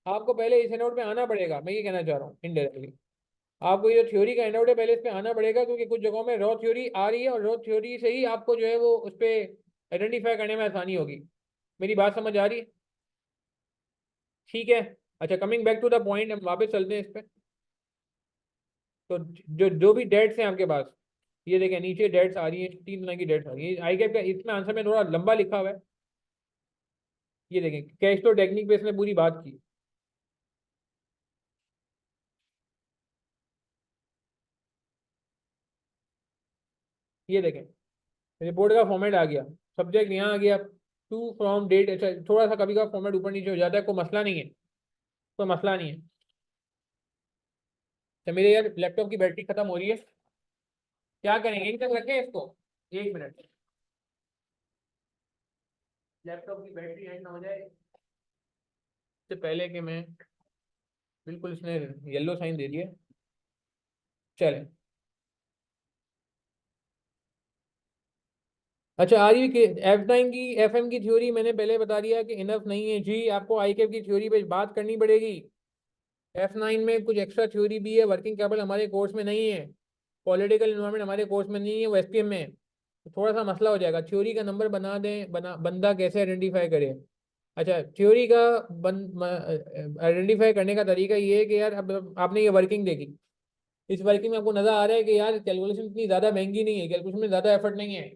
आपको पहले इस हैंडआउट पे आना पड़ेगा, मैं ये कहना चाह रहा हूँ इनडायरेक्टली। आपको ये जो थ्योरी का हैंडआउट है पहले इस पे आना पड़ेगा, क्योंकि कुछ जगहों में रॉ थ्योरी आ रही है और रॉ थ्योरी से ही आपको जो है वो उस पर आइडेंटिफाई करने में आसानी होगी। मेरी बात समझ आ रही है? ठीक है। अच्छा, coming back to the point, हम वापस चलते हैं इस पे। तो जो जो भी डेट्स हैं आपके पास, ये देखें नीचे डेट्स आ रही है, 3 तरह की डेट्स आ रही है आई कैप का, इसमें आंसर में थोड़ा लंबा लिखा हुआ है। ये देखें कैश फ्लो टेक्निक पे इसने पूरी बात की। ये देखें रिपोर्ट का फॉर्मेट आ गया, सब्जेक्ट यहाँ आ गया, टू फ्रॉम डेट। अच्छा, थोड़ा सा कभी का फॉर्मेट ऊपर नीचे हो जाता है, कोई मसला नहीं है, कोई मसला नहीं है। तो मेरे यार लैपटॉप की बैटरी खत्म हो रही है, क्या करेंगे, यहीं तक रखें इसको? 1 मिनट, लैपटॉप की बैटरी एंड ना हो जाए इससे पहले कि मैं, बिल्कुल इसने येलो साइन दे दिया। चले, अच्छा आ रही है कि F9 की FM की थ्योरी मैंने पहले बता दिया कि इनफ नहीं है जी, आपको ICAP की थ्योरी पे बात करनी पड़ेगी। F9 में कुछ एक्स्ट्रा थ्योरी भी है, वर्किंग कैपिटल हमारे कोर्स में नहीं है, पॉलिटिकल इन्वायरमेंट हमारे कोर्स में नहीं है, वो SPM में है। तो थोड़ा सा मसला हो जाएगा, थ्योरी का नंबर बना दें, बंदा कैसे आइडेंटिफाई करे। अच्छा, थ्योरी का आइडेंटिफाई करने का तरीका ये है कि यार अब आपने ये वर्किंग देखी, इस वर्किंग में आपको नजर आ रहा है कि यार कैलकुलेशन इतनी ज्यादा महंगी नहीं है, कैलकुलेशन में ज्यादा एफर्ट नहीं है।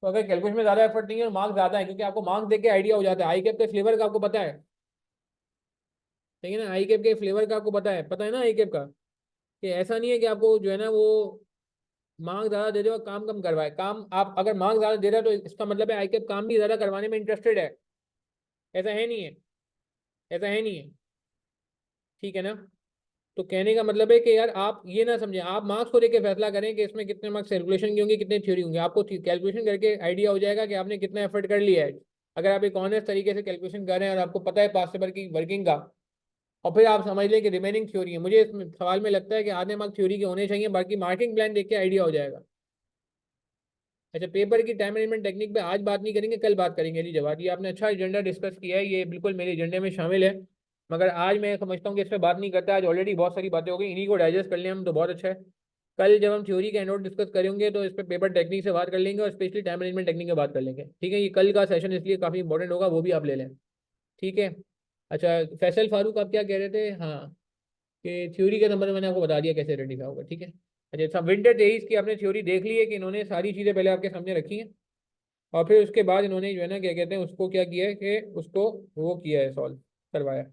तो अगर कैलकुलेशन में ज्यादा एफर्ट नहीं है और मार्क्स ज्यादा है, क्योंकि आपको मार्क्स देख के आइडिया हो जाता है, आई कैप के फ्लेवर का आपको पता है, ठीक है ना, आई कैप के फ्लेवर का आपको पता है ना आई कैप का, कि ऐसा नहीं है कि आपको जो है ना वो मार्क्स ज्यादा दे दे और काम कम करवाए। काम आप अगर मार्क्स ज्यादा दे रहा है तो इसका मतलब है आई कैप काम भी ज्यादा करवाने में इंटरेस्टेड है। ऐसा है नहीं है, ऐसा है नहीं है, ठीक है ना। तो कहने का मतलब है कि यार आप ये ना समझें, आप मार्क्स को देके फैसला करें कि इसमें कितने मार्क्स कैलकुलेशन के होंगे, कितने थ्योरी होंगे, आपको कैलकुलेशन करके आइडिया हो जाएगा कि आपने कितना एफर्ट कर लिया है। अगर आप एक ऑनेस्ट तरीके से कैलकुलेशन कर रहे हैं और आपको पता है पास पेपर की वर्किंग का, और फिर आप समझ लें कि रिमेनिंग थ्योरी है, मुझे इस सवाल में लगता है कि आधे मार्क्स थ्योरी के होने चाहिए, बाकी मार्किंग प्लान देख के आइडिया हो जाएगा। अच्छा, पेपर की टाइम मैनेजमेंट टेक्निक पे आज बात नहीं करेंगे, कल बात करेंगे। अली जवाब, ये आपने अच्छा एजेंडा डिस्कस किया है, ये बिल्कुल मेरे एजेंडे में शामिल है, मगर आज मैं समझता हूँ कि इस पर बात नहीं करता, आज ऑलरेडी बहुत सारी बातें हो गई, इन्हीं को डाइजेस्ट कर लें हम तो बहुत अच्छा है। कल जब हम थ्योरी का नोट डिस्कस करेंगे तो इस पर पेपर टेक्निक से बात कर लेंगे और स्पेशली टाइम मैनेजमेंट टेक्निक की बात कर लेंगे, ठीक है। ये कल का सेशन इसलिए काफ़ी इंपॉर्टेंट होगा, वो भी आप ले लें, ठीक है। अच्छा, फैसल फारूक आप क्या कह रहे थे? हाँ, कि थ्योरी के नंबर मैंने आपको बता दिया कैसे आइडेंटिफाई होगा, ठीक है। अच्छा, विंटर 23 की आपने थ्योरी देख ली है कि इन्होंने सारी चीज़ें पहले आपके सामने रखी हैं, और फिर उसके बाद इन्होंने जो है ना क्या कहते हैं उसको क्या किया है कि उसको वो किया है, सॉल्व करवाया।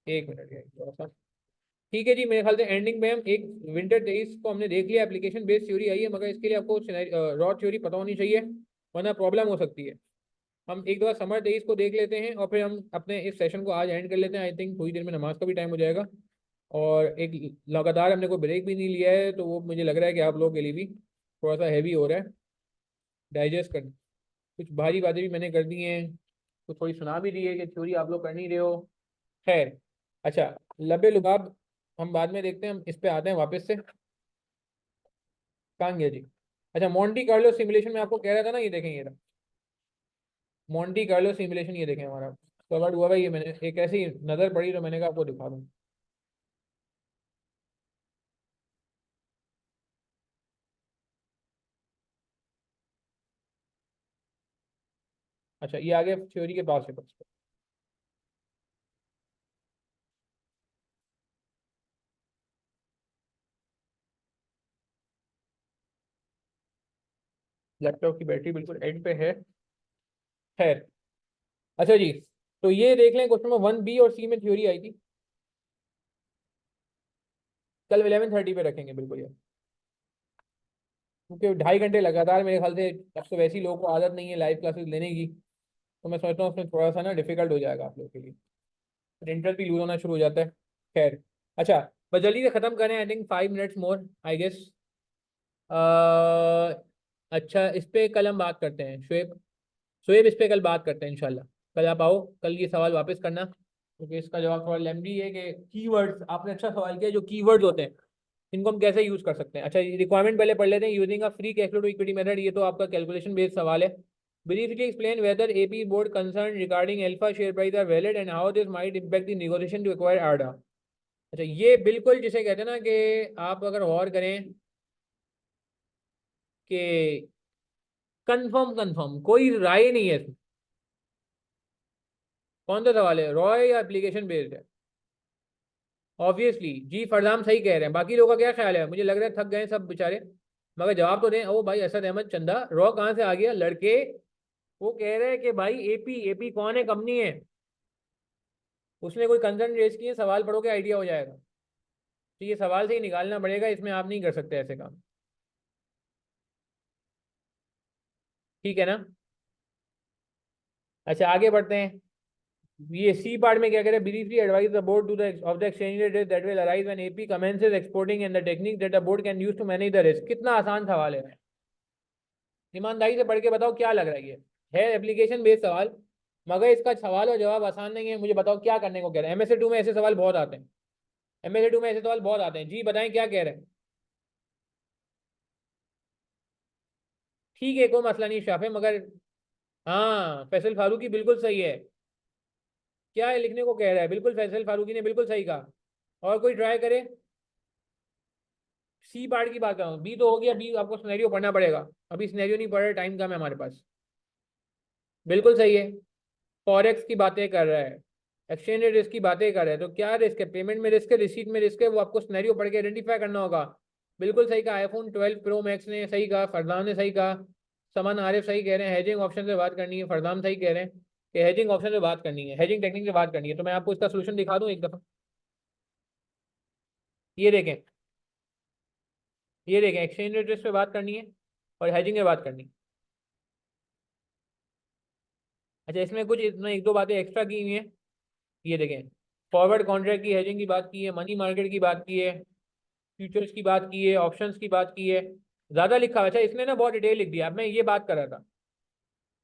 1 मिनट है थोड़ा सा, ठीक है जी। मेरे ख्याल से एंडिंग में हम एक विंटर 23 को हमने देख लिया, एप्लीकेशन बेस्ड थ्योरी आई है, मगर इसके लिए आपको रॉ थ्योरी पता होनी चाहिए, वरना प्रॉब्लम हो सकती है। हम एक दफा समर 23 को देख लेते हैं और फिर हम अपने इस सेशन को आज एंड कर लेते हैं। आई थिंक थोड़ी देर में नमाज का भी टाइम हो जाएगा, और एक लगातार हमने कोई ब्रेक भी नहीं लिया है, तो वो मुझे लग रहा है कि आप लोगों के लिए भी थोड़ा सा हैवी हो रहा है डाइजेस्ट करना। कुछ भारी बातें भी मैंने कर दी हैं, तो थोड़ी सुना भी दी है कि थ्योरी आप लोग कर नहीं रहे हो, खैर। अच्छा, लबे लुबाब हम बाद में देखते हैं, हम इस पे आते हैं वापस से। कहाँ गया जी? अच्छा, मोंटी कार्लो सिमुलेशन में आपको कह रहा था ना, ये देखें ये रहा मोंटी कार्लो सिमुलेशन, ये देखें हमारा कवर्ड हुआ भाई, ये मैंने एक ऐसी नज़र पड़ी तो मैंने कहा आपको दिखा दूँ। अच्छा ये आगे थ्योरी के पास है बस। लैपटॉप की बैटरी बिल्कुल एंड पे है। खैर, अच्छा जी, तो ये देख लें क्वेश्चन नंबर 1 बी और सी में थ्योरी आई थी। कल 11:30 पे रखेंगे बिल्कुल यार, क्योंकि 2.5 घंटे लगातार मेरे ख्याल से अब तो वैसे ही लोगों को आदत नहीं है लाइव क्लासेस लेने की, तो मैं सोचता हूँ उसमें थोड़ा सा ना डिफिकल्ट हो जाएगा आप लोगों के लिए, फिर इंटरेस्ट भी लूज होना शुरू हो जाता है। खैर, अच्छा, बस जल्दी से खत्म करें, I think 5 minutes more I guess. अच्छा, इस पे कल हम बात करते हैं शुएब। शुएब इस पे कल बात करते हैं इंशाल्लाह। कल आप आओ, कल ये सवाल वापस करना, क्योंकि इसका जवाब थोड़ा लेंदी है कि कीवर्ड्स, आपने अच्छा सवाल किया, जो कीवर्ड्स होते हैं इनको हम कैसे यूज कर सकते हैं। अच्छा, रिक्वायरमेंट पहले पढ़ लेते हैं। Using a free cash flow to equity method, ये तो आपका कैलकुलेशन बेस्ड सवाल है। Briefly explain whether AP board concern regarding alpha share price are valid and how this might impact the negotiation to acquire Arda. अच्छा, ये बिल्कुल जिसे कहते हैं ना कि आप अगर गौर करें कि कंफर्म कंफर्म कोई राय नहीं है इसमें। कौन सा सवाल है, रॉ है या एप्लीकेशन बेस्ड है? ऑब्वियसली जी, फरदाम सही कह रहे हैं। बाकी लोगों का क्या ख्याल है? मुझे लग रहा है थक गए सब बेचारे, मगर जवाब तो दें। ओ भाई, असद अहमद चंदा, रॉ कहाँ से आ गया लड़के? वो कह रहे हैं कि भाई एपी, एपी कौन है, कंपनी है, उसने कोई कंसर्न रेज किए, सवाल पढ़ो के आइडिया हो जाएगा। तो ये सवाल से ही निकालना पड़ेगा, इसमें आप नहीं कर सकते ऐसे काम। ठीक है ना? अच्छा, आगे बढ़ते हैं। ये सी पार्ट में क्या कह रहे हैं, briefly advise the board to the of the exchange rate that will arise when AP commences exporting and the technique that the board can use to manage the risk. कितना आसान सवाल है, ईमानदारी से पढ़ के बताओ क्या लग रहा है। ये है एप्लीकेशन बेस्ड सवाल, मगर इसका सवाल और जवाब आसान नहीं है। मुझे बताओ क्या करने को कह रहे हैं। एमएसए 2 में ऐसे सवाल बहुत आते हैं, एमएसए 2 में ऐसे सवाल बहुत आते हैं। जी बताएं क्या कह रहे हैं। ठीक है, कोई मसला नहीं शाफे, मगर हाँ, फैसल फारूकी बिल्कुल सही है। क्या है लिखने को कह रहा है, बिल्कुल फैसल फारूकी ने बिल्कुल सही कहा। और कोई ट्राई करे। सी पार्ट की बात कर रहा हूँ, बी तो हो गया, बी आपको सिनेरियो पढ़ना पड़ेगा। अभी सिनेरियो नहीं पढ़ रहे, टाइम कम है हमारे पास। बिल्कुल सही है, फॉरेक्स की बातें कर रहा है, एक्सचेंज रेट रिस्क की बातें कर रहा है। तो क्या रिस्क है, पेमेंट में रिस्क है, रिसीट में रिस्क है, वो आपको सिनेरियो पढ़ के आइडेंटिफाई करना होगा। बिल्कुल सही कहा, आईफोन 12 प्रो मैक्स ने सही कहा, फरदान ने सही कहा, समान आरिफ सही कह रहे हैं, हेजिंग ऑप्शन से बात करनी है। फरदान सही कह रहे हैं कि हेजिंग ऑप्शन से बात करनी है, हेजिंग टेक्निक से बात करनी है। तो मैं आपको इसका सोल्यूशन दिखा दूं एक दफा। ये देखें, ये देखें, एक्सचेंज रेट रिस्क पे बात करनी है और हेजिंग पे बात करनी है। अच्छा, इसमें कुछ इतना एक दो बातें एक्स्ट्रा की हुई हैं। ये देखें, फॉरवर्ड कॉन्ट्रैक्ट की हेजिंग की बात की है, मनी मार्केट की बात की है, फ्यूचर्स की बात की है, ऑप्शंस की बात की है। ज्यादा लिखा हुआ है। अच्छा, इसने ना बहुत डिटेल लिख दिया। अब मैं ये बात कर रहा था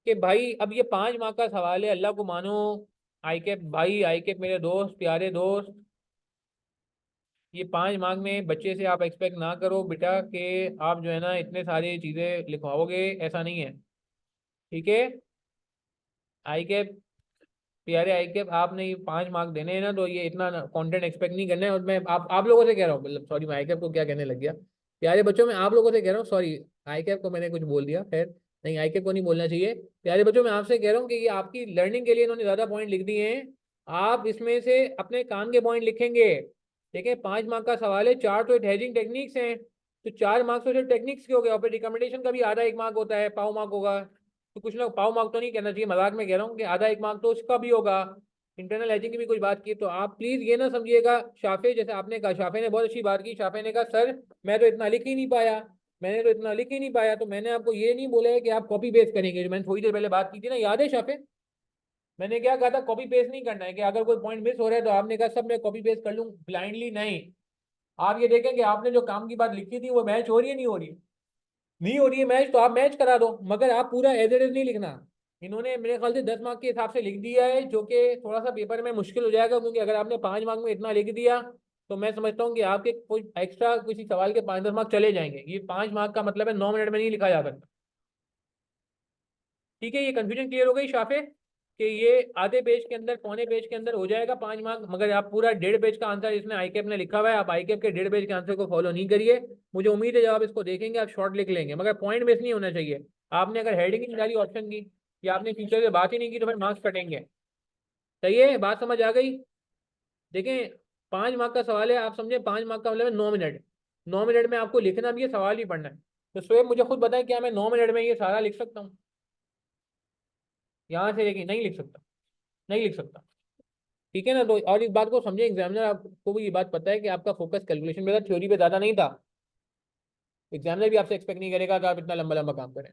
कि भाई अब ये 5 मार्क का सवाल है, अल्लाह को मानो। आई कैप भाई, आई कैप मेरे दोस्त, प्यारे दोस्त, ये 5 मार्क में बच्चे से आप एक्सपेक्ट ना करो बेटा कि आप जो है ना इतने सारी चीजें लिखवाओगे, ऐसा नहीं है। ठीक है, आई कैप प्यारे, आई कैप आपने ये 5 मार्क देने हैं ना, तो ये इतना कंटेंट एक्सपेक्ट नहीं करना है। और मैं आप लोगों से कह रहा हूँ, मतलब सॉरी, मैं आई कैप को क्या कहने लग गया, प्यारे बच्चों, मैं आप लोगों से कह रहा हूँ, सॉरी आई कैप को मैंने कुछ बोल दिया, खैर नहीं, आई कैप को नहीं बोलना चाहिए। प्यारे बच्चों, मैं आपसे कह रहा हूँ कि ये आपकी लर्निंग के लिए इन्होंने ज्यादा पॉइंट लिख दिए हैं, आप इसमें से अपने काम के पॉइंट लिखेंगे। ठीक है, 5 मार्क का सवाल है, 4 तो हेजिंग टेक्निक्स हैं, तो 4 मार्क्स तो सिर्फ टेक्निक्स के हो गए, और फिर रिकमेंडेशन का भी आधा 1 मार्क होता है, पाव मार्क होगा। तो कुछ लोग, पाव मार्क तो नहीं कहना चाहिए, मजाक में कह रहा हूँ कि आधा 1 मार्क तो उसका भी होगा। इंटरनल एजिंग की भी कुछ बात की, तो आप प्लीज ये ना समझिएगा शाफे, जैसे आपने कहा, शाफे ने बहुत अच्छी बात की। शाफे ने कहा सर मैं तो इतना लिख ही नहीं पाया, मैंने तो इतना लिख ही नहीं पाया। तो मैंने आपको ये नहीं बोला है कि आप कॉपी पेस्ट करेंगे, जो मैंने थोड़ी देर पहले बात की थी ना, याद है शाफे? मैंने क्या कहा था, कॉपी पेस्ट नहीं करना है, कि अगर कोई पॉइंट मिस हो रहा है तो आपने कहा सब मैं कॉपी पेस्ट कर लूँ ब्लाइंडली, नहीं। आप ये देखें कि आपने जो काम की बात लिखी थी वो मैच हो रही है नहीं हो रही है, नहीं हो रही है मैच, तो आप मैच करा दो, मगर आप पूरा एज इट इज नहीं लिखना। इन्होंने मेरे ख्याल से 10 मार्क के हिसाब से लिख दिया है, जो कि थोड़ा सा पेपर में मुश्किल हो जाएगा, क्योंकि अगर आपने 5 मार्क में इतना लिख दिया तो मैं समझता हूँ कि आपके कोई एक्स्ट्रा किसी सवाल के 5-10 मार्क चले जाएंगे। ये 5 मार्क का मतलब है 9 मिनट में नहीं लिखा जा सकता। ठीक है, ये कंफ्यूजन क्लियर हो गई शाफे, कि ये आधे पेज के अंदर, पौने पेज के अंदर हो जाएगा 5 मार्क, मगर आप पूरा 1.5 पेज का आंसर इसमें आईकेप ने लिखा हुआ है, आप आईकेप के 1.5 पेज के आंसर को फॉलो नहीं करिए। मुझे उम्मीद है जब आप इसको देखेंगे आप शॉर्ट लिख लेंगे, मगर पॉइंट मिस नहीं होना चाहिए। आपने अगर हेडिंग ही नहीं डाली ऑप्शन की, कि आपने फ्यूचर से बात ही नहीं की तो फिर मार्क्स कटेंगे। सही है, बात समझ आ गई? देखें, 5 मार्क का सवाल है, आप समझे 5 मार्क का मतलब है 9 मिनट। 9 मिनट में आपको लिखना भी है, सवाल भी पढ़ना है। तो शोएब मुझे खुद बताएं, क्या मैं 9 मिनट में ये सारा लिख सकता हूँ? यहाँ से लेके नहीं लिख सकता, नहीं लिख सकता। ठीक है ना? तो और इस बात को समझे, एग्जामिनर आपको भी ये बात पता है कि आपका फोकस कैलकुलेशन पे था, थ्योरी पे ज़्यादा नहीं था। एग्जामिनर भी आपसे एक्सपेक्ट नहीं करेगा कि आप इतना लंबा लंबा काम करें।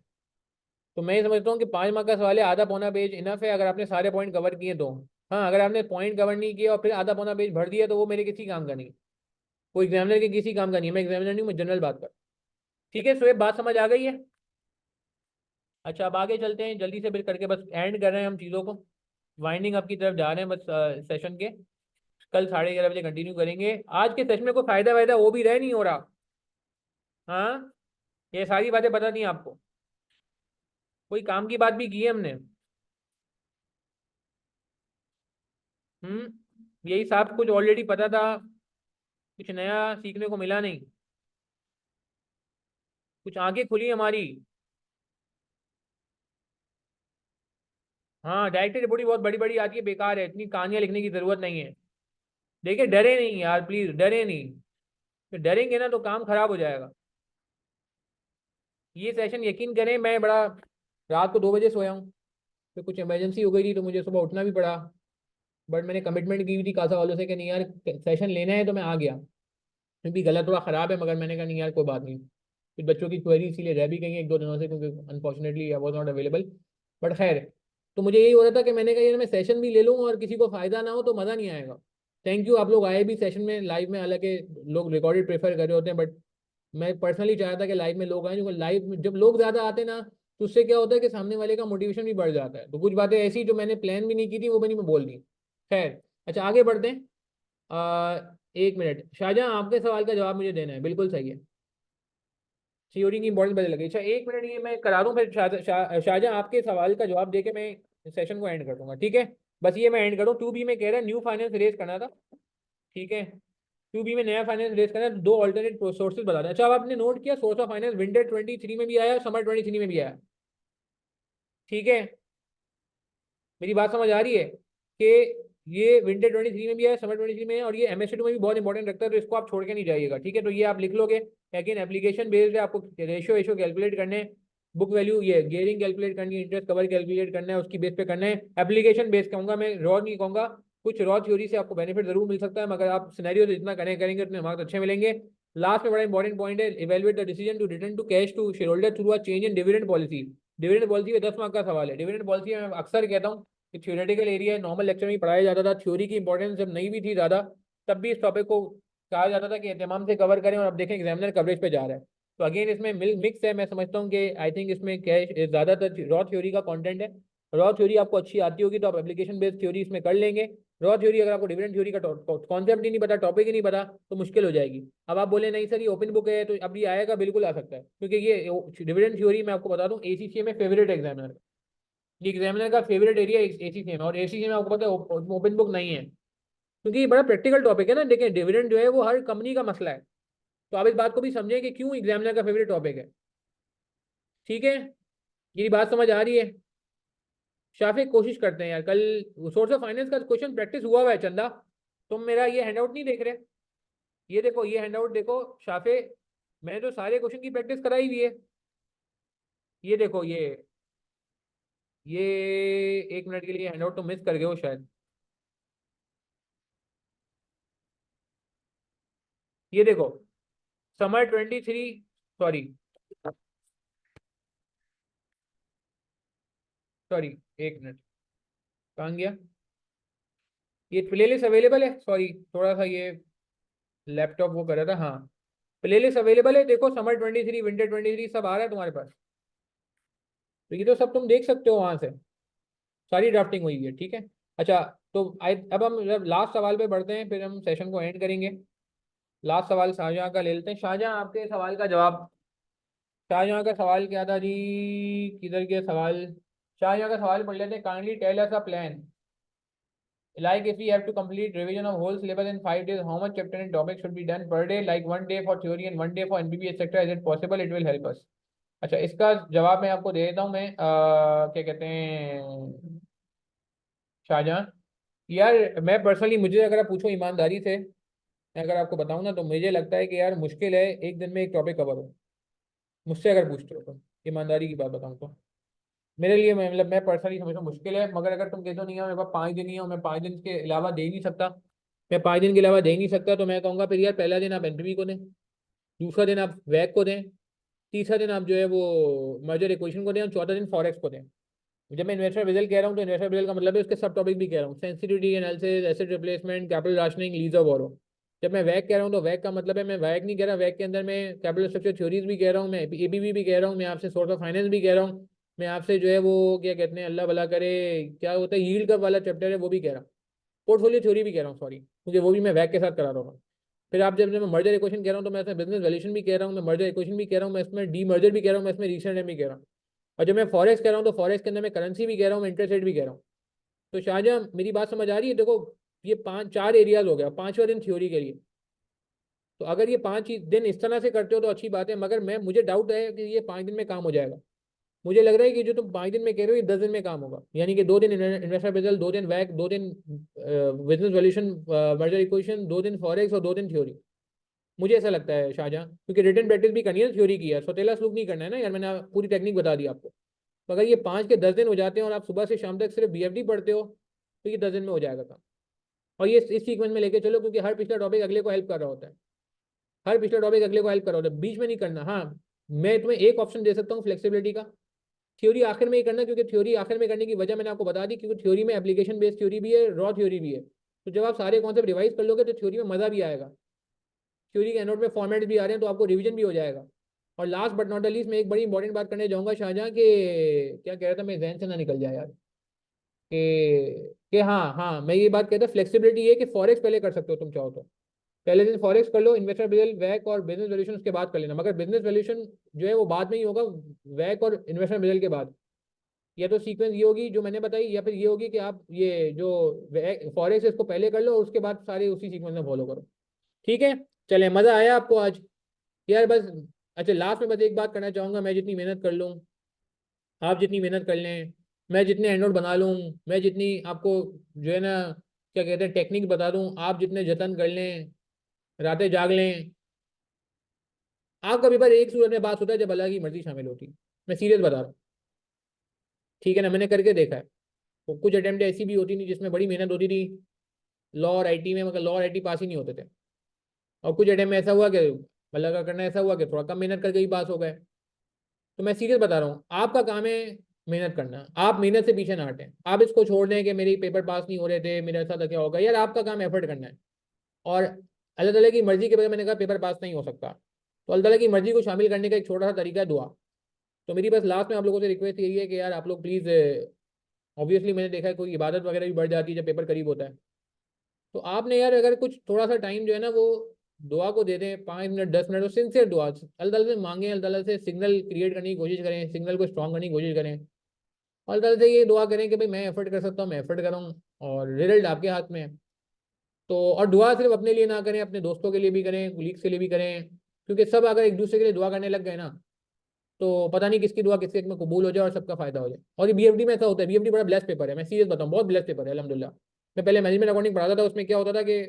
तो मैं ये समझता हूँ कि 5 मार्क का सवाल है, आधा पौना पेज इनफ है अगर आपने सारे पॉइंट कवर किए तो। हाँ, अगर आपने पॉइंट कवर नहीं किया और फिर आधा पौना पेज भर दिया तो वो मेरे किसी काम का नहीं, वो एग्जामिनर के किसी काम का नहीं है। मैं एग्जामिनर नहीं हूँ, मैं जनरल बात कर। ठीक है शोएब, बात समझ आ गई है? अच्छा, अब आगे चलते हैं जल्दी से, फिर करके बस एंड कर रहे हैं हम चीज़ों को, वाइंडिंग अप की तरफ जा रहे हैं बस सेशन के। कल 11:30 बजे कंटिन्यू करेंगे। आज के सेशन में कोई फायदा वायदा वो भी रह नहीं हो रहा। हाँ, ये सारी बातें बता दी आपको, कोई काम की बात भी की है हमने। यही सब कुछ ऑलरेडी पता था, कुछ नया सीखने को मिला नहीं, कुछ आंखें खुली हमारी। हाँ, डायरेक्टर रिपोर्टिंग बहुत बड़ी बड़ी आती है, बेकार है, इतनी कहानियां लिखने की जरूरत नहीं है। देखिए, डरे नहीं यार, प्लीज डरे नहीं। तो डरेंगे ना तो काम खराब हो जाएगा। ये सेशन यकीन करें, मैं बड़ा रात को 2 बजे सोया हूँ, फिर कुछ इमरजेंसी हो गई थी तो मुझे सुबह उठना भी पड़ा। बट मैंने कमिटमेंट की हुई थी कासा वालों से कि नहीं यार, सेशन लेना है, तो मैं आ गया। फिर भी गला थोड़ा ख़राब है, मगर मैंने कहा नहीं यार कोई बात नहीं। फिर बच्चों की क्वेरी इसीलिए रह भी गई है 1-2 दिनों से, क्योंकि unfortunately I was not available. But खैर, तो मुझे यही हो रहा था कि मैंने कहा यार मैं सेशन भी ले लूँ और किसी को फ़ायदा ना हो तो मज़ा नहीं आएगा। थैंक यू, आप लोग आए भी सेशन में लाइव में, हालांकि लोग रिकॉर्डेड प्रेफर कर रहे होते हैं, बट मैं पर्सनली चाहता था कि लाइव में लोग आए, क्योंकि लाइव में जब लोग ज़्यादा आते ना तो उससे क्या होता है कि सामने वाले का मोटिवेशन भी बढ़ जाता है। तो कुछ बातें ऐसी जो मैंने प्लान भी नहीं की थी वो मैंने बोल दी। खैर, अच्छा आगे बढ़ते हैं। 1 मिनट, शाहजहां आपके सवाल का जवाब मुझे देना है, बिल्कुल सही है। सीओडी की इंपॉर्टेंस बदल लगी। अच्छा 1 मिनट, ये मैं करा दूं, फिर शाहजहां आपके सवाल का जवाब देके मैं सेशन को एंड कर दूंगा, ठीक है? बस ये मैं एंड करूँ। 2B में कह रहा है न्यू फाइनेंस रेज करना था, ठीक है? 2B में नया फाइनेंस रेज करना है, तो 2 अल्टरनेट सोर्सेज बता दें। अच्छा, अब आपने नोट किया सोर्स ऑफ फाइनेंस विंटर 23 में भी आया, समर 23 में भी आया, ठीक है? मेरी बात समझ आ रही है कि ये विंटर 23 में भी है, समर 23 में है, और ये MSC2 में भी बहुत इंपॉर्टेंट रखता है, तो इसको आप छोड़ के नहीं जाइएगा, ठीक है? तो ये आप लिख लोगे। लेकिन एप्लीकेशन बेस्ड है, आपको रेशियो रेशियो कैलकुलेट करने, बुक वैल्यू, ये गेयरिंग कैलकुलेट करनी है, इंटरेस्ट कवर कैलकुलेट करना है, उसकी बेस पे करना है। एप्लीकेशन बेस्ड कहूंगा मैं, रॉ नहीं कहूंगा। कुछ रॉ थ्योरी से आपको बेनिफिट जरूर मिल सकता है, मगर आप सिनेरियो से जितना करेंगे उतने मार्क्स अच्छे मिलेंगे। लास्ट में बड़ा इंपॉर्टेंट पॉइंट है, evaluate the decision to return to cash to shareholder through a change in dividend policy. Dividend policy में 10 मार्क का सवाल है। डिविडेंड पॉलिसी में मैं अक्सर कहता हूँ कि थ्योरेटिकल एरिया है, नॉर्मल लेक्चर में ही पढ़ाया जाता था, थ्योरी की इंपॉर्टेंस जब नहीं भी थी ज़्यादा, तब भी इस टॉपिक को कहा जाता था कि एहतमाम से कवर करें, और अब देखें एग्जामिनर कवरेज पे जा रहा है। तो अगेन इसमें मिक्स है, मैं समझता हूँ कि आई थिंक इसमें क्या ज़्यादातर रॉ थ्योरी का कंटेंट है। रॉ थ्योरी आपको अच्छी आती होगी तो आप एप्लीकेशन बेस्ड थ्योरी इसमें कर लेंगे। रॉ थ्योरी अगर आपको डिविडेंड थ्योरी का कॉन्सेप्ट ही नहीं पता, टॉपिक ही नहीं पता, तो मुश्किल हो जाएगी। अब आप बोले नहीं सर ये ओपन बुक है, तो अब ये आएगा, बिल्कुल आ सकता है, क्योंकि ये डिविडेंड थ्योरी मैं आपको बता दूं ACCA में फेवरेट एग्जामिनर, ये एग्जामिनर का फेवरेट एरिया ACCA में, और ACCA में आपको पता है ओपन बुक नहीं है, क्योंकि ये बड़ा प्रैक्टिकल टॉपिक है ना। देखिए, डिविडेंड जो है वो हर कंपनी का मसला है, तो आप इस बात को भी समझें कि क्यों एग्जामिनर का फेवरेट टॉपिक है, ठीक है? ये बात समझ आ रही है? शाफिक, कोशिश करते हैं यार, कल सोर्स ऑफ फाइनेंस का क्वेश्चन प्रैक्टिस हुआ हुआ है। चंदा, तुम मेरा ये हैंडआउट नहीं देख रहे? ये देखो, ये हैंडआउट देखो शाफे, मैंने तो सारे क्वेश्चन की प्रैक्टिस कराई हुई है। ये देखो, ये 1 मिनट के लिए हैंडआउट तो मिस कर गए हो शायद। ये देखो, समर 23, सॉरी सॉरी, 1 मिनट, कहाँ गया? ये प्लेलिस्ट अवेलेबल है, सॉरी, थोड़ा सा ये लैपटॉप वो कर रहा था। हाँ, प्लेलिस्ट अवेलेबल है, देखो समर 23, विंटर 23 सब आ रहा है तुम्हारे पास। तो ये तो सब तुम देख सकते हो वहां से, सारी ड्राफ्टिंग हुई हुई है, ठीक है? अच्छा, तो अब हम लास्ट सवाल पे बढ़ते हैं, फिर हम सेशन को एंड करेंगे। लास्ट सवाल शाहजहां का ले लेते हैं। शाहजहां, आपके सवाल का जवाब। शाहजहां का सवाल क्या था जी? किधर के सवाल? शाहजहां का सवाल पढ़ लेते हैं। Kindly tell us a plan, like if we have to complete revision of whole syllabus in 5 days, how much chapter and topic should be done per day, like one day for theory and one day for NBB etc. Is it possible? It will help us. अच्छा, इसका जवाब मैं आपको दे देता हूँ। मैं क्या कहते हैं शाहजहां, यार मैं पर्सनली, मुझे अगर आप पूछो ईमानदारी से, मैं अगर आपको बताऊं ना, तो मुझे लगता है कि यार मुश्किल है एक दिन में एक टॉपिक कवर हो। मुझसे अगर पूछते हो तो ईमानदारी की बात बताऊं तो मेरे लिए, मैं पर्सनली समझता हूँ मुश्किल है। मगर अगर तुम कहते हो नहीं यार मेरे पास 5 दिन ही है और मैं 5 दिन के अलावा दे ही नहीं सकता, मैं 5 दिन के अलावा दे ही नहीं सकता, तो मैं कहूँगा फिर यार पहला दिन आप एनपीवी को दें, दूसरा दिन आप वैक को दें, तीसरा दिन आप जो है वो मर्जर इक्वेशन को दें, और चौथा दिन फॉरेक्स को दें। जब मैं इन्वेस्टर रिजल्ट कह रहा हूँ तो इन्वेस्टर रिजल्ट का मतलब है उसके सब टॉपिक भी कह रहा हूँ, sensitivity analysis, asset replacement, capital rationing, lease or borrow. जब मैं वैक कह रहा हूँ तो वैक का मतलब है, मैं वैक नहीं कह रहा, वैक के अंदर मैं कैपिटल स्ट्रक्चर थ्योरीज भी कह रहा हूँ, मैं एबीवी भी कह रहा हूँ, मैं आपसे सोर्स ऑफ फाइनेंस भी कह रहा हूँ, मैं आपसे जो है वो क्या कहते हैं, अल्लाह भला करे, क्या होता है यील्ड कर्व वाला चैप्टर है वो भी कह रहा हूँ, पोर्टफोलियो थ्योरी भी कह रहा हूँ, सॉरी, क्योंकि वो भी मैं वैक के साथ करा रहा हूँ। फिर आप जब मैं मर्जर इक्वेशन कह रहा हूँ तो मैं इसमें बिजनेस वैल्यूएशन भी कह रहा हूँ, मैं मर्जर इक्वेशन भी कह रहा हूँ, मैं इसमें डी मर्जर भी कह रहा हूँ, मैं इसमें रीसेंट भी कह रहा हूँ। और जब मैं फॉरेक्स कह रहा हूँ तो फॉरेक्स के अंदर मैं करेंसी भी कह रहा हूँ, मैं इंटरेस्ट रेट भी कह रहा हूँ। तो शाहजहां मेरी बात समझ आ रही है? देखो, ये 5 4 एरियाज हो गया, पांचवा दिन थ्योरी के लिए। तो अगर ये 5 दिन इस तरह से करते हो तो अच्छी बात है, मगर मुझे डाउट है कि ये 5 दिन में काम हो जाएगा। मुझे लग रहा है कि जो तुम 5 दिन में कह रहे हो ये 10 दिन में काम होगा, यानी कि 2 दिन इन्वेस्टर बेजल, 2 दिन वैक, 2 दिन बिजनेस वैल्यूएशन, मर्जर इक्वेशन, 2 दिन फॉरेक्स और 2 दिन थ्योरी। मुझे ऐसा लगता है शाहजहां, क्योंकि रिटन प्रैक्टिस भी करनी है, थ्योरी की है, सौतेला सलूक नहीं करना है ना यार, मैंने पूरी टेक्निक बता दी आपको। तो अगर ये 5 के 10 दिन हो जाते हैं और आप सुबह से शाम तक सिर्फ बीएफडी पढ़ते हो तो ये 10 दिन में हो जाएगा काम। और ये इस सीक्वेंस में लेके चलो, क्योंकि हर पिछला टॉपिक अगले को हेल्प कर रहा होता है, हर पिछला टॉपिक अगले को हेल्प कर रहा होता है, बीच में नहीं करना। हाँ, मैं तुम्हें एक ऑप्शन दे सकता हूँ फ्लेक्सिबिलिटी का, थ्योरी आखिर में ही करना, क्योंकि थ्योरी आखिर में करने की वजह मैंने आपको बता दी, क्योंकि थ्योरी में एप्लीकेशन बेस्ड थ्योरी भी है, रॉ थ्योरी भी है। तो जब आप सारे कॉन्सेप्ट रिवाइज कर लोगे तो थ्योरी में मजा भी आएगा, थ्योरी के एनोट में फॉर्मेट भी आ रहे हैं तो आपको रिवीजन भी हो जाएगा। और last but not the least, मैं एक बड़ी इंपॉर्टेंट बात करने जाऊंगा शाहजहां के, क्या कह रहा था मैं, जहन से ना निकल जाए यार, कि हाँ हाँ, मैं ये बात कहता, फ्लेक्सिबिलिटी ये कि फॉरेक्स पहले कर सकते हो तुम चाहो तो, पहले दिन फॉरेक्स कर लो, इन्वेस्टर बिजल वैक और बिजनेस वैल्यूएशन उसके बाद कर लेना, मगर बिजनेस वैल्यूएशन जो है वो बाद में ही होगा, वैक और इन्वेस्टर बिजल के बाद। या तो सीक्वेंस ये होगी जो मैंने बताई, या फिर ये होगी कि आप ये जो फॉरेक्स इसको पहले कर लो और उसके बाद सारे उसी सीक्वेंस में फॉलो करो। ठीक है, चले, मजा आया आपको आज यार? बस, अच्छा लास्ट में बस एक बात करना चाहूंगा, मैं जितनी मेहनत कर लूँ, आप जितनी मेहनत कर लें, मैं जितने एंड नोट बना लूँ, मैं जितनी आपको जो है ना क्या कहते हैं टेक्निक बता दूं, आप जितने जतन कर लें, रातें जाग लें, आपका पेपर एक सूरत में पास होता है जब अल्लाह की मर्जी शामिल होती है। मैं सीरियस बता रहा हूँ, ठीक है ना, मैंने करके देखा है। तो कुछ अटेम्प्ट ऐसी भी होती थी जिसमें बड़ी मेहनत होती थी, लॉ और आईटी में, मगर लॉ और आईटी पास ही नहीं होते थे। और कुछ अटेम्प्ट में ऐसा हुआ कि अल्लाह का करना ऐसा हुआ कि थोड़ा कम मेहनत करके ही पास हो गए। तो मैं सीरियस बता रहा हूँ, आपका काम है मेहनत करना, आप मेहनत से पीछे ना हटें, आप इसको छोड़ दें कि मेरे पेपर पास नहीं हो रहे थे, मेरे साथ क्या होगा, यार आपका काम एफर्ट करना है। और अल्लाह ताला की मर्जी के बगैर मैंने कहा पेपर पास नहीं हो सकता, तो अल्लाह ताला की मर्जी को शामिल करने का एक छोटा सा तरीका है दुआ। तो मेरी बस लास्ट में आप लोगों से रिक्वेस्ट यही है कि यार आप लोग प्लीज़, ऑब्वियसली मैंने देखा है कोई इबादत वगैरह भी बढ़ जाती है जब पेपर करीब होता है, तो आपने यार अगर कुछ थोड़ा सा टाइम जो है ना वो दुआ को दे दें, 5 मिनट 10 मिनट, और सिंसियर दुआ अल्लाह ताला से मांगे, अल्लाह ताला से सिग्नल क्रिएट करने की कोशिश करें, सिग्नल को स्ट्रॉन्ग करने की कोशिश करें, और अल्लाह ताला से ये दुआ करें कि भाई मैं एफर्ट कर सकता हूँ, मैं एफर्ट कर रहा हूँ, और रिजल्ट आपके हाथ में है। तो और दुआ सिर्फ अपने लिए ना करें, अपने दोस्तों के लिए भी करें, कुलीग्स के लिए भी करें, क्योंकि सब अगर एक दूसरे के लिए दुआ करने लग गए ना, तो पता नहीं किसकी दुआ किसके में कबूल हो जाए और सबका फायदा हो जाए। और ये बीएफडी में ऐसा होता है, बीएफडी बड़ा ब्लेस्ड पेपर है, मैं सीरियस बताऊँ, बहुत ब्लेस्ड पेपर है अल्हम्दुलिल्लाह। मैं पहले मैनेजमेंट अकाउंटिंग पढ़ाता था, उसमें क्या होता था कि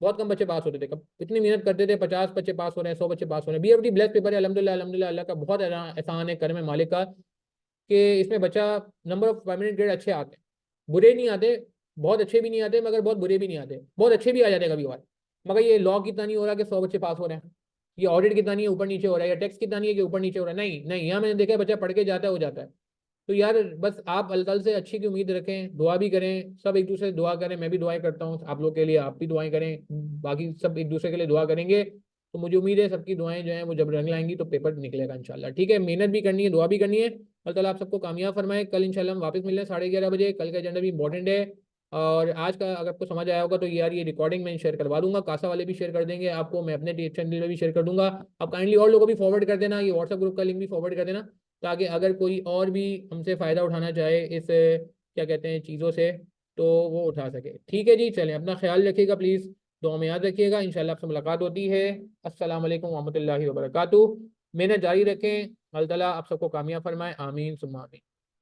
बहुत कम बच्चे पास होते थे, कब इतनी मेहनत करते थे, 50 बच्चे पास हो रहे हैं, 100 बच्चे पास हो रहे हैं। बीएफडी ब्लेस्ड पेपर है अल्हम्दुलिल्लाह, अल्हम्दुलिल्लाह, अल्लाह का बहुत एहसान है, करम है मालिक का, कि इसमें बच्चा नंबर ऑफ परमानेंट ग्रेड अच्छे आते हैं, बुरे नहीं आते, बहुत अच्छे भी नहीं आते, मगर बहुत बुरे भी नहीं आते, बहुत अच्छे भी आ जाते हैं कभी कभार। मगर ये लॉ कितना नहीं हो रहा कि 100 बच्चे पास हो रहे हैं, ये ऑडिट कितना नहीं है ऊपर नीचे हो रहा है, या टैक्स कितना नहीं है कि ऊपर नीचे हो रहा है, नहीं नहीं, यहाँ मैंने देखा है बच्चा पढ़ के जाता है, हो जाता है। तो यार बस आप अल्लाह ताला से अच्छी की उम्मीद रखें, दुआ भी करें, सब एक दूसरे से दुआ करें, मैं भी दुआएं करता हूँ आप लोग के लिए, आप भी दुआएं करें, बाकी सब एक दूसरे के लिए दुआ करेंगे, तो मुझे उम्मीद है सबकी दुआएं जो हैं वो जब रंग लाएंगी तो पेपर निकलेगा इंशाल्लाह। ठीक है, मेहनत भी करनी है, दुआ भी करनी है, अल्लाह ताला आप सबको कामयाब फरमाए। कल इंशाल्लाह हम वापस मिल रहे हैं 11:30 बजे, कल का एजेंडा भी इंपॉर्टेंट है। और आज का अगर आपको समझ आया होगा तो यार ये रिकॉर्डिंग मैं शेयर करवा दूंगा, कासा वाले भी शेयर कर देंगे आपको, मैं अपने चैनल में भी शेयर कर दूंगा। आप काइंडली और लोगों को भी फॉरवर्ड कर देना, ये व्हाट्सएप ग्रुप का लिंक भी फॉरवर्ड कर देना, ताकि अगर कोई और भी हमसे फ़ायदा उठाना चाहे इस क्या कहते हैं चीज़ों से, तो वो उठा सके। ठीक है जी, चलें, अपना ख्याल रखिएगा प्लीज़, दुआ में याद रखिएगा, इंशाल्लाह आपसे मुलाकात होती है। अस्सलाम वालेकुम रहमतुल्लाहि व बरकातुहू। मेहनत जारी रखें। अल्लाह ताला आप सबको कामयाब फरमाए। आमीन सुम्मा आमीन।